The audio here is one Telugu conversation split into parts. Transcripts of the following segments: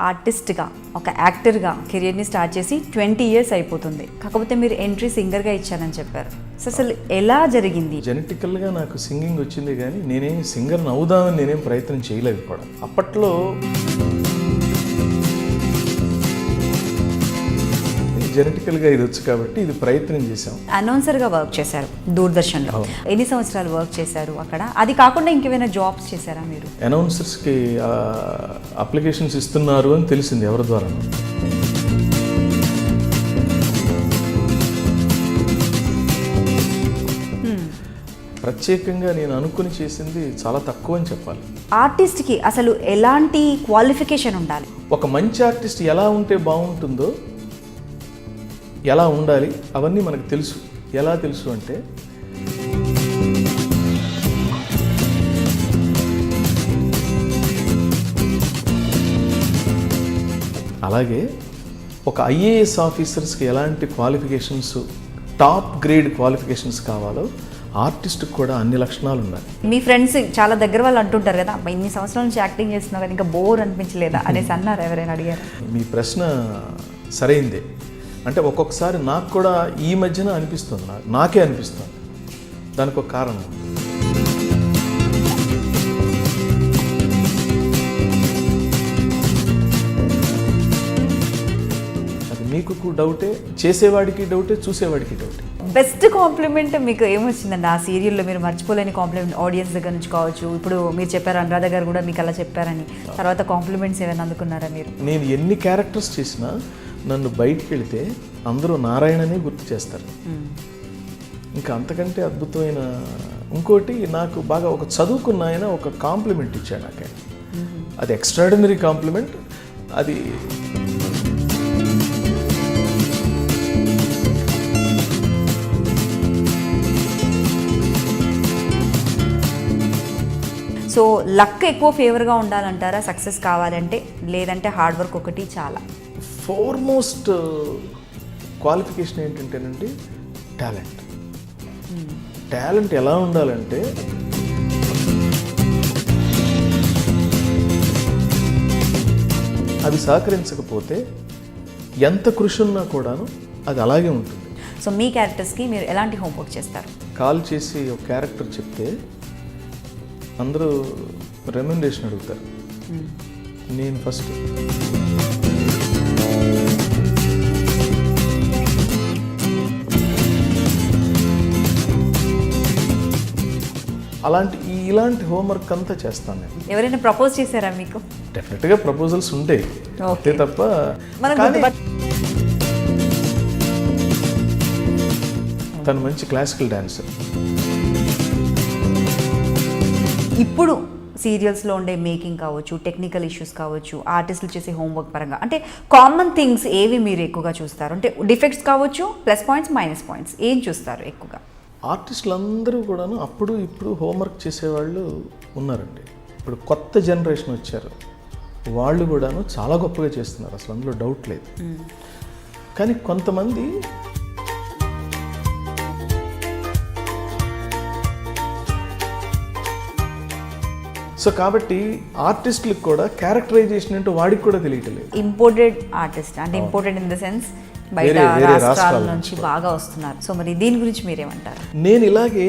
ఆర్టిస్ట్గా ఒక యాక్టర్గా కెరియర్ని స్టార్ట్ చేసి 20 years అయిపోతుంది. కాకపోతే మీరు ఎంట్రీ సింగర్గా ఇచ్చారని చెప్పారు. సో అసలు ఎలా జరిగింది? జెనెటికల్గా నాకు సింగింగ్ వచ్చింది, కానీ నేనేం సింగర్ని అవుదామని నేనేం ప్రయత్నం చేయలేదు కూడా. అప్పట్లో జెనెటికల్గా ఇది వచ్చు కాబట్టి ఇది ప్రయత్నం చేశాం. అనౌన్సర్గా వర్క్ చేశారు దూరదర్శన్లో. ఎన్ని సంవత్సరాలు వర్క్ చేశారు అక్కడ? అది కాకుండా ఇంకేమైనా జాబ్స్ చేశారా మీరు? అనౌన్సర్స్కి అప్లికేషన్స్ ఇస్తున్నారు అని తెలిసింది ఎవరి ద్వారా. ప్రత్యేకంగా నేను అనుకుని చేసింది చాలా తక్కువ అని చెప్పాలి. ఆర్టిస్ట్కి అసలు ఎలాంటి క్వాలిఫికేషన్ ఉండాలి? ఒక మంచి ఆర్టిస్ట్ ఎలా ఉంటే బాగుంటుందో, ఎలా ఉండాలి, అవన్నీ మనకు తెలుసు. ఎలా తెలుసు అంటే అలాగే ఒక ఐఏఎస్ ఆఫీసర్స్కి ఎలాంటి క్వాలిఫికేషన్స్, టాప్ గ్రేడ్ క్వాలిఫికేషన్స్ కావాలో ఆర్టిస్ట్కి కూడా అన్ని లక్షణాలు ఉన్నాయి. మీ ఫ్రెండ్స్ చాలా దగ్గర వాళ్ళు అంటుంటారు కదా, ఇన్ని సంవత్సరాల నుంచి యాక్టింగ్ చేస్తున్నావు కదా, ఇంకా బోర్ అనిపించలేదా అనేసి అన్నారు, ఎవరైనా అడిగారు? మీ ప్రశ్న సరైందే. అంటే ఒక్కొక్కసారి నాకు కూడా ఈ మధ్యన అనిపిస్తుంది, నాకే అనిపిస్తుంది. దానికి ఒక కారణం. అది మీకు డౌటే, చేసేవాడికి డౌటే, చూసేవాడికి డౌటే. బెస్ట్ కాంప్లిమెంట్ మీకు ఏమొచ్చిందండి ఆ సీరియల్లో? మీరు మర్చిపోలేని కాంప్లిమెంట్ ఆడియన్స్ దగ్గర నుంచి కావచ్చు, ఇప్పుడు మీరు చెప్పారు అనురాధ గారు కూడా మీకు అలా చెప్పారని, తర్వాత కాంప్లిమెంట్స్ ఏమైనా అందుకున్నారా మీరు? నేను ఎన్ని క్యారెక్టర్స్ చేసినా నన్ను బయటికి వెళితే అందరూ నారాయణనే గుర్తు చేస్తారు. ఇంకా అంతకంటే అద్భుతమైన ఇంకోటి, నాకు బాగా ఒక చదువుకున్న ఆయన ఒక కాంప్లిమెంట్ ఇచ్చాడు నాకు. అది ఎక్స్ట్రాడినరీ కాంప్లిమెంట్. అది సో లక్ ఎక్కువ ఫేవర్గా ఉండాలంటారా సక్సెస్ కావాలంటే, లేదంటే హార్డ్ వర్క్ ఒకటి చాలా? ఫోర్మోస్ట్ క్వాలిఫికేషన్ ఏంటంటేనండి టాలెంట్. టాలెంట్ ఎలా ఉండాలంటే అది సహకరించకపోతే ఎంత కృషి ఉన్నా కూడాను అది అలాగే ఉంటుంది. సో మీ క్యారెక్టర్స్కి మీరు ఎలాంటి హోంవర్క్ చేస్తారు? కాల్ చేసి ఒక క్యారెక్టర్ చెప్తే అందరూ రెమ్యునరేషన్ అడుగుతారు. నేను ఫస్ట్ ఇలాంటి హోంవర్క్ అంతా చేస్తాను నేను. ఎవరైనా ప్రపోజ్ చేశారా మీకు? డెఫినెట్గా ప్రపోజల్స్ ఉంటాయి, అంతే తప్ప. తను మంచి క్లాసికల్ డాన్సర్. ఇప్పుడు సీరియల్స్లో ఉండే మేకింగ్ కావచ్చు, టెక్నికల్ ఇష్యూస్ కావచ్చు, ఆర్టిస్టులు చేసే హోంవర్క్ పరంగా, అంటే కామన్ థింగ్స్ ఏవి మీరు ఎక్కువగా చూస్తారు? అంటే డిఫెక్ట్స్ కావచ్చు, ప్లస్ పాయింట్స్, మైనస్ పాయింట్స్, ఏం చూస్తారు ఎక్కువగా? ఆర్టిస్టులు అందరూ కూడాను అప్పుడు ఇప్పుడు హోంవర్క్ చేసేవాళ్ళు ఉన్నారండి. ఇప్పుడు కొత్త జనరేషన్ వచ్చారు, వాళ్ళు కూడాను చాలా గొప్పగా చేస్తున్నారు, అసలు అందులో డౌట్ లేదు. కానీ కొంతమంది సో కాబట్టి ఆర్టిస్టులకు కూడా క్యారెక్టరైజేషన్ ఏంటో వాడికి కూడా తెలియట్లేదు. ఇంపోర్టెడ్ ఆర్టిస్ట్ అంటే ఇంపోర్టెడ్ ఇన్ ద సెన్స్ బయట రాష్ట్రాల నుంచి బాగా వస్తున్నారు. సో మరి దీని గురించి మీరేమంటారు? నేను ఇలాగే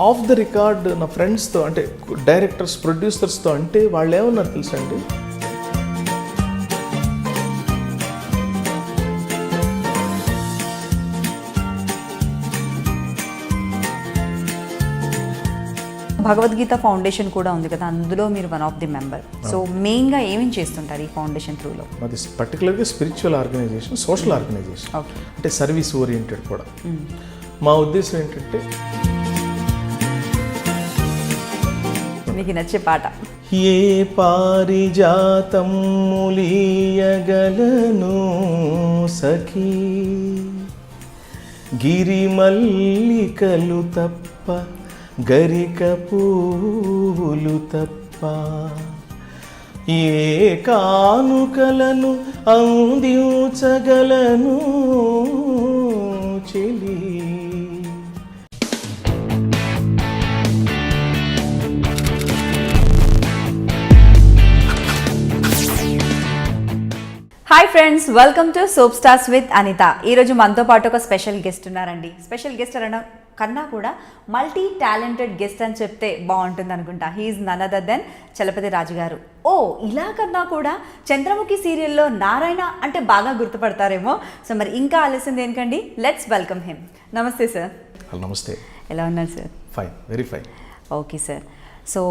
ఆఫ్ ద రికార్డ్ నా ఫ్రెండ్స్తో, అంటే డైరెక్టర్స్, ప్రొడ్యూసర్స్తో, అంటే వాళ్ళు ఏమన్నారు తెలుసా అండి, భగవద్గీత ఫౌండేషన్ కూడా ఉంది కదా, అందులో మీరు one of the member. So మెయిన్గా ఏమేమి చేస్తుంటారు ఈ ఫౌండేషన్ త్రూలో? అది పర్టికులర్గా స్పిరిచువల్ ఆర్గనైజేషన్, సోషల్ ఆర్గనైజేషన్, అంటే సర్వీస్ ఓరియంటెడ్ కూడా. మా ఉద్దేశం ఏంటంటే, మీకు నచ్చే పాట? ఏ పారిజాతం ములియగలను సఖీ, గిరిమల్లికలు తప్ప, గరిక పూలు తప్ప, ఏ కానుకలను అందించగలను చెలి. Hi friends, welcome to soap stars with Anitha. ఈరోజు మనతో పాటు ఒక స్పెషల్ గెస్ట్ ఉన్నారండి. స్పెషల్ గెస్ట్ అనడం కన్నా కూడా మల్టీ టాలెంటెడ్ గెస్ట్ అని చెప్తే బాగుంటుంది అనుకుంటా. He is none other than Chalapathi Raju garu. ఓ ఇలా కన్నా కూడా చంద్రముఖి సీరియల్లో నారాయణ అంటే బాగా గుర్తుపడతారేమో. సో మరి ఇంకా ఆలస్యం దేనికండి, లెట్స్ వెల్కమ్ హిమ్. నమస్తే సార్. నమస్తే. ఎలా ఉన్నారు sir? Fine, very fine. Okay sir. So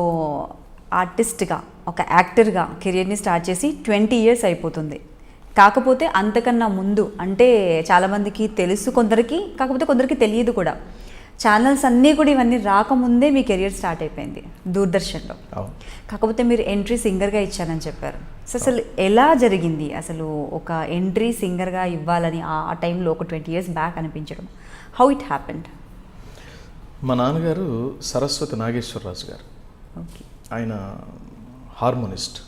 ఆర్టిస్ట్గా, ఒక యాక్టర్గా కెరియర్ని స్టార్ట్ చేసి 20 years అయిపోతుంది. కాకపోతే అంతకన్నా ముందు అంటే చాలామందికి తెలుసు, కొందరికి కాకపోతే కొందరికి తెలియదు కూడా. ఛానల్స్ అన్నీ కూడా ఇవన్నీ రాకముందే మీ కెరియర్ స్టార్ట్ అయిపోయింది దూరదర్శన్లో. కాకపోతే మీరు ఎంట్రీ సింగర్గా ఇచ్చారని చెప్పారు. సో అసలు ఎలా జరిగింది అసలు ఒక ఎంట్రీ సింగర్గా ఇవ్వాలని ఆ టైంలో ఒక 20 years బ్యాక్ అనిపించడం? How it happened? మా నాన్నగారు సరస్వతి నాగేశ్వరరాజు గారు. ఓకే. ఆయన హార్మోనిస్ట్.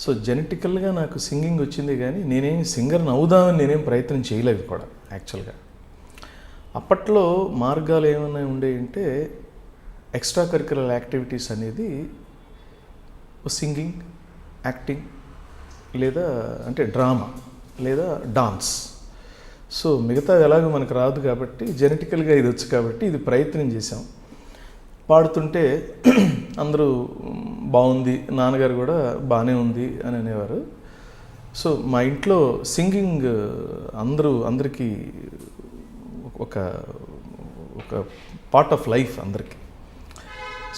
సో జెనెటికల్గా నాకు సింగింగ్ వచ్చింది, కానీ నేనేం సింగర్ని అవుదామని నేనేం ప్రయత్నం చేయలేదు కూడా యాక్చువల్గా. అప్పట్లో మార్గాలు ఏమైనా ఉండేయంటే ఎక్స్ట్రా కరిక్యులర్ యాక్టివిటీస్ అనేది సింగింగ్, యాక్టింగ్, లేదా అంటే డ్రామా, లేదా డాన్స్. సో మిగతా ఎలాగో మనకు రాదు కాబట్టి జెనెటికల్గా ఇది వచ్చు కాబట్టి ఇది ప్రయత్నం చేసాం. పాడుతుంటే అందరూ బాగుంది, నాన్నగారు కూడా బాగానే ఉంది అని అనేవారు. సో మా ఇంట్లో సింగింగ్ అందరికీ ఒక ఒక పార్ట్ ఆఫ్ లైఫ్ అందరికీ.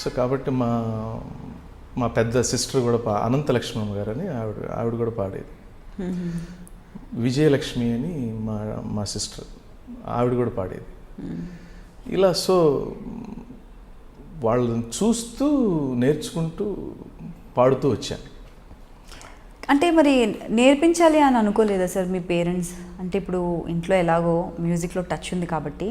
సో కాబట్టి మా పెద్ద సిస్టర్ కూడా అనంతలక్ష్మమ్మ గారు అని ఆవిడ కూడా పాడేది. విజయలక్ష్మి అని మా సిస్టర్, ఆవిడ కూడా పాడేది. ఇలా సో వాళ్ళని చూస్తూ నేర్చుకుంటూ పాడుతూ వచ్చాను. అంటే మరి నేర్పించాలి అని అనుకోలేదా సార్ మీ పేరెంట్స్? అంటే ఇప్పుడు ఇంట్లో ఎలాగో మ్యూజిక్లో టచ్ ఉంది కాబట్టి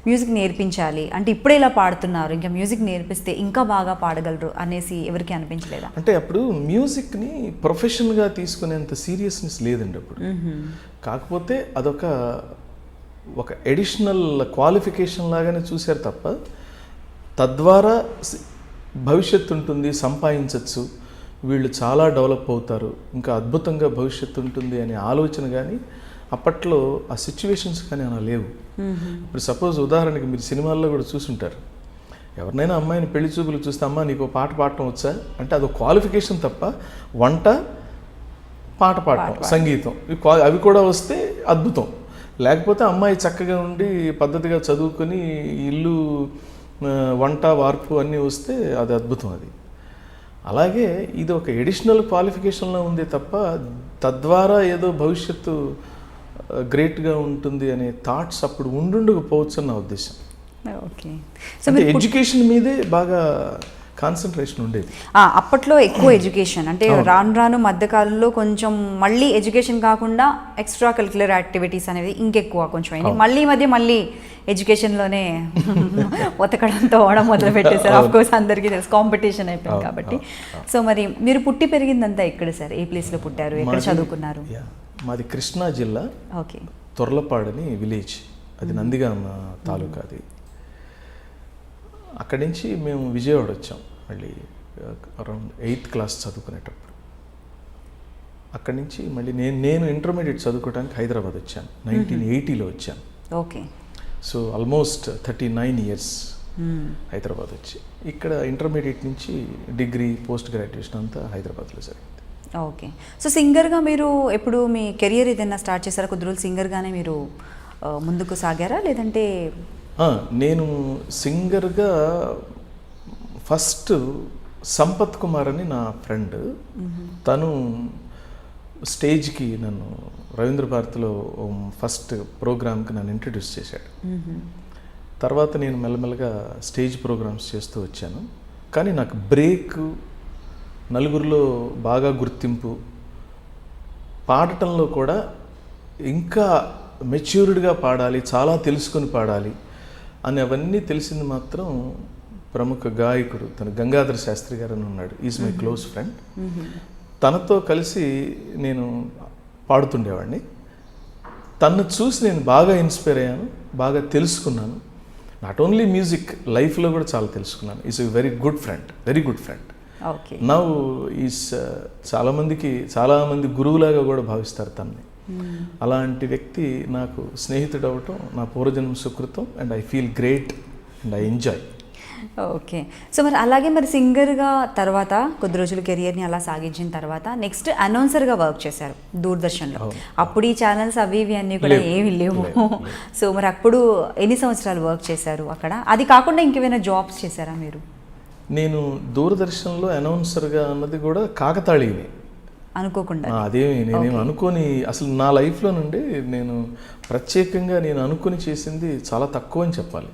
మ్యూజిక్ నేర్పించాలి అంటే ఇప్పుడే ఇలా పాడుతున్నారు, ఇంకా మ్యూజిక్ నేర్పిస్తే ఇంకా బాగా పాడగలరు అనేసి ఎవరికి అనిపించలేదా? అంటే అప్పుడు మ్యూజిక్ని ప్రొఫెషన్గా తీసుకునేంత సీరియస్నెస్ లేదండి అప్పుడు. కాకపోతే అదొక ఎడిషనల్ క్వాలిఫికేషన్ లాగానే చూశారు తప్ప, తద్వారా భవిష్యత్తు ఉంటుంది, సంపాదించవచ్చు, వీళ్ళు చాలా డెవలప్ అవుతారు, ఇంకా అద్భుతంగా భవిష్యత్తు ఉంటుంది అనే ఆలోచన కానీ అప్పట్లో ఆ సిచ్యువేషన్స్ కానీ అలా లేవు. ఇప్పుడు సపోజ్ ఉదాహరణకి మీరు సినిమాల్లో కూడా చూసుంటారు, ఎవరినైనా అమ్మాయిని పెళ్లి చూపులు చూస్తే అమ్మ నీకు పాట పాడటం వచ్చా అంటే అదొక క్వాలిఫికేషన్ తప్ప, వంట, పాట పాడటం, సంగీతం అవి కూడా వస్తే అద్భుతం. లేకపోతే అమ్మాయి చక్కగా ఉండి పద్ధతిగా చదువుకొని ఇల్లు, వంట, వార్పు అన్నీ వస్తే అది అద్భుతం. అది అలాగే ఇది ఒక ఎడిషనల్ క్వాలిఫికేషన్లో ఉంది తప్ప, తద్వారా ఏదో భవిష్యత్తు గ్రేట్గా ఉంటుంది అనే థాట్స్ అప్పుడు ఉండకపోవచ్చు నా ఉద్దేశం. ఓకే. సో ఎడ్యుకేషన్ మీదే బాగా కాన్సన్ట్రేషన్ ఉండేది అప్పట్లో. ఎక్కువ ఎడ్యుకేషన్ అంటే రాను రాను మధ్యకాలంలో కొంచెం మళ్ళీ ఎడ్యుకేషన్ కాకుండా ఎక్స్ట్రా కరిక్యులర్ యాక్టివిటీస్ అనేది ఇంకెక్కువ కొంచెం అయింది. మళ్ళీ ఎడ్యుకేషన్లోనే ఉతకడంతో ఓడం మొదలు పెట్టేశారు. ఆఫ్ కోర్స్ అందరికీ తెలుసు, కాంపిటీషన్ అయిపోయింది కాబట్టి. సో మరి మీరు పుట్టి పెరిగిందంతా ఎక్కడ సార్? ఏ ప్లేస్లో పుట్టారు, ఎక్కడ చదువుకున్నారు? మాది కృష్ణా జిల్లా. ఓకే. తొర్లపాడని విలేజ్, అది నందిగామ తాలూకా. అది అక్కడి నుంచి మేము విజయవాడ వచ్చాం మళ్ళీ అరౌండ్ 8th class చదువుకునేటప్పుడు. అక్కడి నుంచి మళ్ళీ నేను ఇంటర్మీడియట్ చదువుకోవడానికి హైదరాబాద్ వచ్చాను. 1980లో వచ్చాను. Okay. So almost 39 years Hyderabad వచ్చి ఇక్కడ ఇంటర్మీడియట్ నుంచి డిగ్రీ, పోస్ట్ గ్రాడ్యుయేషన్ అంతా హైదరాబాద్లో జరిగింది. ఓకే. సో సింగర్గా మీరు ఎప్పుడు మీ కెరియర్ ఏదైనా స్టార్ట్ చేశారా? కొద్ది రోజులు సింగర్గానే మీరు ముందుకు సాగారా లేదంటే? నేను సింగర్గా ఫస్ట్ సంపత్ కుమార్ అని నా ఫ్రెండ్, తను స్టేజ్కి నన్ను రవీంద్ర భారతిలో ఫస్ట్ ప్రోగ్రామ్కి నన్ను ఇంట్రడ్యూస్ చేశాడు. తర్వాత నేను మెల్లమెల్లగా స్టేజ్ ప్రోగ్రామ్స్ చేస్తూ వచ్చాను. కానీ నాకు బ్రేక్, నలుగురిలో బాగా గుర్తింపు, పాడటంలో కూడా ఇంకా మెచ్యూర్డ్గా పాడాలి, చాలా తెలుసుకొని పాడాలి అని అవన్నీ తెలిసింది మాత్రం ప్రముఖ గాయకుడు తను గంగాధర శాస్త్రి గారు అని ఉన్నాడు. Is my close friend. తనతో కలిసి నేను పాడుతుండేవాడిని. తను చూసి నేను బాగా ఇన్స్పైర్ అయ్యాను, బాగా తెలుసుకున్నాను. నాట్ ఓన్లీ మ్యూజిక్, లైఫ్లో కూడా చాలా తెలుసుకున్నాను. Is a very good friend, very good friend. Okay. Now is చాలామంది గురువులాగా కూడా భావిస్తారు తనని. అలాంటి వ్యక్తి నాకు స్నేహితుడు అవటం నా పూర్వజన్మ సుకృతం. And I feel great and I enjoy. Okay. So మరి అలాగే మరి సింగర్గా తర్వాత కొద్ది రోజులు కెరియర్ని అలా సాగించిన తర్వాత నెక్స్ట్ అనౌన్సర్గా వర్క్ చేశారు దూరదర్శన్లో. అప్పుడు ఈ ఛానల్స్ అవి ఇవి అన్నీ కూడా ఏమీ లేవు. సో మరి అప్పుడు ఎన్ని సంవత్సరాలు వర్క్ చేశారు అక్కడ? అది కాకుండా ఇంకేమైనా జాబ్స్ చేశారా మీరు? నేను దూరదర్శన్లో అనౌన్సర్గా అన్నది కూడా కాకతాళీయమే, అనుకోకుండా. నేనేం అనుకోని, అసలు నా లైఫ్లో నుండి నేను ప్రత్యేకంగా నేను అనుకుని చేసింది చాలా తక్కువ అని చెప్పాలి.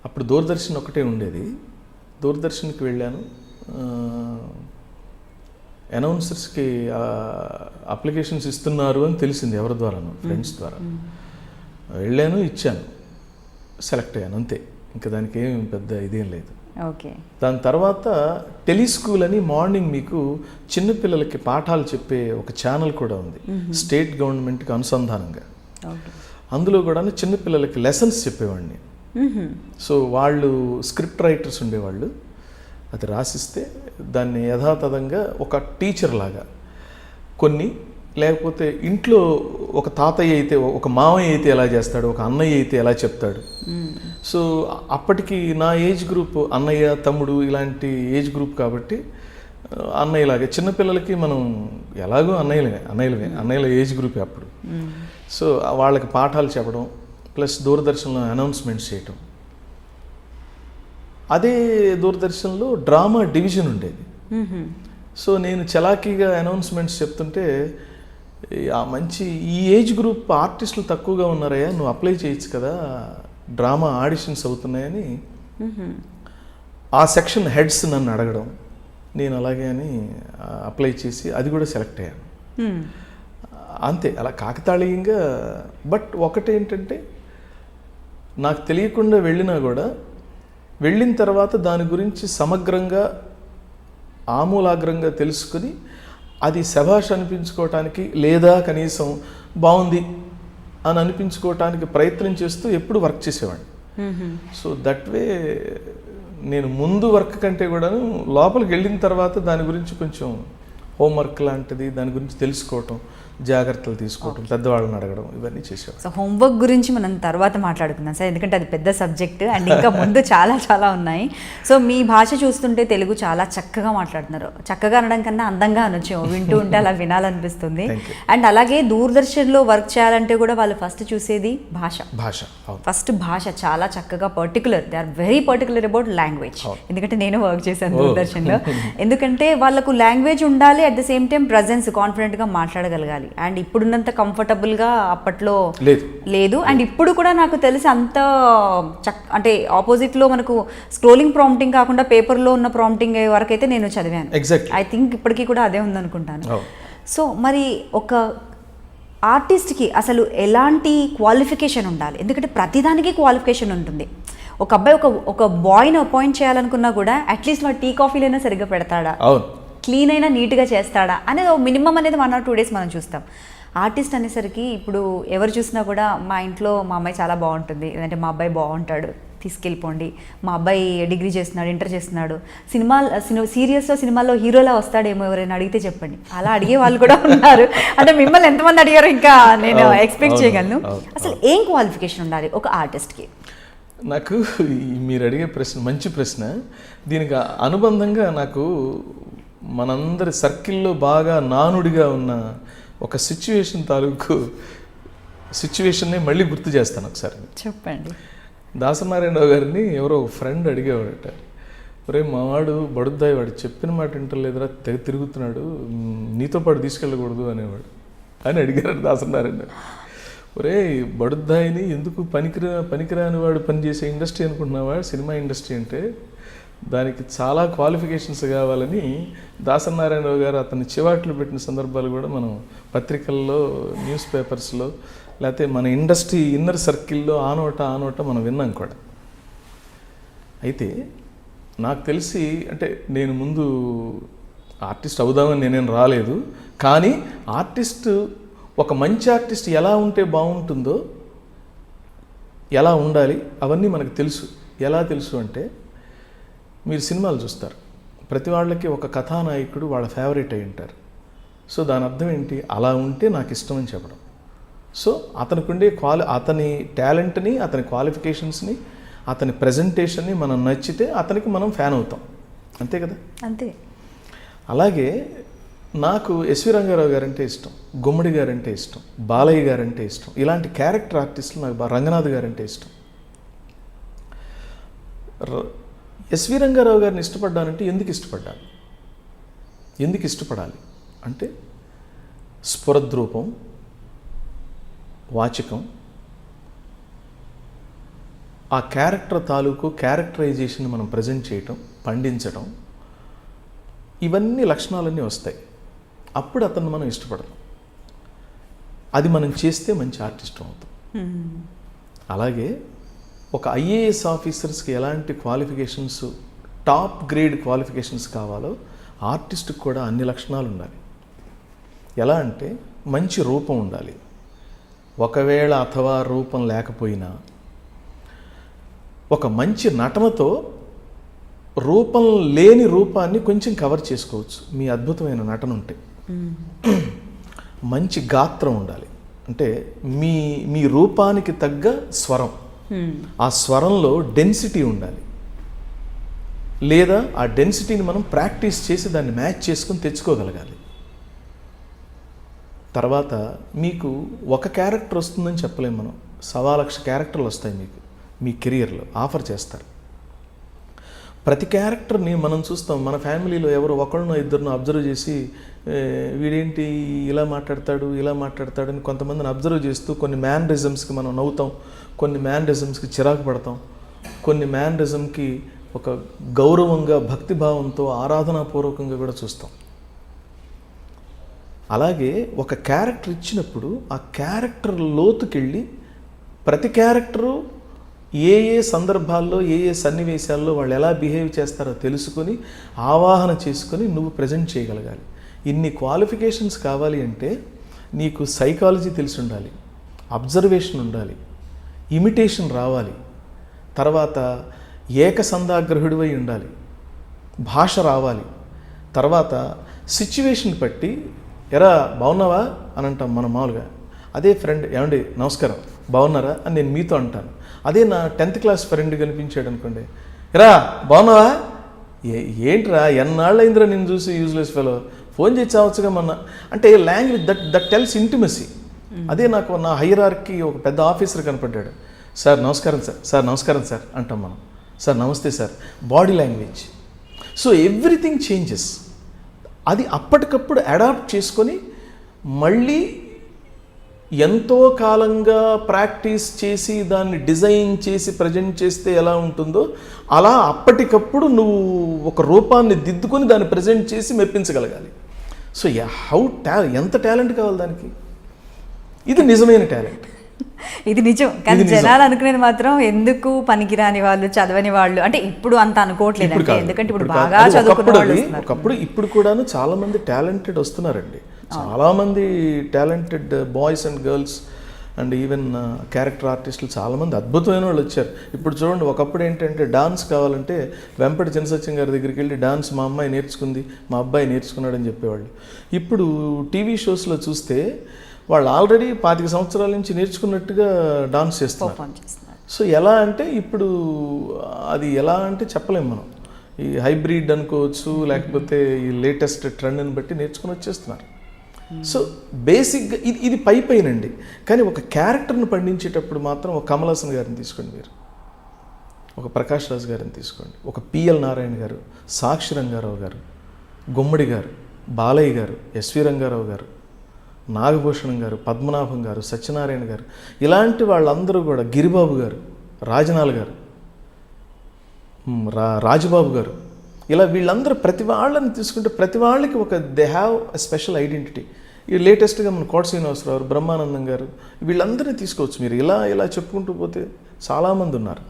అప్పుడు దూరదర్శన్ ఒకటే ఉండేది. దూరదర్శన్కి వెళ్ళాను, అనౌన్సర్స్కి అప్లికేషన్స్ ఇస్తున్నారు అని తెలిసింది ఎవరి ద్వారాను, ఫ్రెండ్స్ ద్వారా. వెళ్ళాను, ఇచ్చాను, సెలెక్ట్ అయ్యాను, అంతే. ఇంకా దానికి ఏం పెద్ద ఇదేం లేదు. ఓకే. దాని తర్వాత టెలిస్కూల్ అని మార్నింగ్ మీకు చిన్నపిల్లలకి పాఠాలు చెప్పే ఒక ఛానల్ కూడా ఉంది, స్టేట్ గవర్నమెంట్కి అనుసంధానంగా. అందులో కూడా చిన్నపిల్లలకి లెసన్స్ చెప్పేవాడిని. సో వాళ్ళు స్క్రిప్ట్ రైటర్స్ ఉండేవాళ్ళు, అది రాసిస్తే దాన్ని యథాతథంగా ఒక టీచర్ లాగా కొన్ని, లేకపోతే ఇంట్లో ఒక తాతయ్య అయితే, ఒక మామయ్య అయితే ఎలా చేస్తాడు, ఒక అన్నయ్య అయితే ఎలా చెప్తాడు. సో అప్పటికి నా ఏజ్ గ్రూప్ అన్నయ్య తమ్ముడు ఇలాంటి ఏజ్ గ్రూప్ కాబట్టి అన్నయ్యలాగే చిన్నపిల్లలకి మనం ఎలాగో అన్నయ్యల ఏజ్ గ్రూపే అప్పుడు. సో వాళ్ళకి పాఠాలు చెప్పడం ప్లస్ దూరదర్శన్లో అనౌన్స్మెంట్స్ చేయటం. అదే దూరదర్శన్లో డ్రామా డివిజన్ ఉండేది. సో నేను చలాకీగా అనౌన్స్మెంట్స్ చెప్తుంటే మంచి ఈ ఏజ్ గ్రూప్ ఆర్టిస్టులు తక్కువగా ఉన్నారయ్యా, నువ్వు అప్లై చేయొచ్చు కదా, డ్రామా ఆడిషన్స్ అవుతున్నాయని ఆ సెక్షన్ హెడ్స్ నన్ను అడగడం, నేను అలాగే అని అప్లై చేసి అది కూడా సెలెక్ట్ అయ్యాను. అంతే, అలా కాకతాళీయంగా. బట్ ఒకటేంటంటే నాకు తెలియకుండా వెళ్ళినా కూడా వెళ్ళిన తర్వాత దాని గురించి సమగ్రంగా ఆమూలాగ్రంగా తెలుసుకుని అది శభాష్ అనిపించుకోవటానికి లేదా కనీసం బాగుంది అని అనిపించుకోవటానికి ప్రయత్నం చేస్తూ ఎప్పుడు వర్క్ చేసేవాడిని. సో దట్ వే నేను ముందు వర్క్ కంటే కూడాను లోపలికి వెళ్ళిన తర్వాత దాని గురించి కొంచెం హోంవర్క్ లాంటిది దాని గురించి తెలుసుకోవటం, జాగ్రత్తలు తీసుకోవటం, పెద్దవాళ్ళని అడగడం, ఇవన్నీ చేసేవాడు. సో హోంవర్క్ గురించి మనం తర్వాత మాట్లాడుకుందాం సార్, ఎందుకంటే అది పెద్ద సబ్జెక్ట్ అండ్ ఇంకా ముందు చాలా ఉన్నాయి. సో మీ భాష చూస్తుంటే తెలుగు చాలా చక్కగా మాట్లాడుతున్నారు. చక్కగా అనడం కన్నా అందంగా అనొచ్చు, వింటూ ఉంటే అలా వినాలనిపిస్తుంది. అండ్ అలాగే దూరదర్శన్లో వర్క్ చేయాలంటే కూడా వాళ్ళు ఫస్ట్ చూసేది భాష. ఫస్ట్ భాష చాలా చక్కగా particular, they are very particular about language. ఎందుకంటే నేను వర్క్ చేశాను దూరదర్శన్లో. ఎందుకంటే వాళ్ళకు లాంగ్వేజ్ ఉండాలి, at the same time presence, కాన్ఫిడెంట్గా మాట్లాడగలగాలి. అండ్ ఇప్పుడున్నంత కంఫర్టబుల్గా అప్పట్లో లేదు. అండ్ ఇప్పుడు కూడా నాకు తెలిసి అంత అంటే ఆపోజిట్లో మనకు స్క్రోలింగ్ ప్రాంప్టింగ్ కాకుండా పేపర్లో ఉన్న ప్రాంప్టింగ్ వరకు అయితే నేను చదివాను. ఐ థింక్ ఇప్పటికీ కూడా అదే ఉందనుకుంటాను. సో మరి ఒక ఆర్టిస్ట్కి అసలు ఎలాంటి క్వాలిఫికేషన్ ఉండాలి? ఎందుకంటే ప్రతిదానికి క్వాలిఫికేషన్ ఉంటుంది. ఒక అబ్బాయి ఒక బాయ్ని అపాయింట్ చేయాలనుకున్నా కూడా అట్లీస్ట్ వాడు టీ కాఫీలైనా సరిగ్గా పెడతాడా, క్లీన్ అయినా నీట్గా చేస్తాడా అనేది మినిమం అనేది 1 or 2 days మనం చూస్తాం. ఆర్టిస్ట్ అనేసరికి ఇప్పుడు ఎవరు చూసినా కూడా మా ఇంట్లో మా అమ్మాయి చాలా బాగుంటుంది, లేదంటే మా అబ్బాయి బాగుంటాడు, తీసుకెళ్ళిపోండి, మా అబ్బాయి డిగ్రీ చేస్తున్నాడు, ఇంటర్ చేస్తున్నాడు, సీరియల్స్లో సినిమాల్లో హీరోలా వస్తాడేమో ఎవరైనా అడిగితే చెప్పండి. అలా అడిగే వాళ్ళు కూడా ఉన్నారు. అంటే మిమ్మల్ని ఎంతమంది అడిగారో ఇంకా నేను ఎక్స్పెక్ట్ చేయగలను. అసలు ఏం క్వాలిఫికేషన్ ఉండాలి ఒక ఆర్టిస్ట్కి? నాకు మీరు అడిగే ప్రశ్న మంచి ప్రశ్న. దీనికి అనుబంధంగా నాకు మనందరి సర్కిల్లో బాగా నానుడిగా ఉన్న ఒక సిచ్యువేషన్ని మళ్ళీ గుర్తు చేస్తాను ఒకసారి. చెప్పండి. దాసనారాయణరావు గారిని ఎవరో ఒక ఫ్రెండ్ అడిగేవాడట, ఒరే మావాడు బడుద్దాయి, వాడు చెప్పిన మాట వింటలేదురా, తెగ తిరుగుతున్నాడు, నీతో పాటు తీసుకెళ్ళకూడదు అనేవాడు అని అడిగారు దాసనారాయణ. ఒరే బడుద్దాయిని ఎందుకు పనికిరాని వాడు పనిచేసే ఇండస్ట్రీ అనుకుంటున్నావా సినిమా ఇండస్ట్రీ అంటే, దానికి చాలా క్వాలిఫికేషన్స్ కావాలని దాసనారాయణరావు గారు అతన్ని చివాట్లు పెట్టిన సందర్భాలు కూడా మనం పత్రికల్లో, న్యూస్ పేపర్స్లో, లేకపోతే మన ఇండస్ట్రీ ఇన్నర్ సర్కిల్లో ఆ నోట మనం విన్నాం కూడా. అయితే నాకు తెలిసి అంటే నేను ముందు ఆర్టిస్ట్ అవుదామని నేనేం రాలేదు, కానీ ఆర్టిస్ట్, ఒక మంచి ఆర్టిస్ట్ ఎలా ఉంటే బాగుంటుందో, ఎలా ఉండాలి అవన్నీ మనకు తెలుసు. ఎలా తెలుసు అంటే మీరు సినిమాలు చూస్తారు, ప్రతి వాళ్ళకి ఒక కథానాయకుడు వాళ్ళ ఫేవరెట్ అయి ఉంటారు. సో దాని అర్థం ఏంటి, అలా ఉంటే నాకు ఇష్టం అని చెప్పడం. సో అతనికి ఉండే అతని టాలెంట్ని, అతని క్వాలిఫికేషన్స్ని, అతని ప్రజెంటేషన్ని మనం నచ్చితే అతనికి మనం ఫ్యాన్ అవుతాం, అంతే కదా. అంతే. అలాగే నాకు ఎస్వి రంగారావు గారంటే ఇష్టం, గుమ్మడి గారంటే ఇష్టం, బాలయ్య గారంటే ఇష్టం. ఇలాంటి క్యారెక్టర్ ఆర్టిస్టులు నాకు రంగనాథ్ గారంటే ఇష్టం. ఎస్వి రంగారావు గారిని ఇష్టపడ్డానంటే ఎందుకు ఇష్టపడ్డాను, ఎందుకు ఇష్టపడాలి అంటే స్ఫురద్రూపం, వాచకం, ఆ క్యారెక్టర్ తాలూకు క్యారెక్టరైజేషన్ మనం ప్రజెంట్ చేయటం, పండించడం, ఇవన్నీ లక్షణాలన్నీ వస్తాయి. అప్పుడు అతన్ని మనం ఇష్టపడతాం. అది మనం చేస్తే మంచి ఆర్టిస్ట్ అవుతాం. అలాగే ఒక ఐఏఎస్ ఆఫీసర్స్కి ఎలాంటి క్వాలిఫికేషన్స్, టాప్ గ్రేడ్ క్వాలిఫికేషన్స్ కావాలో ఆర్టిస్ట్కి కూడా అన్ని లక్షణాలు ఉండాలి. ఎలా అంటే మంచి రూపం ఉండాలి. ఒకవేళ అథవా రూపం లేకపోయినా ఒక మంచి నటనతో రూపం లేని రూపాన్ని కొంచెం కవర్ చేసుకోవచ్చు మీ అద్భుతమైన నటన ఉంటే. మంచి గాత్రం ఉండాలి, అంటే మీ రూపానికి తగ్గ స్వరం, ఆ స్వరంలో డెన్సిటీ ఉండాలి. లేదా ఆ డెన్సిటీని మనం ప్రాక్టీస్ చేసి దాన్ని మ్యాచ్ చేసుకుని తెచ్చుకోగలగాలి. తర్వాత మీకు ఒక క్యారెక్టర్ వస్తుందని చెప్పలేము మనం, 1,000,000 క్యారెక్టర్లు వస్తాయి మీకు మీ కెరియర్లో, ఆఫర్ చేస్తారు. ప్రతి క్యారెక్టర్ని మనం చూస్తాం. మన ఫ్యామిలీలో ఎవరు ఒకళ్ళనో ఇద్దరినో అబ్జర్వ్ చేసి వీడేంటి ఇలా మాట్లాడతాడు, ఇలా మాట్లాడతాడని కొంతమందిని అబ్జర్వ్ చేస్తూ కొన్ని మ్యానరిజమ్స్కి మనం నవ్వుతాం, కొన్ని మ్యానరిజమ్స్కి చిరాకు పడతాం, కొన్ని మ్యానరిజంకి ఒక గౌరవంగా, భక్తిభావంతో, ఆరాధనాపూర్వకంగా కూడా చూస్తాం. అలాగే ఒక క్యారెక్టర్ ఇచ్చినప్పుడు ఆ క్యారెక్టర్ లోతుకెళ్ళి ప్రతి క్యారెక్టరు ఏ ఏ సందర్భాల్లో, ఏ ఏ సన్నివేశాల్లో వాళ్ళు ఎలా బిహేవ్ చేస్తారో తెలుసుకొని ఆవాహన చేసుకొని నువ్వు ప్రజెంట్ చేయగలగాలి. ఇన్ని క్వాలిఫికేషన్స్ కావాలి అంటే నీకు సైకాలజీ తెలిసి ఉండాలి, అబ్జర్వేషన్ ఉండాలి, ఇమిటేషన్ రావాలి, తర్వాత ఏకసంధాగ్రహుడివై ఉండాలి, భాష రావాలి, తర్వాత సిచ్యువేషన్ బట్టి ఎరా బాగున్నావా అని అంటాం మనం మామూలుగా. అదే ఫ్రెండ్ ఏమండి నమస్కారం బాగున్నారా అని నేను మీతో అంటాను. అదే నా 10th క్లాస్ ఫ్రెండ్ కనిపించాడు అనుకోండి, ఎరా బాగున్నావా, ఏంట్రా ఎన్నాళ్ళైందిరా నేను చూసి యూజ్లెస్ ఫెలో, ఫోన్ చేసి చావచ్చుగా మొన్న అంటే లాంగ్వేజ్ దట్ టెల్స్ ఇంటిమసీ. అదే నాకు నా హైరార్కి ఒక పెద్ద ఆఫీసర్ కనపడ్డాడు, సార్ నమస్కారం సార్, సార్ నమస్కారం సార్ అంటాం మనం, సార్ నమస్తే sir, body language. So everything changes. అది అప్పటికప్పుడు అడాప్ట్ చేసుకొని మళ్ళీ ఎంతో కాలంగా ప్రాక్టీస్ చేసి దాన్ని డిజైన్ చేసి ప్రజెంట్ చేస్తే ఎలా ఉంటుందో అలా అప్పటికప్పుడు నువ్వు ఒక రూపాన్ని దిద్దుకొని దాన్ని ప్రజెంట్ చేసి మెప్పించగలగాలి. సో ఎంత టాలెంట్ కావాలి దానికి. ఇది నిజమైన టాలెంట్. ఇది నిజం. కానీ జనాలు అనుకునేది మాత్రం ఎందుకు పనికిరాని వాళ్ళు, చదవని వాళ్ళు, అంటే ఇప్పుడు అంత అనుకోవట్లేదు. ఎందుకంటే ఇప్పుడు బాగా చదువుకున్న వాళ్ళు ఒకప్పుడు ఇప్పుడు కూడాను చాలా మంది టాలెంటెడ్ వస్తున్నారండి. చాలామంది talented boys and girls and even character ఆర్టిస్టులు చాలామంది అద్భుతమైన వాళ్ళు వచ్చారు. ఇప్పుడు చూడండి, ఒకప్పుడు ఏంటంటే డాన్స్ కావాలంటే వెంపటి చినసత్యం గారి దగ్గరికి వెళ్ళి డాన్స్ మా అమ్మాయి నేర్చుకుంది, మా అబ్బాయి నేర్చుకున్నాడని చెప్పేవాళ్ళు. ఇప్పుడు టీవీ షోస్లో చూస్తే వాళ్ళు ఆల్రెడీ 25 సంవత్సరాల నుంచి నేర్చుకున్నట్టుగా డాన్స్ చేస్తున్నారు. సో ఎలా అంటే ఇప్పుడు అది ఎలా అంటే చెప్పలేము మనం. ఈ హైబ్రిడ్ అనుకోవచ్చు, లేకపోతే ఈ లేటెస్ట్ ట్రెండ్ని బట్టి నేర్చుకుని వచ్చేస్తున్నారు. సో బేసిక్గా ఇది పైనండి. కానీ ఒక క్యారెక్టర్ని పండించేటప్పుడు మాత్రం ఒక కమల్ హాసన్ గారిని తీసుకోండి, మీరు ఒక ప్రకాష్ రాజ్ గారిని తీసుకోండి, ఒక పిఎల్ నారాయణ గారు, సాక్షి రంగారావు గారు, గుమ్మడి గారు, బాలయ్య గారు, ఎస్వి రంగారావు గారు, నాగభూషణం గారు, పద్మనాభం గారు, సత్యనారాయణ గారు, ఇలాంటి వాళ్ళందరూ కూడా, గిరిబాబు గారు, రాజనాల్ గారు, రాజబాబు గారు, ఇలా వీళ్ళందరూ ప్రతి వాళ్ళని తీసుకుంటే ప్రతి వాళ్ళకి ఒక they have a special identity. ఈ లేటెస్ట్గా మన కోట శ్రీనివాసరావు, బ్రహ్మానందం గారు, వీళ్ళందరినీ తీసుకోవచ్చు మీరు. ఇలా చెప్పుకుంటూ పోతే చాలామంది ఉన్నారు.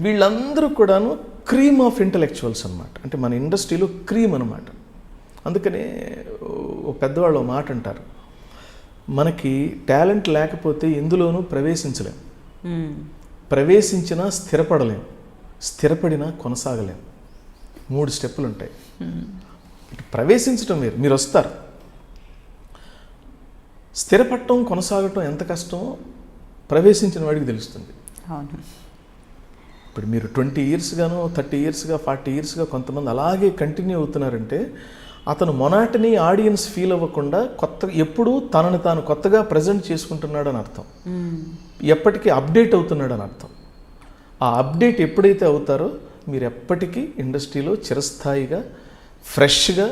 వీళ్ళందరూ కూడాను క్రీమ్ ఆఫ్ ఇంటలెక్చువల్స్ అనమాట. అంటే మన ఇండస్ట్రీలో క్రీమ్ అనమాట. అందుకనే ఓ పెద్దవాళ్ళు మాట అంటారు, మనకి టాలెంట్ లేకపోతే ఎందులోనూ ప్రవేశించలేం, ప్రవేశించినా స్థిరపడలేం, స్థిరపడినా కొనసాగలేం. 3 స్టెప్పులు ఉంటాయి. ప్రవేశించడం మీరు వస్తారు, స్థిరపడటం కొనసాగటం ఎంత కష్టమో ప్రవేశించిన వాడికి తెలుస్తుంది. అవును. ఇప్పుడు మీరు 20 years గానో 30 yearsగా 40 yearsగా కొంతమంది అలాగే కంటిన్యూ అవుతున్నారంటే అతను మొనాటనీ ఆడియన్స్ ఫీల్ అవ్వకుండా ఎప్పుడూ తనని తాను కొత్తగా ప్రజెంట్ చేసుకుంటున్నాడు అని అర్థం, ఎప్పటికీ అప్డేట్ అవుతున్నాడు అని అర్థం. ఆ అప్డేట్ ఎప్పుడైతే అవుతారో మీరు ఎప్పటికీ ఇండస్ట్రీలో చిరస్థాయిగా, ఫ్రెష్గా,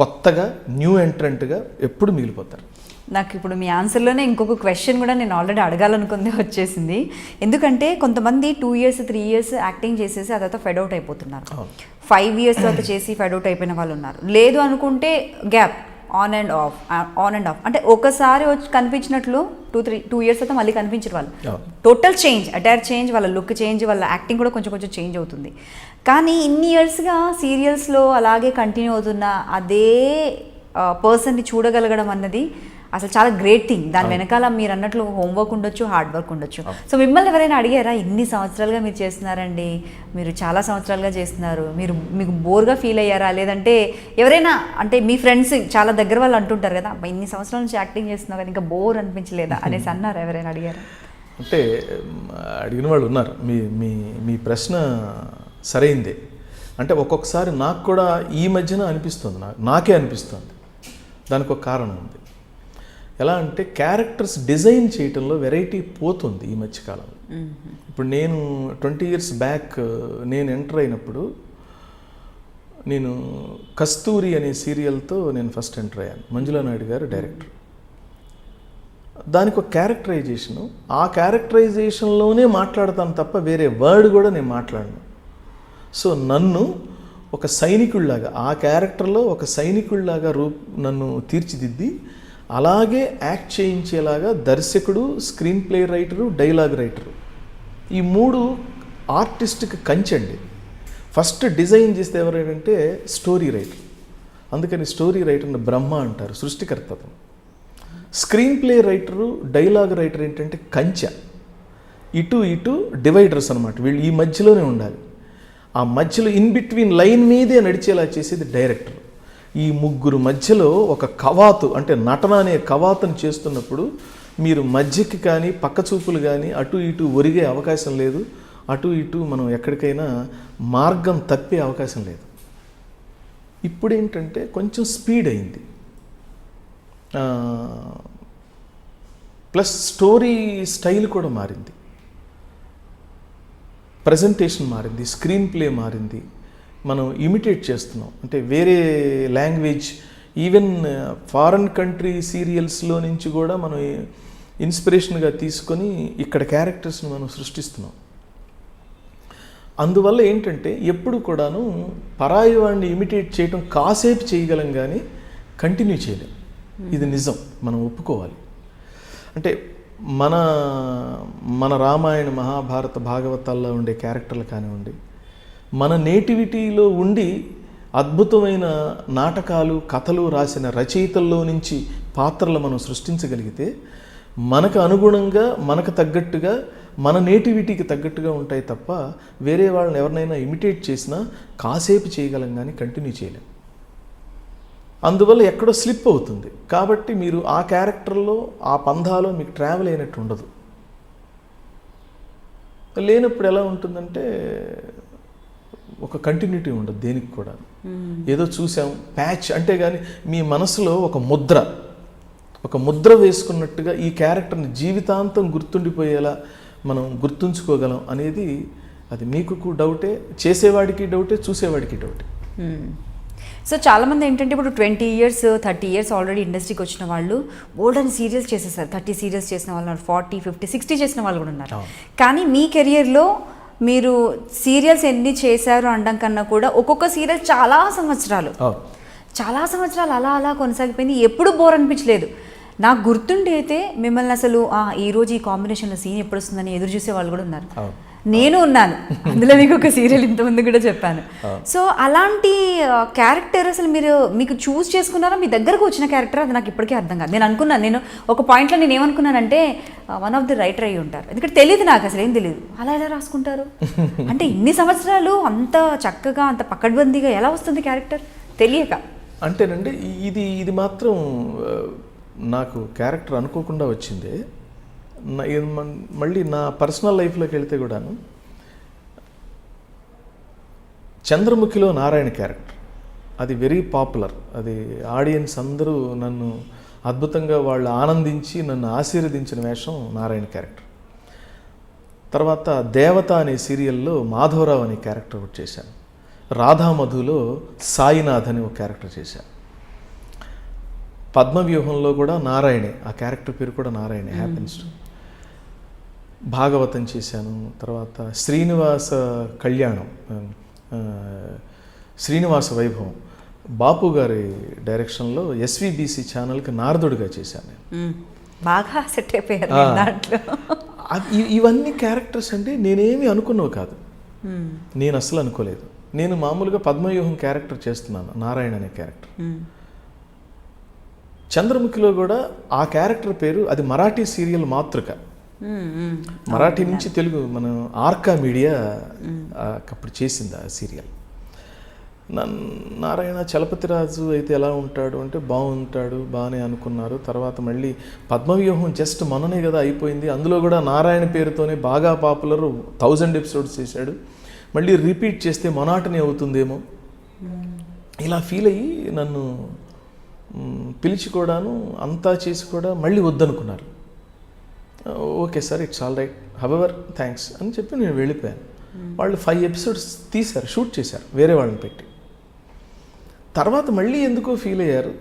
కొత్తగా, న్యూ ఎంట్రెంట్గా ఎప్పుడు మిగిలిపోతారు. నాకు ఇప్పుడు మీ ఆన్సర్లోనే ఇంకొక క్వశ్చన్ కూడా నేను ఆల్రెడీ అడగాలనుకుంది వచ్చేసింది. ఎందుకంటే కొంతమంది 2 years 3 years యాక్టింగ్ చేసేసి అదంతా ఫెడ్ అవుట్ అయిపోతున్నారు. 5 years తర్వాత చేసి ఫెడ్ అవుట్ అయిపోయిన వాళ్ళు ఉన్నారు. లేదు అనుకుంటే గ్యాప్ ఆన్ అండ్ ఆఫ్ అంటే ఒకసారి వచ్చి కనిపించినట్లు 2 years తర్వాత మళ్ళీ కనిపించరు వాళ్ళు. టోటల్ చేంజ్, అటైర్ చేంజ్, వాళ్ళ లుక్ చేంజ్, వాళ్ళ యాక్టింగ్ కూడా కొంచెం కొంచెం చేంజ్ అవుతుంది. కానీ ఇన్ని ఇయర్స్గా సీరియల్స్లో అలాగే కంటిన్యూ అవుతున్న అదే పర్సన్ని చూడగలగడం అన్నది అసలు చాలా గ్రేట్ థింగ్. దాని వెనకాల మీరు అన్నట్లు హోంవర్క్ ఉండొచ్చు, హార్డ్ వర్క్ ఉండొచ్చు. సో మిమ్మల్ని ఎవరైనా అడిగారా, ఇన్ని సంవత్సరాలుగా మీరు చేస్తున్నారండి, మీరు చాలా సంవత్సరాలుగా చేస్తున్నారు, మీకు బోర్గా ఫీల్ అయ్యారా? లేదంటే ఎవరైనా అంటే మీ ఫ్రెండ్స్ చాలా దగ్గర వాళ్ళు అంటుంటారు కదా, ఇన్ని సంవత్సరాల నుంచి యాక్టింగ్ చేస్తున్నావు కదా, ఇంకా బోర్ అనిపించలేదా అనేసి అన్నారా? ఎవరైనా అడిగారా? అంటే అడిగిన వాళ్ళు ఉన్నారు. మీ ప్రశ్న సరైందే. అంటే ఒక్కొక్కసారి నాకు కూడా ఈ మధ్యన అనిపిస్తుంది, నాకే అనిపిస్తుంది. దానికి ఒక కారణం ఉంది. ఎలా అంటే క్యారెక్టర్స్ డిజైన్ చేయటంలో వెరైటీ పోతుంది ఈ మధ్యకాలంలో. ఇప్పుడు నేను 20 years బ్యాక్ నేను ఎంటర్ అయినప్పుడు నేను కస్తూరి అనే సీరియల్తో నేను ఫస్ట్ ఎంటర్ అయ్యాను. మంజులా నాయుడు గారు డైరెక్టర్. దానికి ఒక క్యారెక్టరైజేషను, ఆ క్యారెక్టరైజేషన్లోనే మాట్లాడతాను తప్ప వేరే వర్డ్ కూడా నేను మాట్లాడను. సో నన్ను ఒక సైనికుడిలాగా, ఆ క్యారెక్టర్లో ఒక సైనికుడిలాగా నన్ను తీర్చిదిద్ది అలాగే యాక్ట్ చేయించేలాగా దర్శకుడు, screen play writer, dialogue writer, ఈ 3 ఆర్టిస్ట్కి కంచండి. ఫస్ట్ డిజైన్ చేస్తే ఎవరంటే స్టోరీ రైటర్. అందుకని స్టోరీ రైటర్ని బ్రహ్మ అంటారు, సృష్టికర్త. Screen play writer, dialogue writer ఏంటంటే కంచె, ఇటు డివైడర్స్ అనమాట. వీళ్ళు ఈ మధ్యలోనే ఉండాలి. ఆ మధ్యలో ఇన్ బిట్వీన్ లైన్ మీదే నడిచేలా చేసేది డైరెక్టర్. ఈ 3 మధ్యలో ఒక కవాతు, అంటే నటన అనే కవాతును చేస్తున్నప్పుడు మీరు మధ్యకి కానీ పక్క చూపులు కానీ అటు ఇటు ఒరిగే అవకాశం లేదు, అటు ఇటు మనం ఎక్కడికైనా మార్గం తప్పే అవకాశం లేదు. ఇప్పుడు ఏంటంటే కొంచెం స్పీడ్ అయింది, ప్లస్ స్టోరీ స్టైల్ కూడా మారింది, ప్రజెంటేషన్ మారింది, స్క్రీన్ ప్లే మారింది. మనం ఇమిటేట్ చేస్తున్నాం. అంటే వేరే లాంగ్వేజ్, ఈవెన్ ఫారెన్ కంట్రీ సీరియల్స్లో నుంచి కూడా మనం ఇన్స్పిరేషన్గా తీసుకొని ఇక్కడ క్యారెక్టర్స్ని మనం సృష్టిస్తున్నాం. అందువల్ల ఏంటంటే ఎప్పుడు కూడాను పరాయి వాడిని ఇమిటేట్ చేయడం కాసేపు చేయగలం కానీ కంటిన్యూ చేయలేం. ఇది నిజం, మనం ఒప్పుకోవాలి. అంటే మన రామాయణ, మహాభారత, భాగవతాల్లో ఉండే క్యారెక్టర్లు కానివ్వండి, మన నేటివిటీలో ఉండి అద్భుతమైన నాటకాలు, కథలు రాసిన రచయితల్లో నుంచి పాత్రలు మనం సృష్టించగలిగితే మనకు అనుగుణంగా, మనకు తగ్గట్టుగా, మన నేటివిటీకి తగ్గట్టుగా ఉంటాయి తప్ప వేరే వాళ్ళని ఎవరినైనా ఇమిటేట్ చేసినా కాసేపు చేయగలం కానీ కంటిన్యూ చేయలేం. అందువల్ల ఎక్కడో స్లిప్ అవుతుంది. కాబట్టి మీరు ఆ క్యారెక్టర్లో, ఆ పంధాలో మీకు ట్రావెల్ అయినట్టు ఉండదు. లేనప్పుడు ఎలా ఉంటుందంటే ఒక కంటిన్యూటీ ఉండదు దేనికి కూడా. ఏదో చూసాం ప్యాచ్ అంటే కానీ మీ మనసులో ఒక ముద్ర వేసుకున్నట్టుగా ఈ క్యారెక్టర్ని జీవితాంతం గుర్తుండిపోయేలా మనం గుర్తుంచుకోగలం అనేది అది మీకు డౌటే, చేసేవాడికి డౌటే, చూసేవాడికి డౌటే. సో చాలామంది ఏంటంటే ఇప్పుడు 20 years 30 years ఆల్రెడీ ఇండస్ట్రీకి వచ్చిన వాళ్ళు ఓల్డెన్ సీరియల్స్ చేసేసారు. 30 series చేసిన వాళ్ళు ఉన్నారు, 40 50 60 చేసిన వాళ్ళు కూడా ఉన్నారు. కానీ మీ కెరియర్లో మీరు సీరియల్స్ ఎన్ని చేశారు అనడం కన్నా కూడా ఒక్కొక్క సీరియల్ చాలా సంవత్సరాలు అలా అలా కొనసాగిపోయింది. ఎప్పుడు బోర్ అనిపించలేదు. నాకు గుర్తుండి అయితే మిమ్మల్ని అసలు ఈరోజు ఈ కాంబినేషన్లో సీన్ ఎప్పుడు వస్తుందని ఎదురు చూసే వాళ్ళు కూడా ఉన్నారు. నేను ఉన్నాను అందులో, మీకు ఒక సీరియల్ ఇంతకుముందు కూడా చెప్పాను. సో అలాంటి క్యారెక్టర్ అసలు మీకు చూస్ చేసుకున్నారా, మీ దగ్గరకు వచ్చిన క్యారెక్టర్? అది నాకు ఇప్పటికీ అర్థం కాదు. నేను అనుకున్నాను, నేను ఒక పాయింట్లో నేను ఏమనుకున్నానంటే వన్ ఆఫ్ ది రైటర్ అయ్యి ఉంటారు, ఎందుకంటే తెలియదు నాకు, అసలు ఏం తెలియదు. అలా ఎలా రాసుకుంటారు అంటే ఇన్ని సంవత్సరాలు అంత చక్కగా అంత పకడ్బందీగా ఎలా వస్తుంది క్యారెక్టర్ తెలియక? అంటేనండి ఇది మాత్రం నాకు క్యారెక్టర్ అనుకోకుండా వచ్చింది. మళ్ళీ నా పర్సనల్ లైఫ్లోకి వెళ్తే కూడాను చంద్రముఖిలో నారాయణ క్యారెక్టర్ అది వెరీ పాపులర్. అది ఆడియన్స్ అందరూ నన్ను అద్భుతంగా వాళ్ళు ఆనందించి నన్ను ఆశీర్వదించిన వేషం నారాయణ క్యారెక్టర్. తర్వాత దేవత అనే సీరియల్లో మాధవరావు అనే క్యారెక్టర్ ఒకటి చేశాను. రాధామధులో సాయినాథ్ అని ఒక క్యారెక్టర్ చేశాను. పద్మవ్యూహంలో కూడా నారాయణే, ఆ క్యారెక్టర్ పేరు కూడా నారాయణే, హ్యాపెన్స్ టు. భాగవతం చేశాను. తర్వాత శ్రీనివాస కళ్యాణం, శ్రీనివాస వైభవం బాపు గారి డైరెక్షన్లో ఎస్విబిసి ఛానల్కి నారదుడిగా చేశాను నేను. బాగా సెట్ అయిపోయారు దాంట్లో. ఇవన్నీ క్యారెక్టర్స్ అంటే నేనేమి అనుకున్నావు కాదు, నేను అసలు అనుకోలేదు. నేను మామూలుగా పద్మవ్యూహం క్యారెక్టర్ చేస్తున్నాను, నారాయణ అనే క్యారెక్టర్. చంద్రముఖిలో కూడా ఆ క్యారెక్టర్ పేరు, అది మరాఠీ సీరియల్ మాతృక, మరాఠీ నుంచి తెలుగు మనం ఆర్కా మీడియా అప్పుడు చేసింది ఆ సీరియల్. నారాయణ చలపతిరాజు అయితే ఎలా ఉంటాడు అంటే బాగుంటాడు, బాగానే అనుకున్నారు. తర్వాత మళ్ళీ పద్మవ్యూహం జస్ట్ మననే కదా అయిపోయింది, అందులో కూడా నారాయణ పేరుతోనే బాగా పాపులర్, 1000 ఎపిసోడ్స్ చేశాడు. మళ్ళీ రిపీట్ చేస్తే మొనాటనీ అవుతుందేమో, ఇలా ఫీల్ అయ్యి నన్ను పిలిచి కూడాను అంతా చేసి కూడా మళ్ళీ వద్దనుకున్నారు. Okay sir, it's all right, however thanks అని చెప్పి నేను వెళ్ళిపోయాను. వాళ్ళు 5 ఎపిసోడ్స్ తీశారు, షూట్ చేశారు వేరే వాళ్ళని పెట్టి. తర్వాత మళ్ళీ ఎందుకో ఫీల్ అయ్యారు,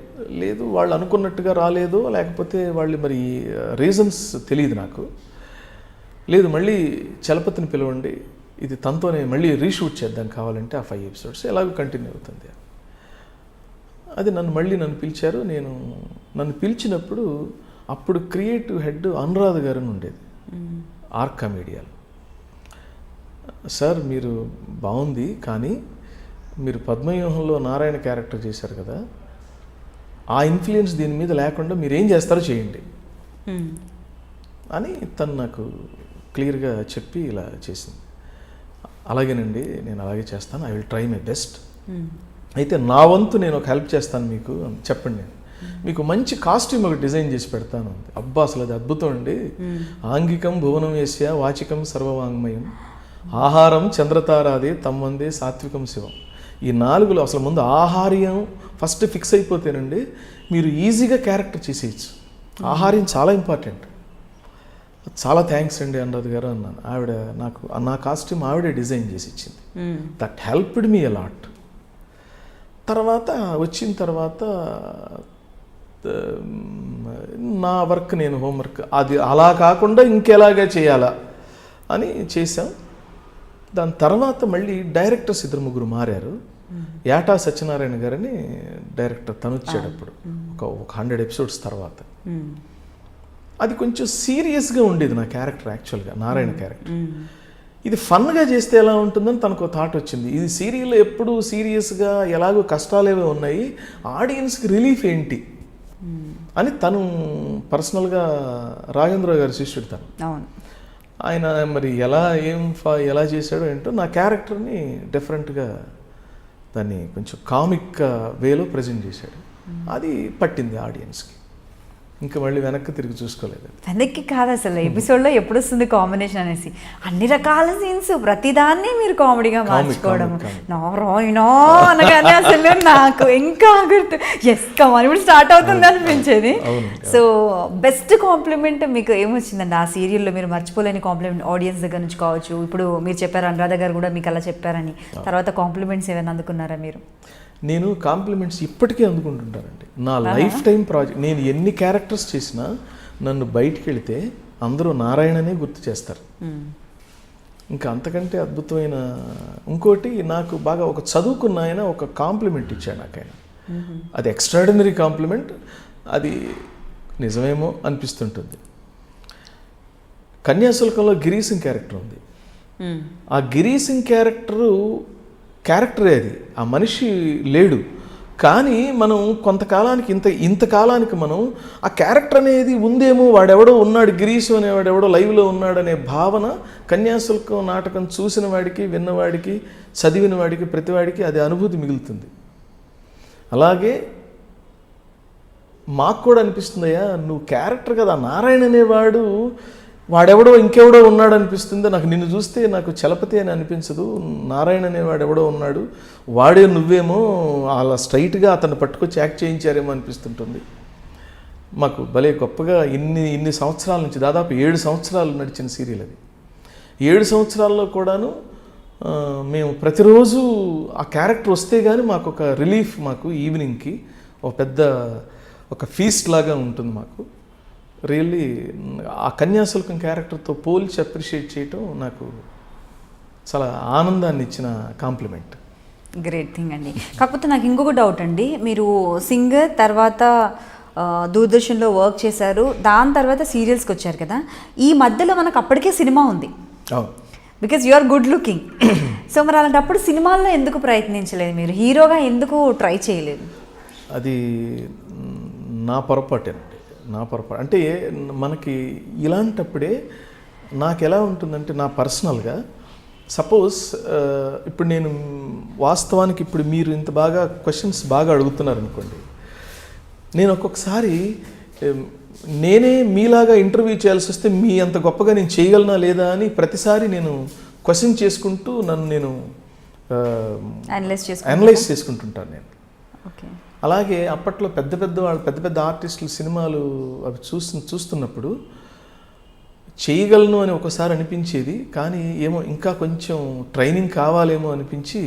లేదు వాళ్ళు అనుకున్నట్టుగా రాలేదు, లేకపోతే వాళ్ళు మరి రీజన్స్ తెలియదు నాకు. లేదు మళ్ళీ చలపతిని పిలవండి, ఇది తనతోనే మళ్ళీ రీషూట్ చేద్దాం కావాలంటే ఆ 5 ఎపిసోడ్స్ ఎలాగో కంటిన్యూ అవుతుంది. అది నన్ను పిలిచారు. నన్ను పిలిచినప్పుడు అప్పుడు క్రియేటివ్ హెడ్ అనురాధ గారు అని ఉండేది ఆర్కా మీడియాలో. సార్ మీరు బాగుంది, కానీ మీరు పద్మవ్యూహంలో నారాయణ క్యారెక్టర్ చేశారు కదా, ఆ ఇన్ఫ్లుయెన్స్ దీని మీద లేకుండా మీరు ఏం చేస్తారో చేయండి అని తను నాకు క్లియర్గా చెప్పి ఇలా చేసింది. అలాగేనండి, నేను అలాగే చేస్తాను, I will try my best. అయితే నా వంతు నేను ఒక హెల్ప్ చేస్తాను మీకు, చెప్పండి, నేను మీకు మంచి కాస్ట్యూమ్ ఒకటి డిజైన్ చేసి పెడతాను. అబ్బా అసలు అది అద్భుతం అండి. ఆంగికం భువనం వేశ్య వాచికం సర్వవాంగ్మయం ఆహారం చంద్రతారాది తమ్మందే సాత్వికం శివం. ఈ 4లో అసలు ముందు ఆహార్యం ఫస్ట్ ఫిక్స్ అయిపోతేనండి మీరు ఈజీగా క్యారెక్టర్ చేసేయచ్చు. ఆహార్యం చాలా ఇంపార్టెంట్. చాలా థ్యాంక్స్ అండి అనురాధ గారు అన్నాను. ఆవిడ నా కాస్ట్యూమ్ ఆవిడే డిజైన్ చేసి ఇచ్చింది. That helped me a lot. తర్వాత వచ్చిన తర్వాత నా వర్క్, నేను హోంవర్క్ అది అలా కాకుండా ఇంకెలాగా చేయాలా అని చేశాం. దాని తర్వాత మళ్ళీ డైరెక్టర్స్ 2-3 మారారు. యాటా సత్యనారాయణ గారని డైరెక్టర్, తను వచ్చేటప్పుడు ఒక 100 ఎపిసోడ్స్ తర్వాత. అది కొంచెం సీరియస్గా ఉండేది నా క్యారెక్టర్, యాక్చువల్గా నారాయణ క్యారెక్టర్. ఇది ఫన్గా చేస్తే ఎలా ఉంటుందని తనకు థాట్ వచ్చింది. ఇది సీరియల్ ఎప్పుడు సీరియస్గా ఎలాగో కష్టాలేవో ఉన్నాయి, ఆడియన్స్కి రిలీఫ్ ఏంటి అని తను పర్సనల్గా రాజేంద్రరావు గారి శిష్యుడు తను. ఆయన మరి ఎలా చేశాడో ఏంటో నా క్యారెక్టర్ని డిఫరెంట్గా దాన్ని కొంచెం కామిక్ వేలో ప్రజెంట్ చేశాడు. అది పట్టింది ఆడియన్స్కి. ఇంకా మళ్ళీ వెనక్కి తిరిగి చూసుకోలేదు. వెనక్కి కాదు అసలు, ఎపిసోడ్లో ఎప్పుడు వస్తుంది కాంబినేషన్ అనేసి, అన్ని రకాల సీన్స్ ప్రతిదాన్ని మీరు కామెడీగా మార్చుకోవడం. నారాయణ అనగానే అసలు నాకు ఇంకా గుర్తు, ఎస్ కమాన్ ఇప్పుడు స్టార్ట్ అవుతుంది అనిపించేది. సో బెస్ట్ కాంప్లిమెంట్ మీకు ఏమొచ్చిందండి ఆ సీరియల్లో? మీరు మర్చిపోలేని కాంప్లిమెంట్ ఆడియన్స్ దగ్గర నుంచి కావచ్చు, ఇప్పుడు మీరు చెప్పారు అనురాధ గారు కూడా మీకు అలా చెప్పారని, తర్వాత కాంప్లిమెంట్స్ ఏమైనా అందుకున్నారా మీరు? నేను కాంప్లిమెంట్స్ ఇప్పటికీ అందుకుంటుంటానండి. నా లైఫ్ టైం ప్రాజెక్ట్, నేను ఎన్ని క్యారెక్టర్స్ చేసినా నన్ను బయటికి వెళితే అందరూ నారాయణనే గుర్తు చేస్తారు. ఇంకా అంతకంటే అద్భుతమైన ఇంకోటి, నాకు బాగా ఒక చదువుకున్న ఆయన ఒక కాంప్లిమెంట్ ఇచ్చాడు నాకు. ఆయన అది ఎక్స్ట్రాడినరీ కాంప్లిమెంట్, అది నిజమేమో అనిపిస్తుంటుంది. కన్యాశుల్కంలో గిరీశం క్యారెక్టర్ ఉంది. ఆ గిరి సింగ్ క్యారెక్టరే అది, ఆ మనిషి లేడు. కానీ మనం కొంతకాలానికి ఇంతకాలానికి మనం ఆ క్యారెక్టర్ అనేది ఉందేమో, వాడెవడో ఉన్నాడు, గిరీశం అనేవాడు ఎవడో లైవ్లో ఉన్నాడనే భావన కన్యాశుల్కం నాటకం చూసిన వాడికి, విన్నవాడికి, చదివిన వాడికి, ప్రతివాడికి అది అనుభూతి మిగులుతుంది. అలాగే మాకు కూడా అనిపిస్తుందయ్యా, నువ్వు క్యారెక్టర్ కదా, నారాయణ అనేవాడు వాడెవడో ఇంకెవడో ఉన్నాడు అనిపిస్తుంది నాకు. నిన్ను చూస్తే నాకు చలపతి అని అనిపించదు, నారాయణ అనేవాడు ఎవడో ఉన్నాడు, వాడే నువ్వేమో, అలా స్ట్రైట్గా అతన్ని పట్టుకొచ్చి యాక్ట్ చేయించారేమో అనిపిస్తుంటుంది. మాకు భలే గొప్పగా ఇన్ని సంవత్సరాల నుంచి, దాదాపు 7 సంవత్సరాలు నడిచిన సీరియల్ అది. 7 సంవత్సరాల్లో కూడాను మేము ప్రతిరోజు ఆ క్యారెక్టర్ వస్తే కానీ మాకు ఒక రిలీఫ్, మాకు ఈవినింగ్కి ఒక ఫీస్ట్ లాగా ఉంటుంది మాకు. రియల్లీ ఆ కన్యాశుల్కం క్యారెక్టర్తో పోల్చి అప్రిషియేట్ చేయటం నాకు చాలా ఆనందాన్ని ఇచ్చిన కాంప్లిమెంట్. గ్రేట్ థింగ్ అండి. కాకపోతే నాకు ఇంకొక డౌట్ అండి, మీరు సింగర్ తర్వాత దూరదర్శన్లో వర్క్ చేశారు, దాని తర్వాత సీరియల్స్కి వచ్చారు కదా, ఈ మధ్యలో మనకు అప్పటికే సినిమా ఉంది, because you are good looking. So మరి అలాంటప్పుడు సినిమాల్లో ఎందుకు ప్రయత్నించలేదు, మీరు హీరోగా ఎందుకు ట్రై చేయలేదు? అది నా పొరపాటేనండి, నా పొరపాటు. అంటే మనకి ఇలాంటప్పుడే నాకు ఎలా ఉంటుందంటే, నా పర్సనల్గా సపోజ్ ఇప్పుడు నేను వాస్తవానికి ఇప్పుడు మీరు ఇంత బాగా క్వశ్చన్స్ బాగా అడుగుతున్నారు అనుకోండి, నేను ఒక్కొక్కసారి నేనే మీలాగా ఇంటర్వ్యూ చేయాల్సి వస్తే మీ అంత గొప్పగా నేను చేయగలనా లేదా అని ప్రతిసారి నేను క్వశ్చన్ చేసుకుంటూ నన్ను నేను అనలైజ్ చేసుకుంటుంటాను నేను. అలాగే అప్పట్లో పెద్ద పెద్ద ఆర్టిస్టులు సినిమాలు అవి చూస్తున్నప్పుడు చేయగలను అని ఒకసారి అనిపించేది, కానీ ఏమో ఇంకా కొంచెం ట్రైనింగ్ కావాలేమో అనిపించి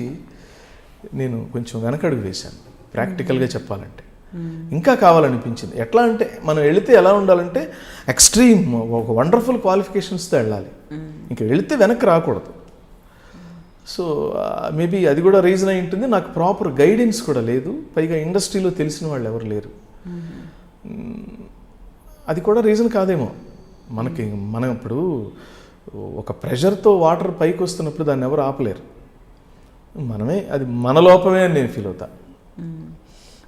నేను కొంచెం వెనకడుగు వేశాను. ప్రాక్టికల్గా చెప్పాలంటే ఇంకా కావాలనిపించింది. ఎట్లా అంటే మనం వెళితే ఎలా ఉండాలంటే ఎక్స్ట్రీమ్ ఒక వండర్ఫుల్ క్వాలిఫికేషన్స్తో వెళ్ళాలి, ఇంకా వెళితే వెనక్కి రాకూడదు. సో మేబీ అది కూడా రీజన్ అయి ఉంటుంది. నాకు ప్రాపర్ గైడెన్స్ కూడా లేదు, పైగా ఇండస్ట్రీలో తెలిసిన వాళ్ళు ఎవరు లేరు. అది కూడా రీజన్ కాదేమో. మనం ఇప్పుడు ఒక ప్రెషర్తో వాటర్ పైకి వస్తున్నప్పుడు దాన్ని ఎవరు ఆపలేరు, మనమే, అది మన లోపమే అని నేను ఫీల్ అవుతా.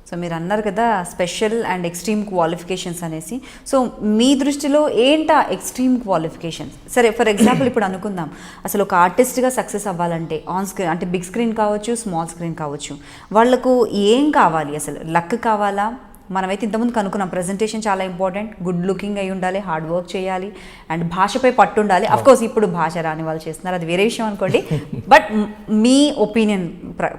సో మీరు అన్నారు కదా స్పెషల్ అండ్ ఎక్స్ట్రీమ్ క్వాలిఫికేషన్స్ అనేసి, సో మీ దృష్టిలో ఏంటా ఎక్స్ట్రీమ్ క్వాలిఫికేషన్స్? సరే, ఫర్ ఎగ్జాంపుల్ ఇప్పుడు అనుకుందాం, అసలు ఒక ఆర్టిస్ట్గా సక్సెస్ అవ్వాలంటే ఆన్ స్క్రీన్ అంటే బిగ్ స్క్రీన్ కావచ్చు, స్మాల్ స్క్రీన్ కావచ్చు, వాళ్ళకు ఏం కావాలి? అసలు లక్ కావాలా? మనమైతే ఇంతకుముందు కనుక్కున్నాం, ప్రజెంటేషన్ చాలా ఇంపార్టెంట్, గుడ్ లుకింగ్ అయి ఉండాలి, హార్డ్ వర్క్ చేయాలి, అండ్ భాషపై పట్టు ఉండాలి. అఫ్కోర్స్ ఇప్పుడు భాష రాని వాళ్ళు చేస్తున్నారు, అది వేరే విషయం అనుకోండి. బట్ మీ ఒపీనియన్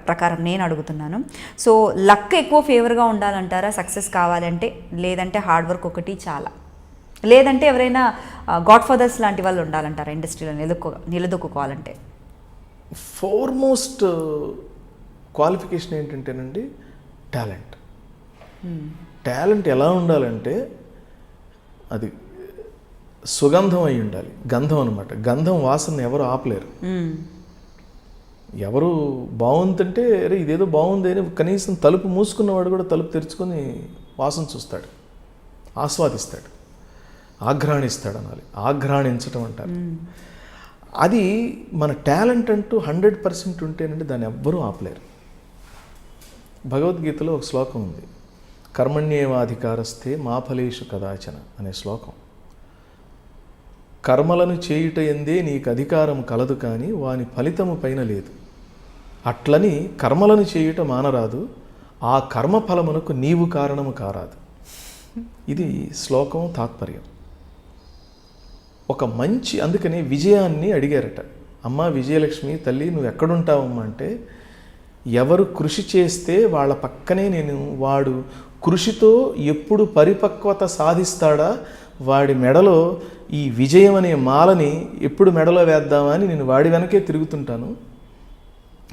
ప్రకారం నేను అడుగుతున్నాను, సో లక్ ఎక్కువ ఫేవర్గా ఉండాలంటారా సక్సెస్ కావాలంటే, లేదంటే హార్డ్ వర్క్ ఒకటి చాలా, లేదంటే ఎవరైనా గాడ్ ఫాదర్స్ లాంటి వాళ్ళు ఉండాలంటారా ఇండస్ట్రీలో నిలదొక్కుకోవాలంటే? ఫోర్మోస్ట్ క్వాలిఫికేషన్ ఏంటంటేనండి టాలెంట్. టాలెంట్ ఎలా ఉండాలంటే అది సుగంధం అయి ఉండాలి, గంధం అనమాట. గంధం వాసన ఎవరు ఆపలేరు. ఎవరు బాగుందంటే అరే ఇదేదో బాగుంది అని కనీసం తలుపు మూసుకున్నవాడు కూడా తలుపు తెరుచుకొని వాసన చూస్తాడు, ఆస్వాదిస్తాడు, ఆఘ్రాణిస్తాడు అనాలి, ఆఘ్రాణించటం అంటారు. అది మన టాలెంట్ అంటూ 100% ఉంటేనంటే దాన్ని ఎవ్వరూ ఆపలేరు. భగవద్గీతలో ఒక శ్లోకం ఉంది, కర్మణ్యేవాధికారస్థే మా ఫలేషు కదాచన అనే శ్లోకం. కర్మలను చేయుట ఎందే నీకు అధికారం కలదు, కానీ వాని ఫలితము పైన లేదు. అట్లని కర్మలను చేయుట మానరాదు, ఆ కర్మ ఫలమునకు నీవు కారణము కారాదు. ఇది శ్లోకం తాత్పర్యం. ఒక మంచి, అందుకని విజయాన్ని అడిగారట, అమ్మ విజయలక్ష్మి తల్లి నువ్వు ఎక్కడుంటావమ్మా అంటే, ఎవరు కృషి చేస్తే వాళ్ళ పక్కనే నేను, వాడు కృషితో ఎప్పుడు పరిపక్వత సాధిస్తాడా వాడి మెడలో ఈ విజయం అనే మాలని ఎప్పుడు మెడలో వేద్దామా అని నేను వాడి వెనకే తిరుగుతుంటాను,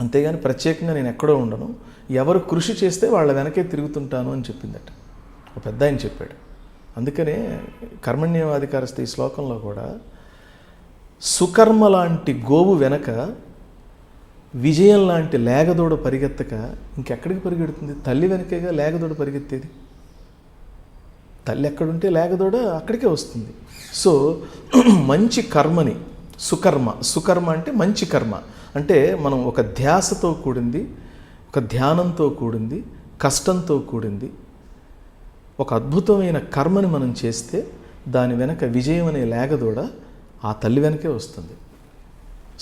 అంతేగాని ప్రత్యేకంగా నేను ఎక్కడో ఉండను, ఎవరు కృషి చేస్తే వాళ్ళ వెనకే తిరుగుతుంటాను అని చెప్పిందట ఒక పెద్ద ఆయన చెప్పాడు. అందుకనే కర్మణ్యేవాధికారస్థ ఈ శ్లోకంలో కూడా సుకర్మ లాంటి గోవు వెనక విజయం లాంటి లేగదోడ పరిగెత్తక ఇంకెక్కడికి పరిగెడుతుంది? తల్లి వెనకేగా లేగదోడ పరిగెత్తేది. తల్లి ఎక్కడుంటే లేగదోడ అక్కడికే వస్తుంది. సో మంచి కర్మని, సుకర్మ అంటే మంచి కర్మ. అంటే మనం ఒక ధ్యాసతో కూడింది, ఒక ధ్యానంతో కూడింది, కష్టంతో కూడింది ఒక అద్భుతమైన కర్మని మనం చేస్తే దాని వెనక విజయం అనే లేగదూడ ఆ తల్లి వెనకే వస్తుంది.